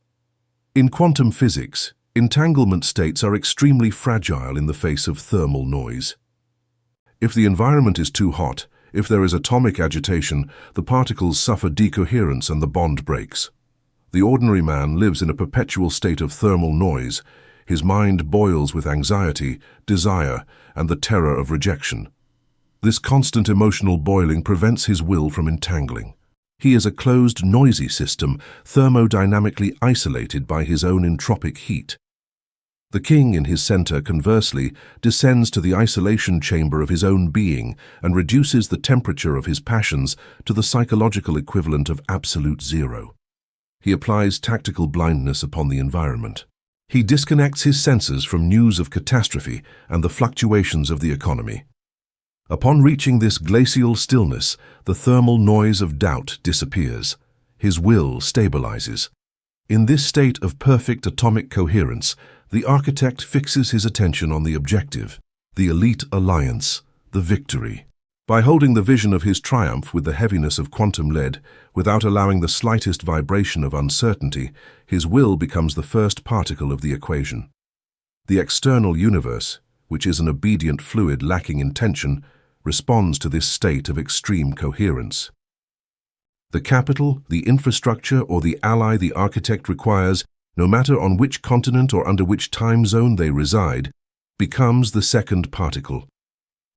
In quantum physics, entanglement states are extremely fragile in the face of thermal noise. If the environment is too hot, if there is atomic agitation, the particles suffer decoherence and the bond breaks. The ordinary man lives in a perpetual state of thermal noise. His mind boils with anxiety, desire, and the terror of rejection. This constant emotional boiling prevents his will from entangling. He is a closed, noisy system, thermodynamically isolated by his own entropic heat. The king in his center, conversely, descends to the isolation chamber of his own being and reduces the temperature of his passions to the psychological equivalent of absolute zero. He applies tactical blindness upon the environment. He disconnects his senses from news of catastrophe and the fluctuations of the economy. Upon reaching this glacial stillness, the thermal noise of doubt disappears. His will stabilizes. In this state of perfect atomic coherence, the architect fixes his attention on the objective, the elite alliance, the victory. By holding the vision of his triumph with the heaviness of quantum lead, without allowing the slightest vibration of uncertainty, his will becomes the first particle of the equation. The external universe, which is an obedient fluid lacking in tension, responds to this state of extreme coherence. The capital, the infrastructure, or the ally the architect requires, no matter on which continent or under which time zone they reside, becomes the second particle.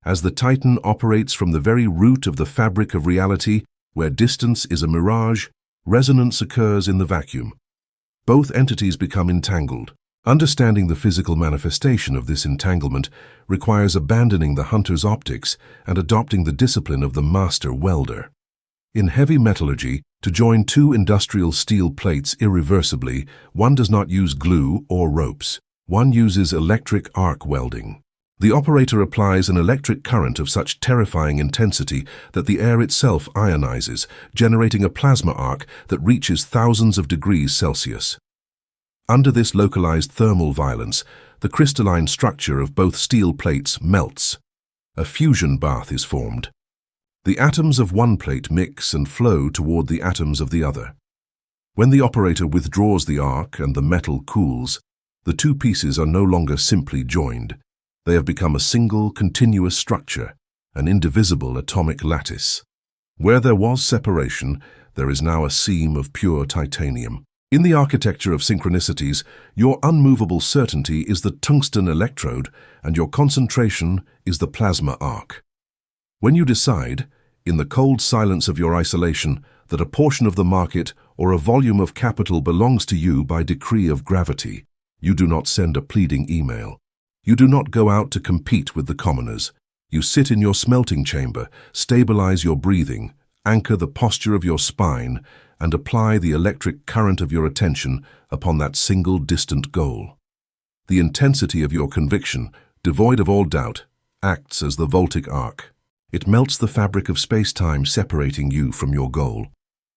As the Titan operates from the very root of the fabric of reality, where distance is a mirage, resonance occurs in the vacuum. Both entities become entangled. Understanding the physical manifestation of this entanglement requires abandoning the hunter's optics and adopting the discipline of the master welder. In heavy metallurgy, to join two industrial steel plates irreversibly, one does not use glue or ropes. One uses electric arc welding. The operator applies an electric current of such terrifying intensity that the air itself ionizes, generating a plasma arc that reaches thousands of degrees Celsius. Under this localized thermal violence, the crystalline structure of both steel plates melts. A fusion bath is formed. The atoms of one plate mix and flow toward the atoms of the other. When the operator withdraws the arc and the metal cools, the two pieces are no longer simply joined. They have become a single, continuous structure, an indivisible atomic lattice. Where there was separation, there is now a seam of pure titanium. In the architecture of synchronicities, your unmovable certainty is the tungsten electrode, and your concentration is the plasma arc. When you decide, in the cold silence of your isolation, that a portion of the market or a volume of capital belongs to you by decree of gravity, you do not send a pleading email. You do not go out to compete with the commoners. You sit in your smelting chamber, stabilize your breathing, anchor the posture of your spine, and apply the electric current of your attention upon that single distant goal. The intensity of your conviction, devoid of all doubt, acts as the voltaic arc. It melts the fabric of space-time separating you from your goal.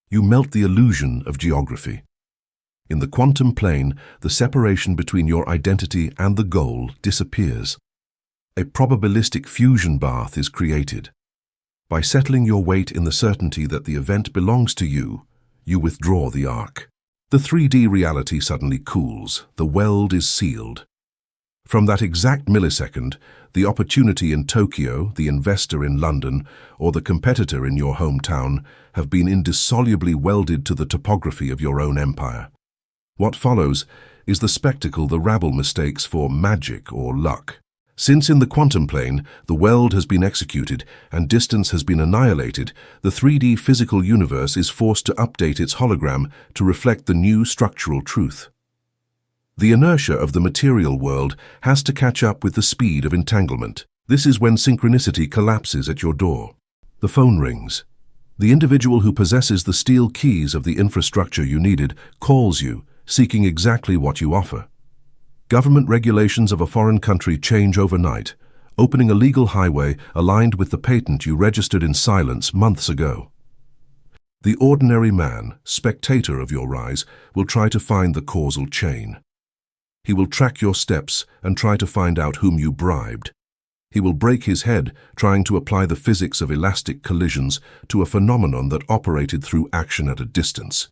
You melt the illusion of geography. In the quantum plane, the separation between your identity and the goal disappears. A probabilistic fusion bath is created. By settling your weight in the certainty that the event belongs to you, you withdraw the arc. The 3D reality suddenly cools. The weld is sealed. From that exact millisecond, the opportunity in Tokyo, the investor in London, or the competitor in your hometown have been indissolubly welded to the topography of your own empire. What follows is the spectacle the rabble mistakes for magic or luck. Since in the quantum plane, the weld has been executed and distance has been annihilated, the 3D physical universe is forced to update its hologram to reflect the new structural truth. The inertia of the material world has to catch up with the speed of entanglement. This is when synchronicity collapses at your door. The phone rings. The individual who possesses the steel keys of the infrastructure you needed calls you, seeking exactly what you offer. Government regulations of a foreign country change overnight, opening a legal highway aligned with the patent you registered in silence months ago. The ordinary man, spectator of your rise, will try to find the causal chain. He will track your steps and try to find out whom you bribed. He will break his head trying to apply the physics of elastic collisions to a phenomenon that operated through action at a distance.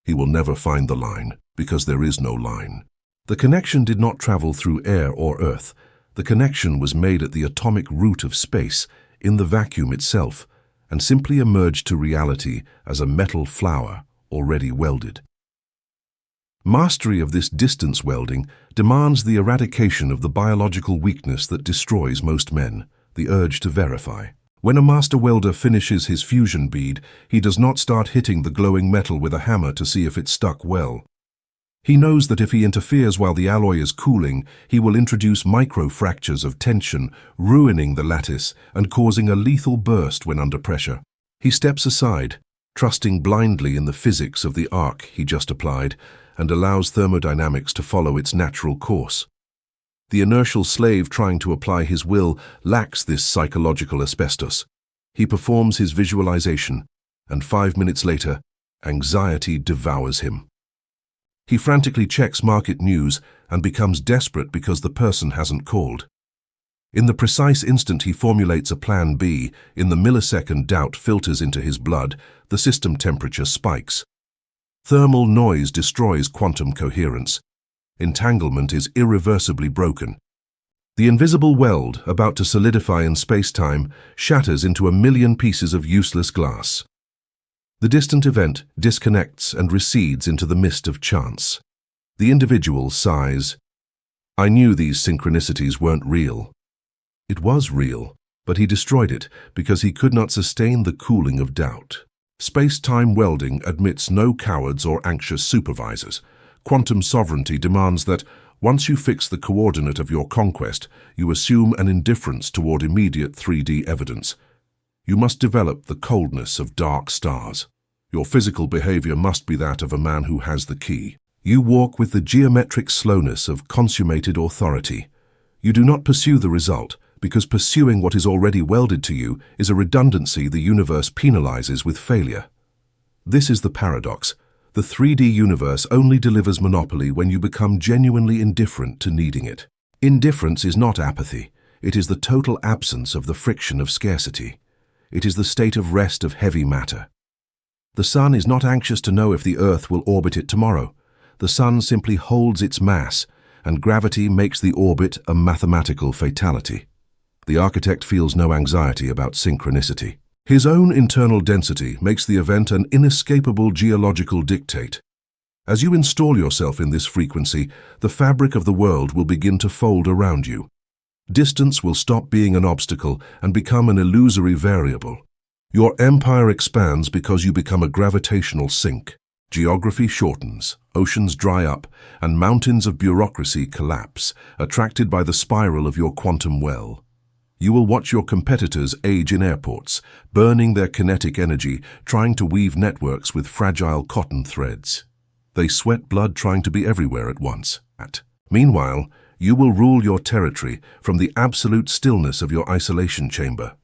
He will never find the line, because there is no line. The connection did not travel through air or earth. The connection was made at the atomic root of space, in the vacuum itself, and simply emerged to reality as a metal flower already welded. Mastery of this distance welding demands the eradication of the biological weakness that destroys most men, the urge to verify. When a master welder finishes his fusion bead, he does not start hitting the glowing metal with a hammer to see if it stuck well. He knows that if he interferes while the alloy is cooling, he will introduce micro-fractures of tension, ruining the lattice and causing a lethal burst when under pressure. He steps aside, trusting blindly in the physics of the arc he just applied, and allows thermodynamics to follow its natural course. The inertial slave trying to apply his will lacks this psychological asbestos. He performs his visualization, and 5 minutes later, anxiety devours him. He frantically checks market news and becomes desperate because the person hasn't called. In the precise instant he formulates a plan B, in the millisecond doubt filters into his blood, the system temperature spikes. Thermal noise destroys quantum coherence. Entanglement is irreversibly broken. The invisible weld, about to solidify in space-time, shatters into a million pieces of useless glass. The distant event disconnects and recedes into the mist of chance. The individual sighs, "I knew these synchronicities weren't real." It was real, but he destroyed it because he could not sustain the cooling of doubt. Space-time welding admits no cowards or anxious supervisors. Quantum sovereignty demands that, once you fix the coordinate of your conquest, you assume an indifference toward immediate 3D evidence. You must develop the coldness of dark stars. Your physical behavior must be that of a man who has the key. You walk with the geometric slowness of consummated authority. You do not pursue the result, because pursuing what is already welded to you is a redundancy the universe penalizes with failure. This is the paradox. The 3D universe only delivers monopoly when you become genuinely indifferent to needing it. Indifference is not apathy. It is the total absence of the friction of scarcity. It is the state of rest of heavy matter. The sun is not anxious to know if the Earth will orbit it tomorrow. The sun simply holds its mass, and gravity makes the orbit a mathematical fatality. The architect feels no anxiety about synchronicity. His own internal density makes the event an inescapable geological dictate. As you install yourself in this frequency, the fabric of the world will begin to fold around you. Distance will stop being an obstacle and become an illusory variable. Your empire expands because you become a gravitational sink. Geography shortens, oceans dry up, and mountains of bureaucracy collapse, attracted by the spiral of your quantum well. You will watch your competitors age in airports, burning their kinetic energy, trying to weave networks with fragile cotton threads. They sweat blood trying to be everywhere at once. Meanwhile, you will rule your territory from the absolute stillness of your isolation chamber.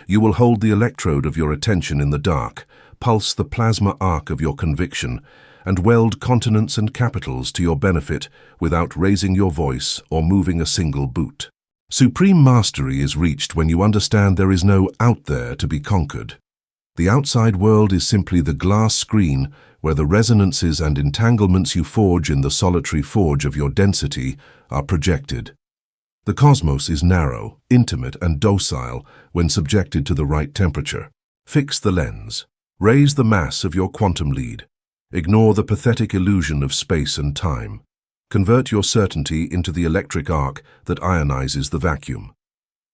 You will hold the electrode of your attention in the dark, pulse the plasma arc of your conviction, and weld continents and capitals to your benefit without raising your voice or moving a single boot. Supreme mastery is reached when you understand there is no out there to be conquered. The outside world is simply the glass screen where the resonances and entanglements you forge in the solitary forge of your density are projected. The cosmos is narrow, intimate, and docile when subjected to the right temperature. Fix the lens. Raise the mass of your quantum lead. Ignore the pathetic illusion of space and time. Convert your certainty into the electric arc that ionizes the vacuum.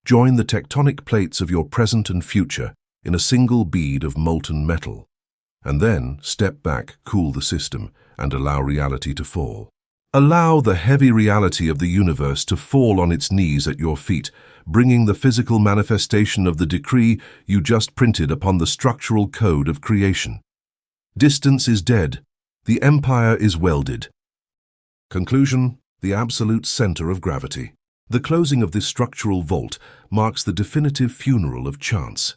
Join the tectonic plates of your present and future in a single bead of molten metal. And then step back, cool the system, and allow reality to fall. Allow the heavy reality of the universe to fall on its knees at your feet, bringing the physical manifestation of the decree you just printed upon the structural code of creation. Distance is dead. The empire is welded. Conclusion: the absolute center of gravity. The closing of this structural vault marks the definitive funeral of chance.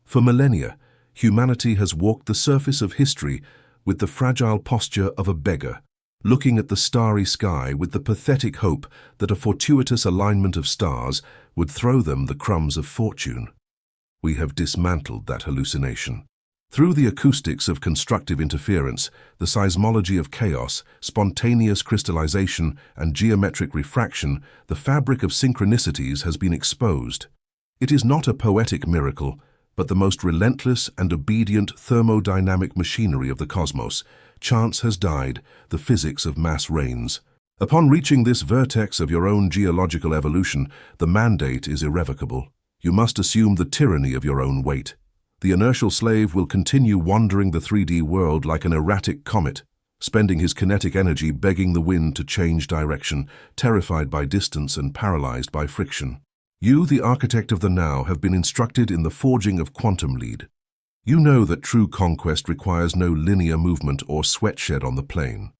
For millennia, humanity has walked the surface of history with the fragile posture of a beggar, looking at the starry sky with the pathetic hope that a fortuitous alignment of stars would throw them the crumbs of fortune. We have dismantled that hallucination. Through the acoustics of constructive interference, the seismology of chaos, spontaneous crystallization, and geometric refraction, the fabric of synchronicities has been exposed. It is not a poetic miracle, but the most relentless and obedient thermodynamic machinery of the cosmos. Chance has died, the physics of mass reigns. Upon reaching this vertex of your own geological evolution, the mandate is irrevocable. You must assume the tyranny of your own weight. The inertial slave will continue wandering the 3D world like an erratic comet, spending his kinetic energy begging the wind to change direction, terrified by distance and paralyzed by friction. You, the architect of the now, have been instructed in the forging of quantum lead. You know that true conquest requires no linear movement or sweatshed on the plane.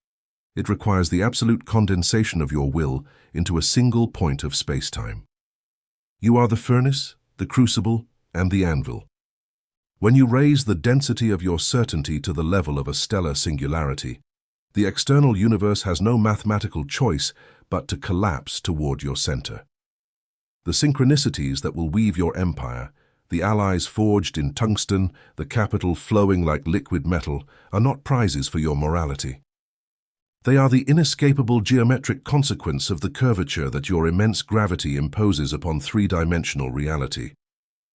It requires the absolute condensation of your will into a single point of space-time. You are the furnace, the crucible, and the anvil. When you raise the density of your certainty to the level of a stellar singularity, the external universe has no mathematical choice but to collapse toward your center. The synchronicities that will weave your empire, the allies forged in tungsten, the capital flowing like liquid metal, are not prizes for your morality. They are the inescapable geometric consequence of the curvature that your immense gravity imposes upon three-dimensional reality.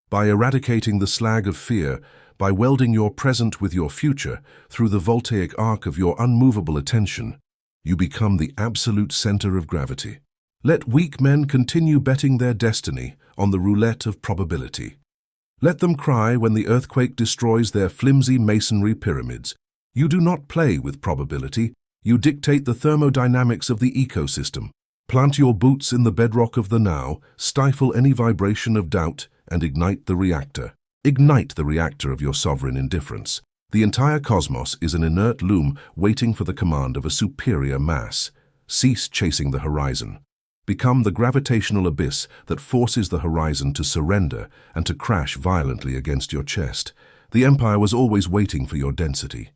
By eradicating the slag of fear, by welding your present with your future through the voltaic arc of your unmovable attention, you become the absolute center of gravity. Let weak men continue betting their destiny on the roulette of probability. Let them cry when the earthquake destroys their flimsy masonry pyramids. You do not play with probability, you dictate the thermodynamics of the ecosystem. Plant your boots in the bedrock of the now, stifle any vibration of doubt, and ignite the reactor. Ignite the reactor of your sovereign indifference. The entire cosmos is an inert loom waiting for the command of a superior mass. Cease chasing the horizon. Become the gravitational abyss that forces the horizon to surrender and to crash violently against your chest. The empire was always waiting for your density.